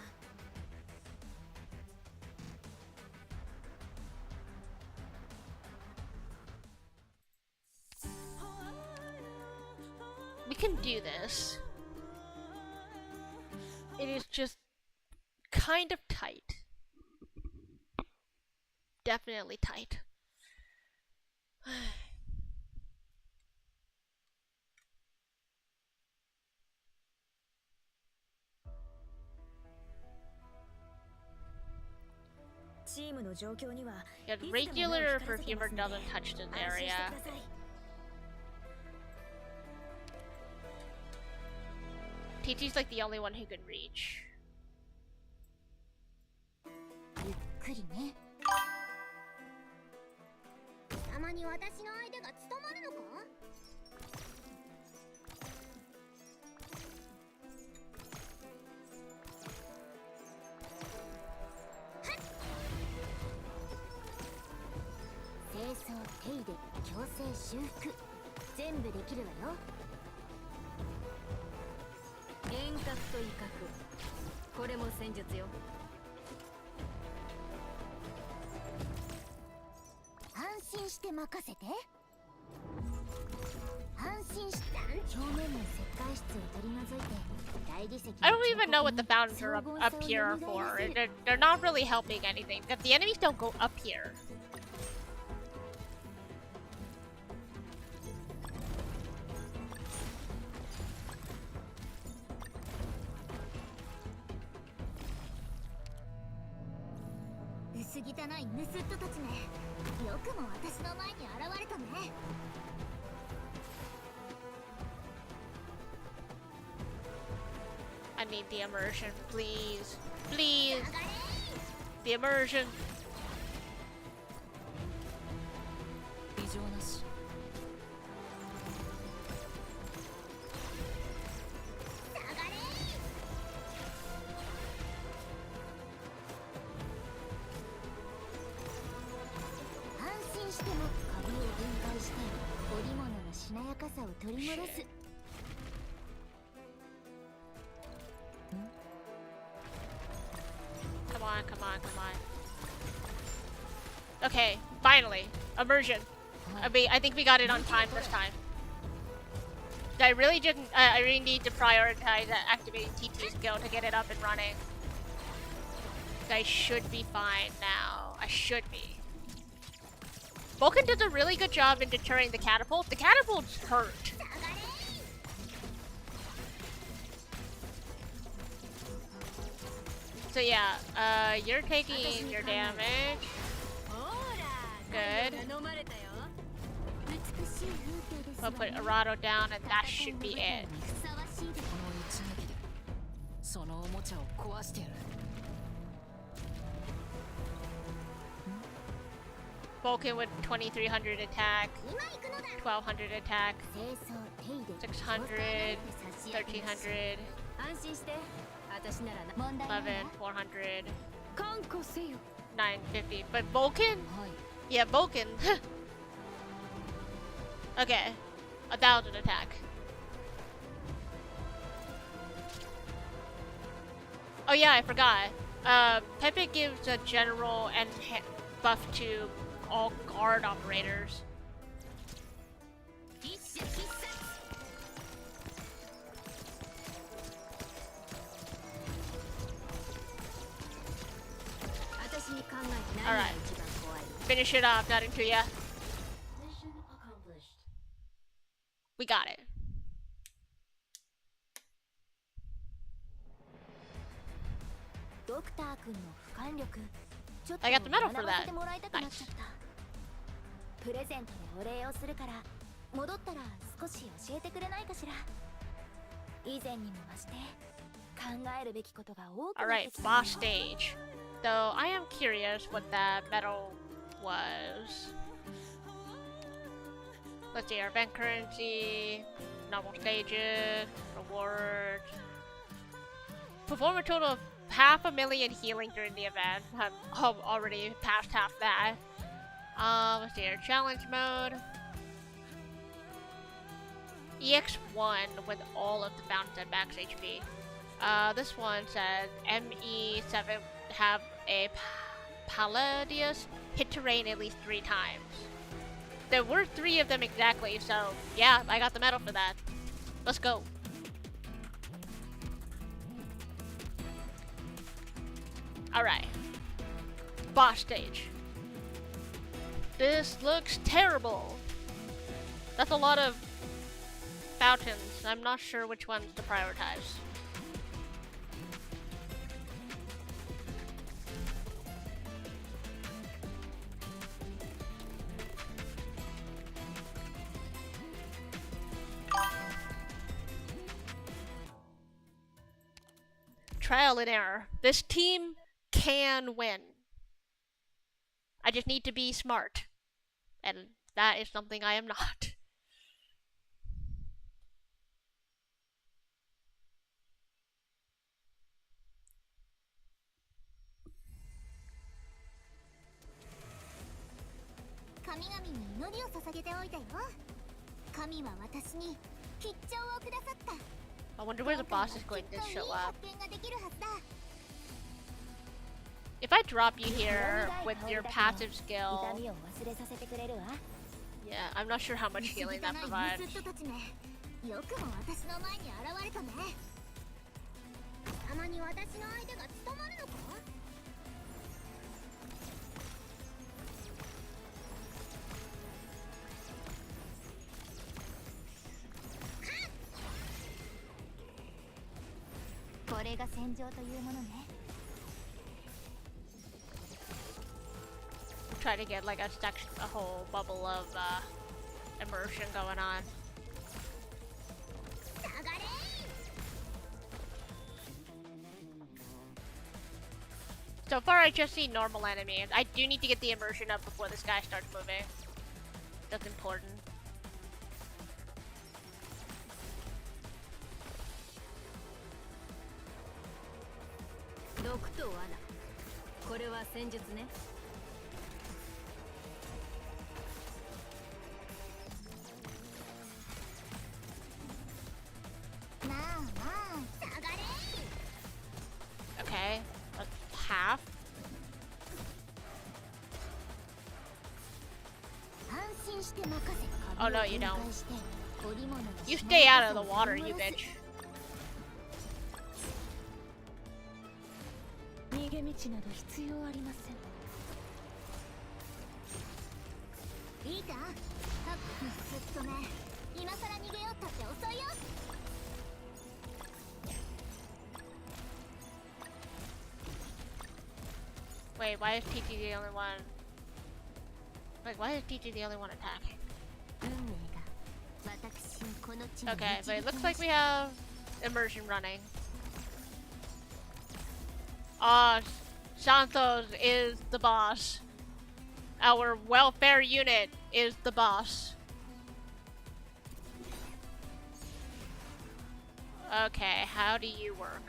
We can do this. It is just kind of tight. Definitely tight. チームの状況には Yeah, the regular perfumer doesn't touch this 安心して area. ください。 TT's like the only one who can reach. ゆっくりね。たまに私の相手が務まるのか？清掃、手入れ、矯正、修復、全部できるわよ。幻覚と威嚇、これも戦術よ。安心して任せて。安心して。表面の石灰質を取り除いて、大理石。 I don't even know what the fountains are up here are for. They're not really helping anything. Because the enemies don't go up here.薄汚い盗人たちね。よくも私の前に現れたね。I need the immersion, please. Please. The immersion. 異常なし。安心してもカビを分解して織物のしなやかさを取り戻す。 Come on, come on, come on. Okay, finally. Immersion. I think we got it on time this time. I really didn't. I really need to prioritize activating TT skill to get it up and running. I should be fine now. I should be. Vulcan does a really good job in deterring the catapult. The catapults hurt. So yeah, you're taking your damage. Good. We'll put Arado down and that should be it. この一撃でそのおもちゃを壊してやる。 Vulcan with 2300 attack, 1200 attack, 600, 1300, 安心して、私ならな。 11, 400, 看護せよ。 950. But Vulcan? はい。 Yeah, Vulcan. Okay, 1000 attack. Oh yeah, I forgot. Pepe gives a general and buff to all guard operators. 私に考えて何 All が right. 一番怖い？ Finish it off, nothing to ya. We got it. ドクター君の俯瞰力、ちょっと I got the medal 学 for ば that. せてもらいたくなっちゃった。プレゼントでお礼をするから、戻ったら少し教えてくれないかしら。以前にも増して考えるべきことが多くなって Alright, きた。 boss stage. Though I am curious what that medal was. Let's see, our event currency, normal stages, rewards. Perform a total of 500,000 healing during the event. I'm already past half that. Let's see, our challenge mode. EX1 with all of the fountains at max HP. This one says ME7 have a Palladius hit terrain at least 3 times. There were 3 of them exactly, so yeah, I got the medal for that. Let's go. Alright. Boss stage. This looks terrible. That's a lot of fountains. I'm not sure which ones to prioritize. trial and error. This team can win. I just need to be smart. And that is something I am not. I wonder where the boss is going to show up. If I drop you here with your passive skill, yeah, I'm not sure how much healing that provides. Try to get like a whole bubble of immersion going on. So far I just see normal enemies. I do need to get the immersion up before this guy starts moving. That's important. Okay, that's half. Oh no, you don't. You stay out of the water, you bitch. Wait, why is TT the only one? Like, why is TT the only one attacking? Okay, but it looks like we have immersion running. Santos is the boss. Our welfare unit is the boss. Okay, how do you work?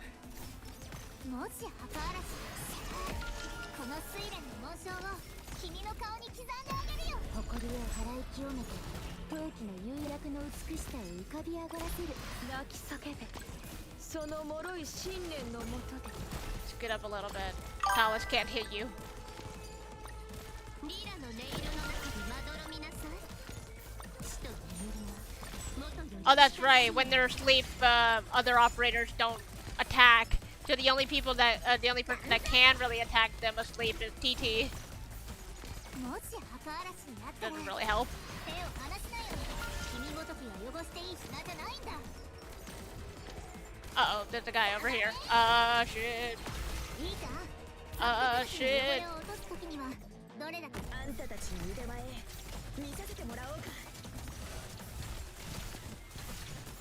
Scoot up a little bit. Palace can't hit you. Oh, that's right. When they're asleep, other operators don't attack. So the only people that, the only person that can really attack them asleep is TT. Doesn't really help. Uh-oh, there's a guy over here. Shit. Shit.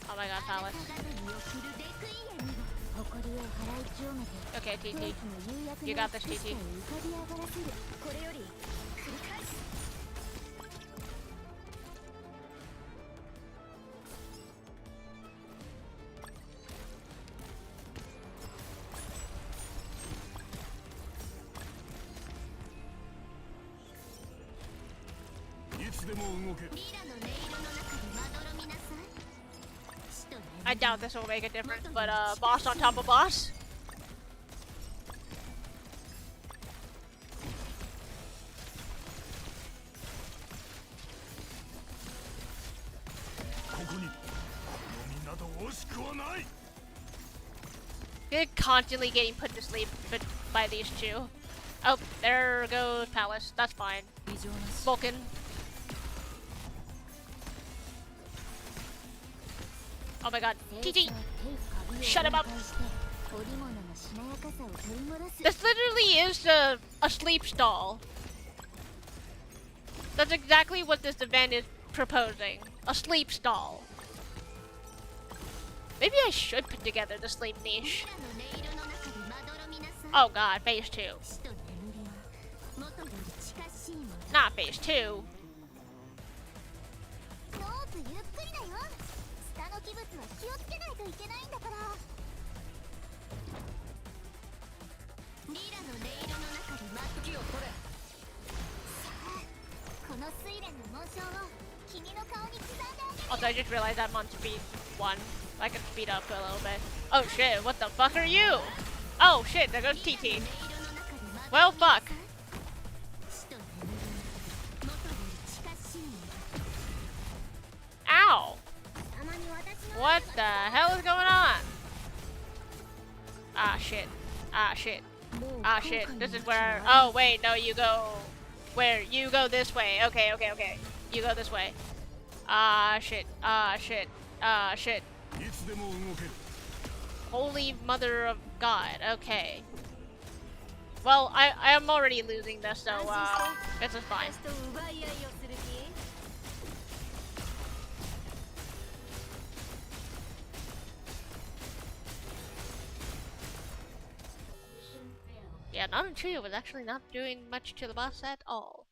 Oh my god, Palace. Okay, TT. You got this, TT. I doubt this will make a difference, but boss on top of boss. You're constantly getting put to sleep by these two. Oh, there goes Palace. That's fine. Vulcan. Oh my god. TT! Shut him up! This literally is a sleep stall. That's exactly what this event is proposing. A sleep stall. Maybe I should put together the sleep niche. Oh god, phase 2. 死と眠りは元より近しいもの。 Not phase 2. ロープゆっくりだよ。下の器物は気をつけないといけないんだから。リラの音色の中で末期を取れ。さあ、この睡蓮の紋章を君の顔に刻んであげる。 Also, I just realized I'm on speed 1. I can speed up a little bit. Oh shit, what the fuck are you? Oh shit, there goes TT. Well, fuck. 死と眠りは元より近しいもの。 Ow! たまに私の What the hell is going on? Ah shit. Ah shit. Ah shit. This is where. Oh wait, no, you go. Where? You go this way. Okay, okay, okay. You go this way. Ah shit. Ah shit. Ah shit. いつでも動ける。 Holy mother of God. Okay. Well, I am already losing this, so this is fine. 私と奪い合いをする気？ Yeah, Nanachuya was actually not doing much to the boss at all.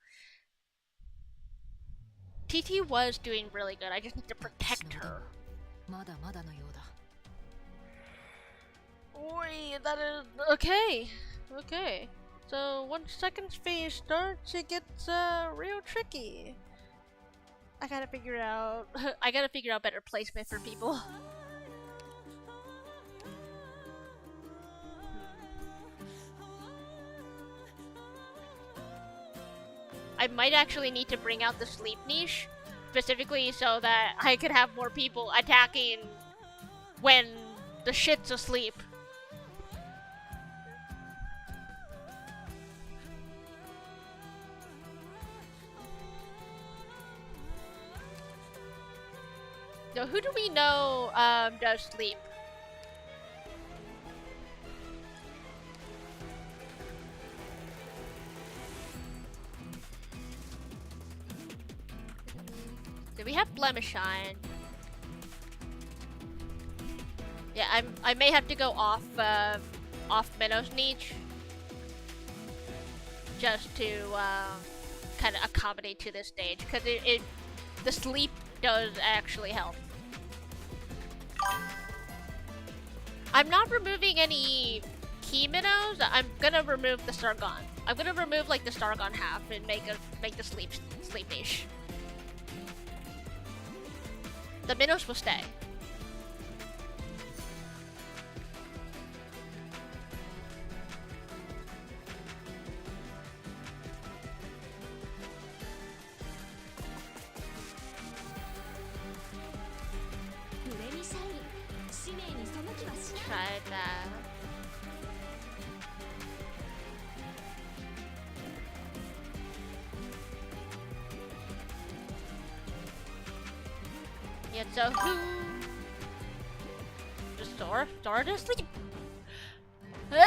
TT was doing really good. I just need to protect her. まだまだのようだ。 Oi, that is okay. Okay. So once second phase starts, it gets real tricky. I gotta figure out. I gotta figure out better placement for people. I might actually need to bring out the sleep niche, specifically so that I could have more people attacking when the shit's asleep. So who do we know does sleep? Do we have Blemishine? Yeah, I may have to go off Minnow's niche just to kind of accommodate to this stage, because the sleep does actually help. I'm not removing any key minnows. I'm gonna remove the Sargon. I'm gonna remove like the Sargon half and make the sleep niche. The minnows will stay. Try that. Yeah, so who? Just Dora to sleep. No,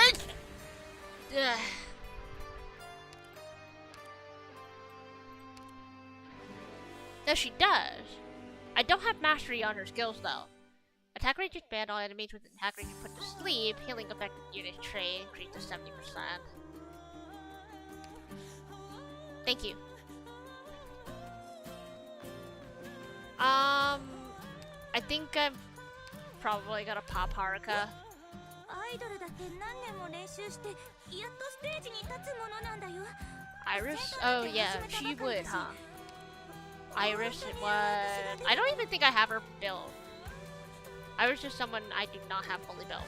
she does. I don't have mastery on her skills though. Attack range expand all enemies with attack range put to sleep. Healing effective unit tray increased to 70%. Thank you. I think I'm probably gonna pop Haruka. アイドルだって何年も練習してやっとステージに立つものなんだよ。 Iris? Oh yeah, she would, huh? Iris was... I don't even think I have her build. Iris is someone I do not have fully built.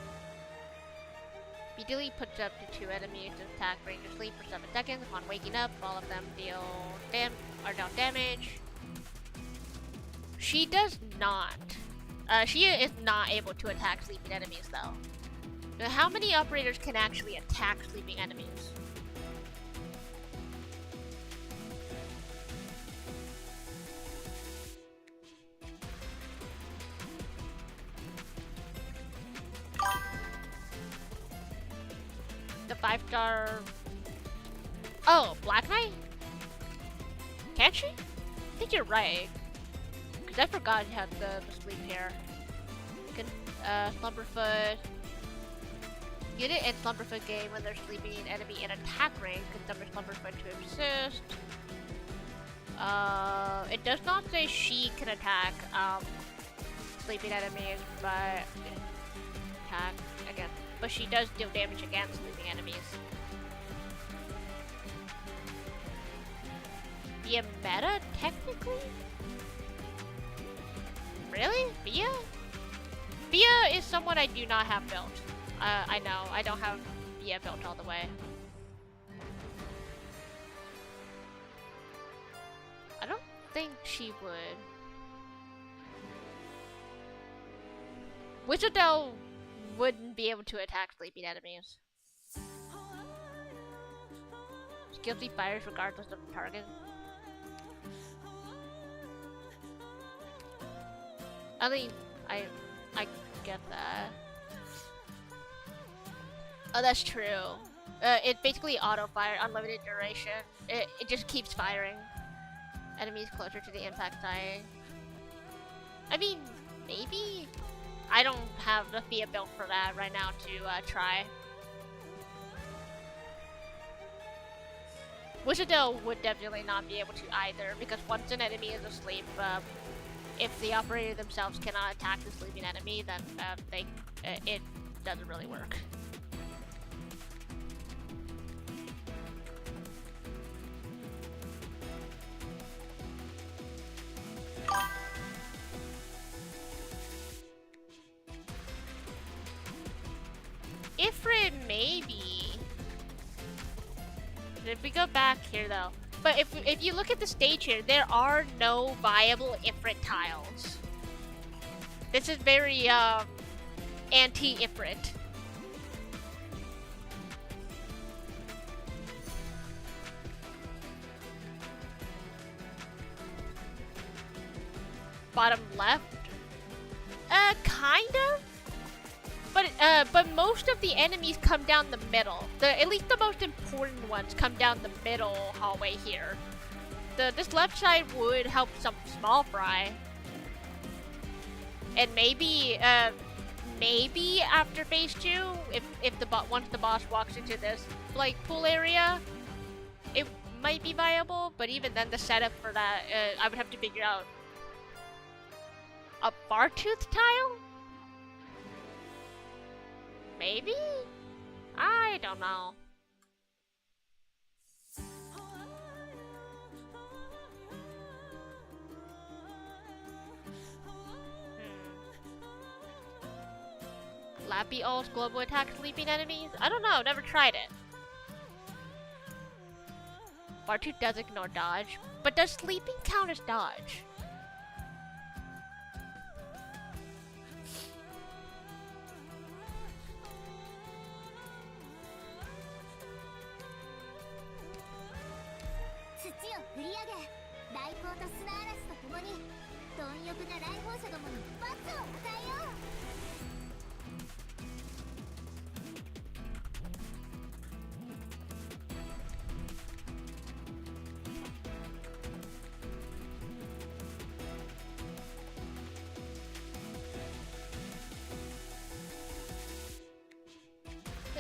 Immediately puts up to 2 enemies to attack range of sleep for 7 seconds. Upon waking up, all of them deal damage. She does not. She is not able to attack sleeping enemies though. Now, how many operators can actually attack sleeping enemies? The 5-star... Oh, Black Knight? Can she? I think you're right. Because I forgot you had the sleep here. Slumberfoot. Unit and Slumberfoot gain when they're sleeping an enemy in attack range. Can summon Slumberfoot to assist. It does not say she can attack sleeping enemies, but attack again. But she does deal damage against sleeping enemies. Via meta, technically? Really? Via? Via is someone I do not have built. I know, I don't have Via built all the way. I don't think she would. Wizardell wouldn't be able to attack sleeping enemies. Skillsy fires regardless of the target. I mean, I get that. Oh, that's true. It basically auto-fire, unlimited duration. It just keeps firing enemies closer to the impact site. I mean, maybe? I don't have the Thea built for that right now to try. Wizardell would definitely not be able to either, because once an enemy is asleep, if the operator themselves cannot attack the sleeping enemy, then it doesn't really work. Ifrit, maybe. If we go back here though, but if you look at the stage here, there are no viable Ifrit tiles. This is very anti-Ifrit. Bottom left? Kind of. But most of the enemies come down the middle. At least the most important ones come down the middle hallway here. This left side would help some small fry. And maybe after phase 2, once the boss walks into this like pool area, it might be viable. But even then, the setup for that, I would have to figure out a Bartooth tile. Maybe? I don't know. Lappy All's global attack sleeping enemies? I don't know, never tried it. Bartooth does ignore dodge, but does sleeping count as dodge?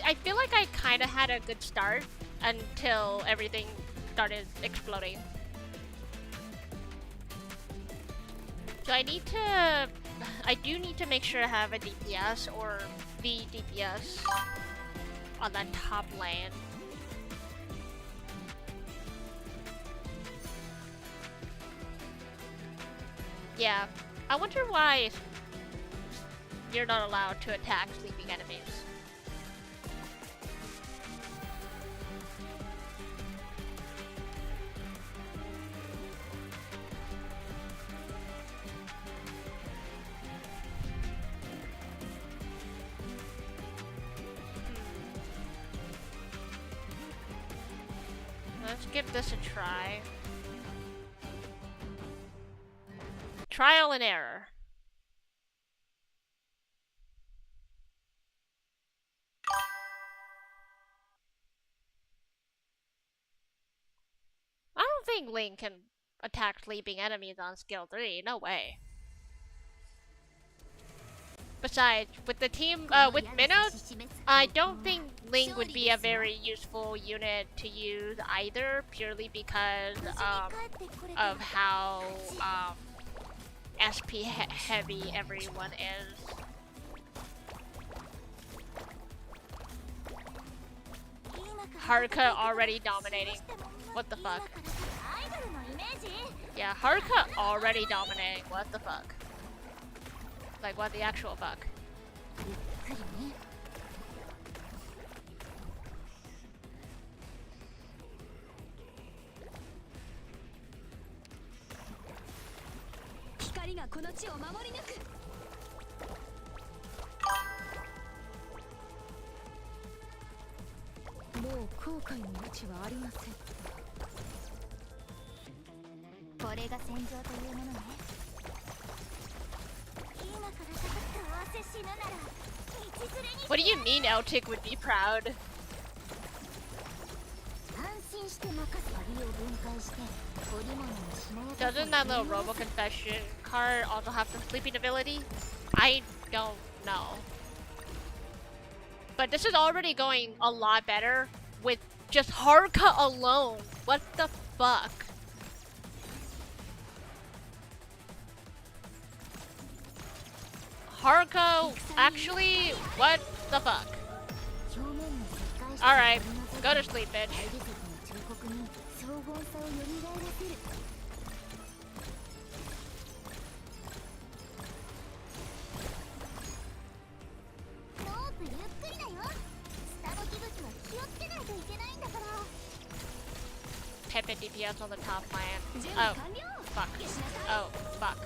I feel like I kind of had a good start until everything started exploding. So I do need to make sure I have a DPS or the DPS on that top lane. Yeah, I wonder why you're not allowed to attack sleeping enemies. Let's give this a try. Trial and error. I don't think Link can attack sleeping enemies on skill 3, no way. Besides, with the team, with Minnows, I don't think Ling would be a very useful unit to use either, purely because of how SP heavy everyone is. Haruka already dominating. What the fuck? Yeah, Haruka already dominating. What the fuck? Like, what the actual fuck? What do you mean Eltic would be proud? Doesn't that little Robo Confession card also have some sleeping ability? I don't know. But this is already going a lot better with just Haruka alone. What the fuck? Haruka, actually, what the fuck? Alright, go to sleep, bitch. Pepe DPS on the top line. Oh, fuck. Oh, fuck.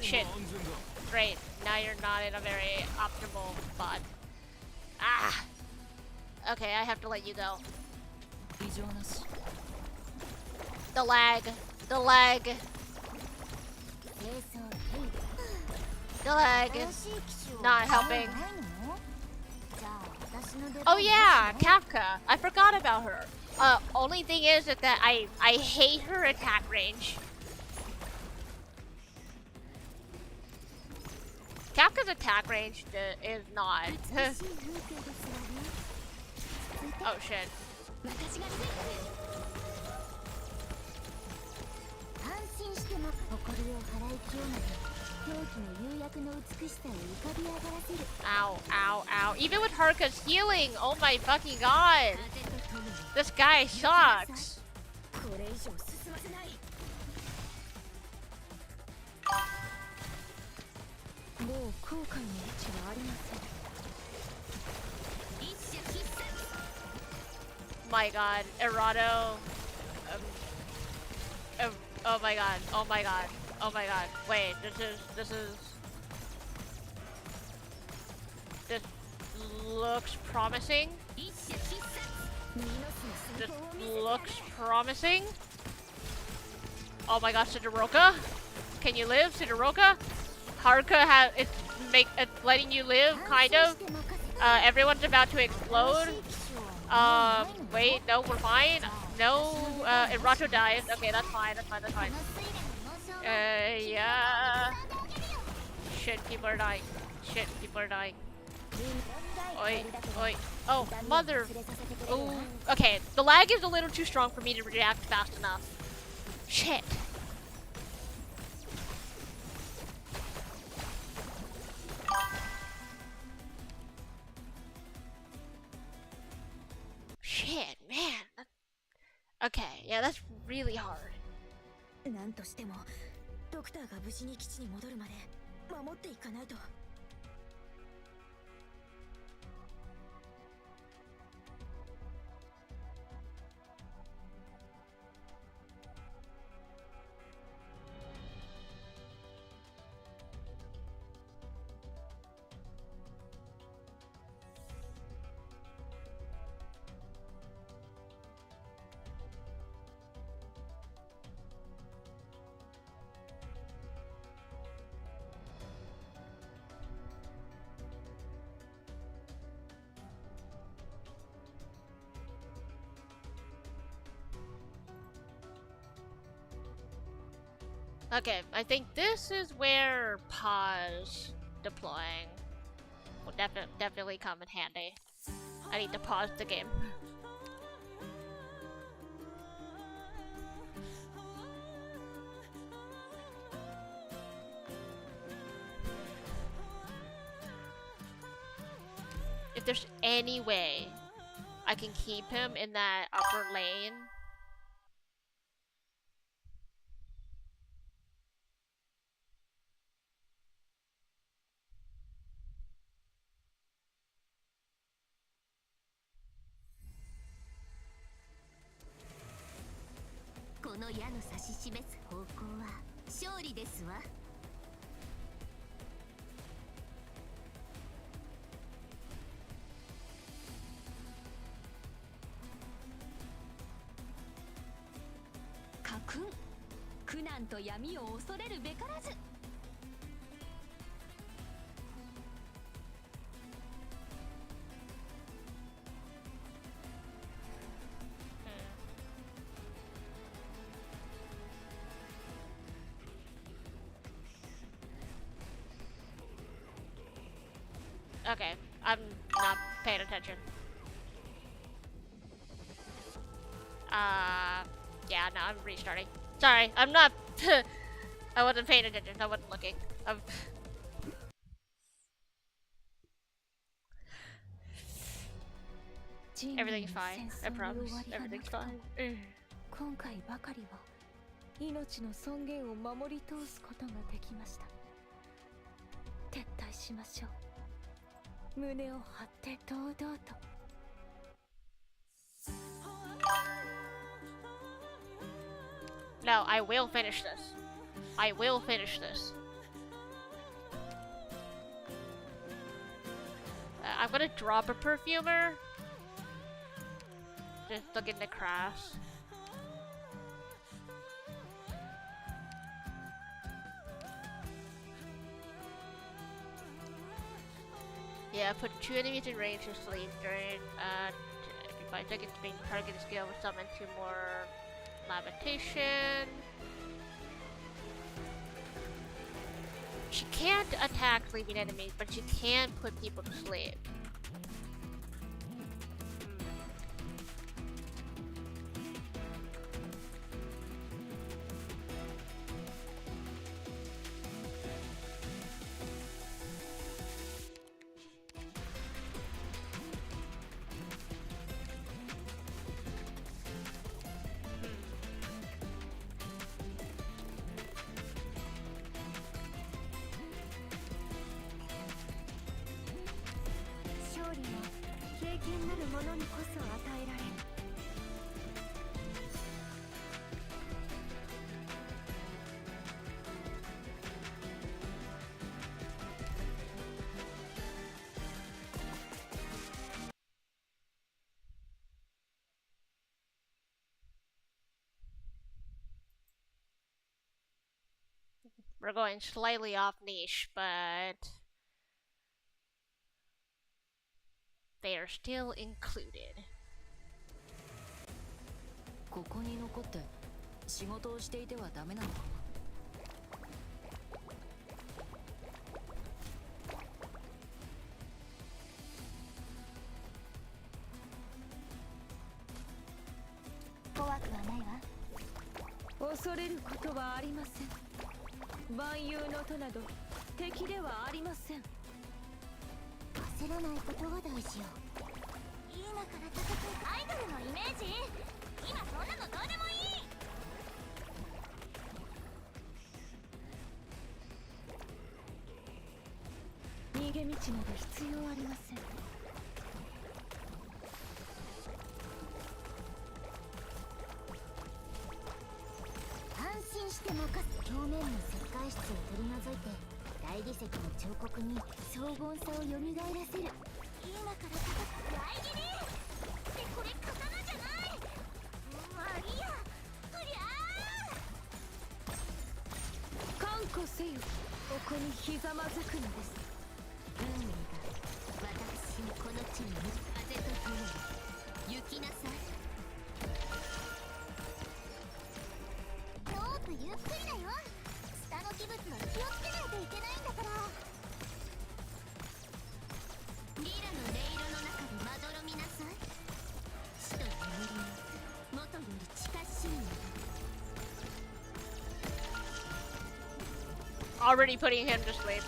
Shit. Great. Now you're not in a very optimal spot. Ah! Okay, I have to let you go. The lag. The lag. The lag. Not helping. Oh yeah, Kafka. I forgot about her. Only thing is that I hate her attack range. Kafka's attack range is not. Oh shit. Ow, ow, ow. Even with Haruka's healing, oh my fucking god. This guy sucks. My god, Errato. Oh my god, oh my god, oh my god. Wait, this looks promising. This looks promising. Oh my god, Sidoroka? Can you live, Sidoroka? Haruka it's letting you live, kind of. Everyone's about to explode. Wait, no, we're fine. No, Erato dies. Okay, that's fine, that's fine, that's fine. Yeah. Shit, people are dying. Shit, people are dying. Oi, oi. Oh, mother. Oh, okay, the lag is a little too strong for me to react fast enough. Shit. Shit, man. Okay, yeah, that's really hard. なんとしてもドクターが無事に基地に戻るまで守っていかないと。Okay, I think this is where pause deploying will definitely come in handy. I need to pause the game. If there's any way I can keep him in that upper lane. Okay, I'm not paying attention. Yeah, no, I'm restarting. Sorry, I'm not. I wasn't paying attention. I wasn't looking. Everything's fine. I promise. Everything's fine. 今回ばかりは命の尊厳を守り通すことができました。撤退しましょう。胸を張って堂々と。No, I will finish this. I will finish this. I'm gonna drop a perfumer. Just looking to crash. Yeah, put 2 enemies in range to sleep during every 5 seconds being targeted skill with summon 2 more lamentation. She can't attack sleeping enemies, but she can put people to sleep. We're going slightly off niche, but they are still included. ここに残って仕事をしていてはダメなのか。怖くはないわ。恐れることはありません。万有の戸など敵ではありません。焦らないことが大事よ。今から戦うアイドルのイメージ。今そんなのどうでもいい。逃げ道など必要ありません。安心して任す。表面の石灰質を取り除いて大理石の彫刻に荘厳さを蘇らせる。今から戦う大切り。ってこれ刀じゃない。まあいいや。ふりゃー。看護せよ。ここにひざまずくのです。運命が私にこの地に風と共に行きなさい。ロープゆっくりだよ。Already putting him to sleep.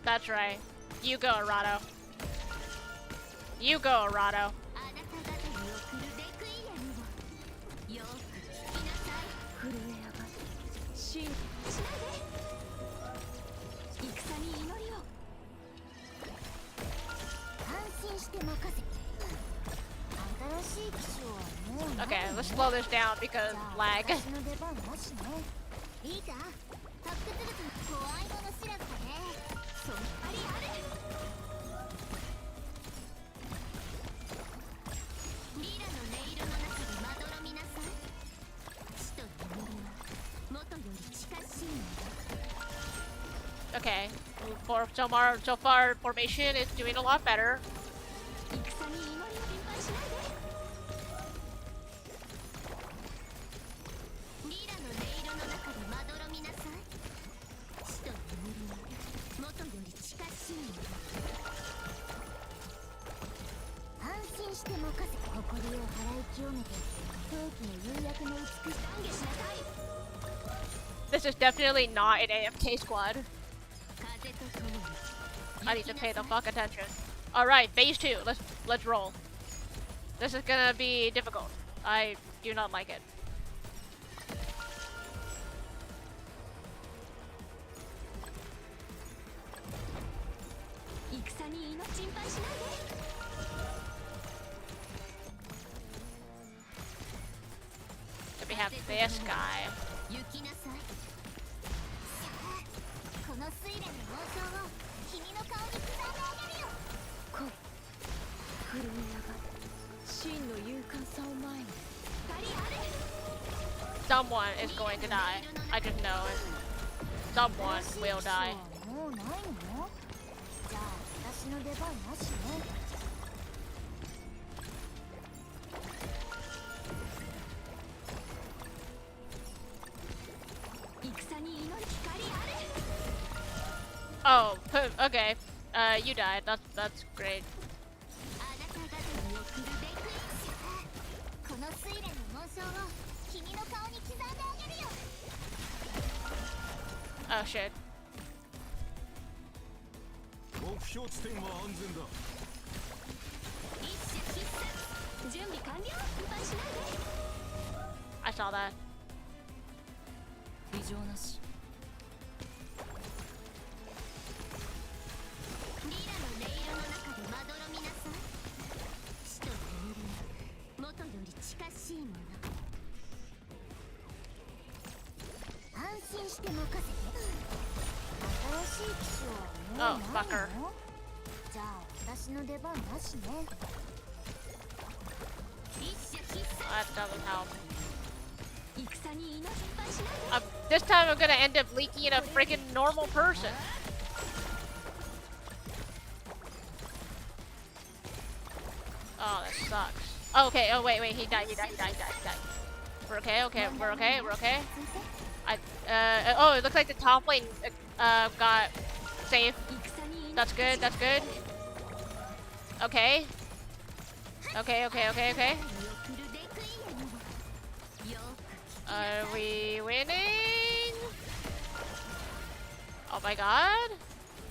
That's right. You go, Arado. You go, Arado. あなた方に送るレクイエムをよく聞きなさい。震え上がる真しないで戦に祈りを安心して任せて。新しい機種はもうない Okay, の？ let's slow this down because じゃあ lag. 私の出番なしね。いいか特別物の怖いもの知らずだね。そのありあれ。リラの音色の中でまどろみなさい。死と眠りは元より近しいのだ。 Okay, so far formation is doing a lot better. 戦に祈りを心配しないでリラの音色の中でまどろみなさい。死と眠りは元より近しいのだ。安心して任せて。誇りを払い清めて陶器の釉薬の美しさ。懺悔しなさい This is definitely not an AFK squad. 風と共に I need to pay the fuck attention. Alright, phase 2. Let's roll. This is gonna be difficult. I do not like it. 戦に祈り心配しないで Then we have this guy. 行きなさい。さあ、この睡蓮の紋章を君の顔に刻んであげるよ。来い震え上がる真の勇敢さを前に二人あれ Someone is going to die. I just know it. Someone will die. もうないの？じゃあ私の出番なしね。戦に祈り光あれ Oh, okay. You died. That's great. あなた方に送るべくさあ、この睡蓮の紋章を君の顔に刻んであげるよ。 Oh shit. 目標地点は安全だ。一種必殺。準備完了心配しないで I saw that. 異常なしリラの音色の中でまどろみなさい。死と眠りは元より近しいもの。安心して任せて。新しい機種はもう Oh, ない fucker. の？じゃあ私の出番なしね。一種必殺。 That doesn't help. 戦に祈り心配しないで This time I'm gonna end up leaking a freaking normal person. Oh, that sucks. Oh, okay. Oh, wait. He died. We're okay. We're okay. Oh, it looks like the top lane got safe. 戦に祈り That's good. Okay. Okay. 送るべくいえのよ。 Are we winning? Oh my god.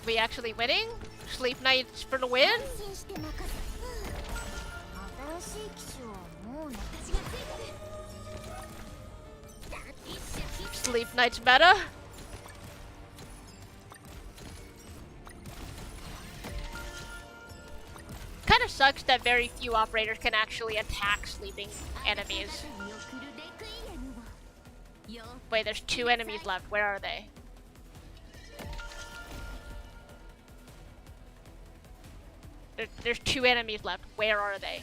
We actually winning? Sleep Knights for the win? 安心して任せて。新しい機種はもうない。私がついてる Sleep Knights meta? Kind of sucks that very few operators can actually attack sleeping enemies. Wait, there's 2 enemies left. Where are they? There's 2 enemies left. Where are they?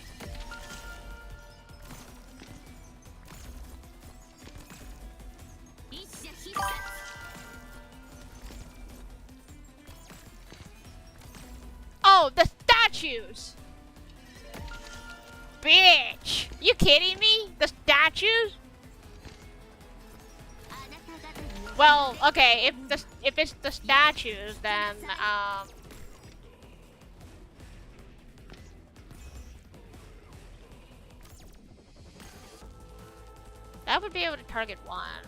Oh, the statues! Bitch! You kidding me? The statues? Well, okay, if it's the statues, then that would be able to target one.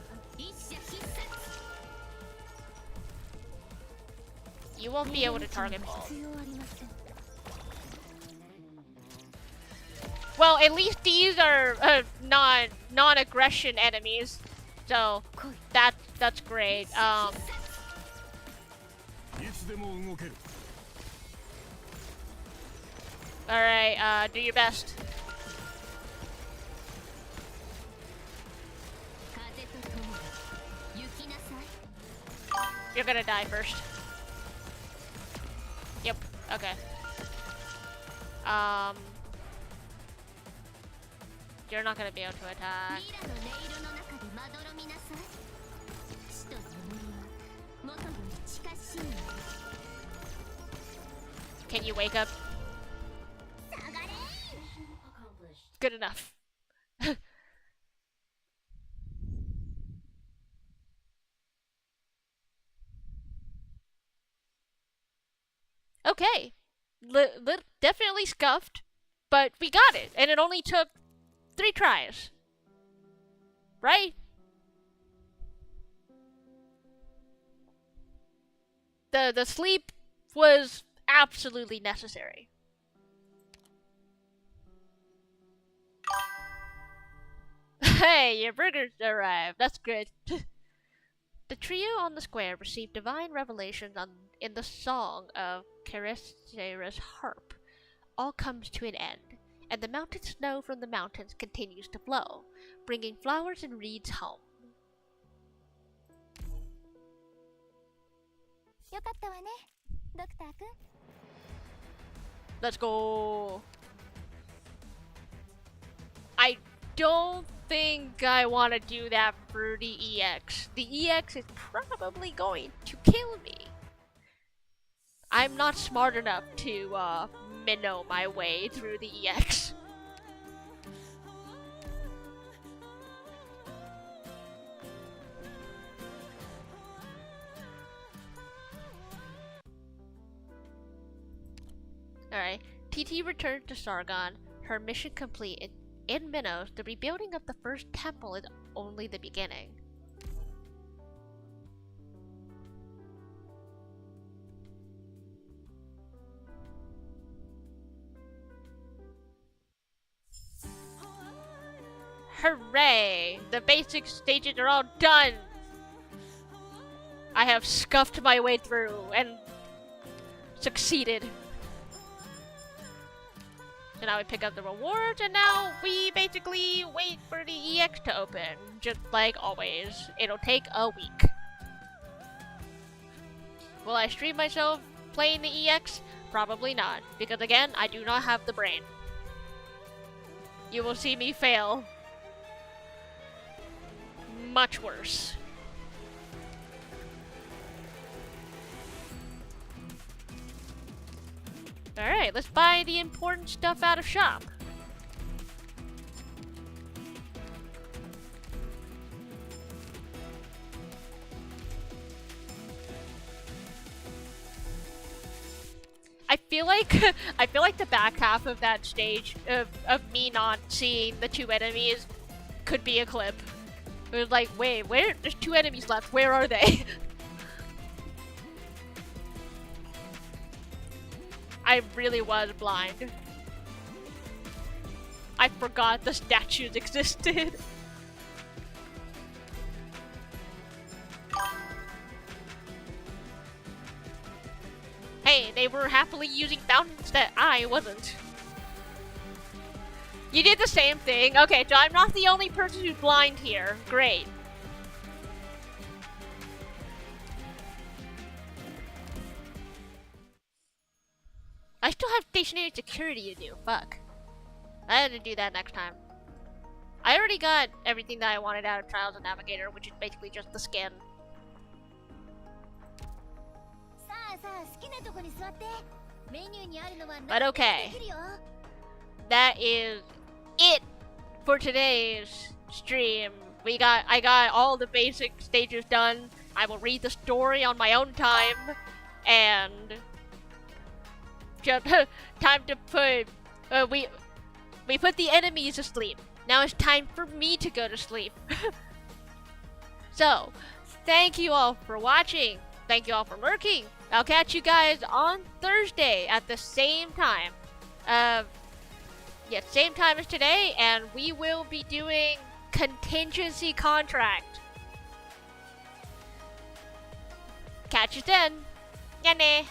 you won't be able to target Paul. Well, at least these are non-aggression enemies, so that's great. いつでも動ける。 All right, do your best. You're gonna die first. Yep. Okay. You're not gonna be able to attack. Can you wake up? Good enough. Okay. Definitely scuffed, but we got it, and it only took 3 tries. Right? The sleep was absolutely necessary. Hey, your burgers arrived. That's good. The trio on the square received divine revelations in the song of Caressera's harp. All comes to an end, and the mountain snow from the mountains continues to flow, bringing flowers and reeds home. よかったわね、ドクター君。 Let's go. I don't think I want to do that for the EX. The EX is probably going to kill me. I'm not smart enough to minnow my way through the EX. Alright, TT returned to Sargon, her mission complete. In Minoos, the rebuilding of the first temple is only the beginning. Hooray! The basic stages are all done! I have scuffed my way through and succeeded. So now we pick up the rewards, and now we basically wait for the EX to open. Just like always, it'll take a week. Will I stream myself playing the EX? Probably not, because again, I do not have the brain. You will see me fail. Much worse. Alright, let's buy the important stuff out of shop. I feel like the back half of that stage of me not seeing the 2 enemies could be a clip. It was like, wait, there's 2 enemies left, where are they? I really was blind. I forgot the statues existed. Hey, they were happily using fountains that I wasn't. You did the same thing. Okay, so I'm not the only person who's blind here. Great. I still have stationary security to do. Fuck. I had to do that next time. I already got everything that I wanted out of Trials of Navigator, which is basically just the skin. But okay. That is it for today's stream. I got all the basic stages done. I will read the story on my own time, and just time to put we put the enemies to sleep. Now it's time for me to go to sleep. So, thank you all for watching. thank you all for lurking. I'll catch you guys on Thursday at the same time. Yeah, same time as today, and we will be doing contingency contract. Catch you then. Yane.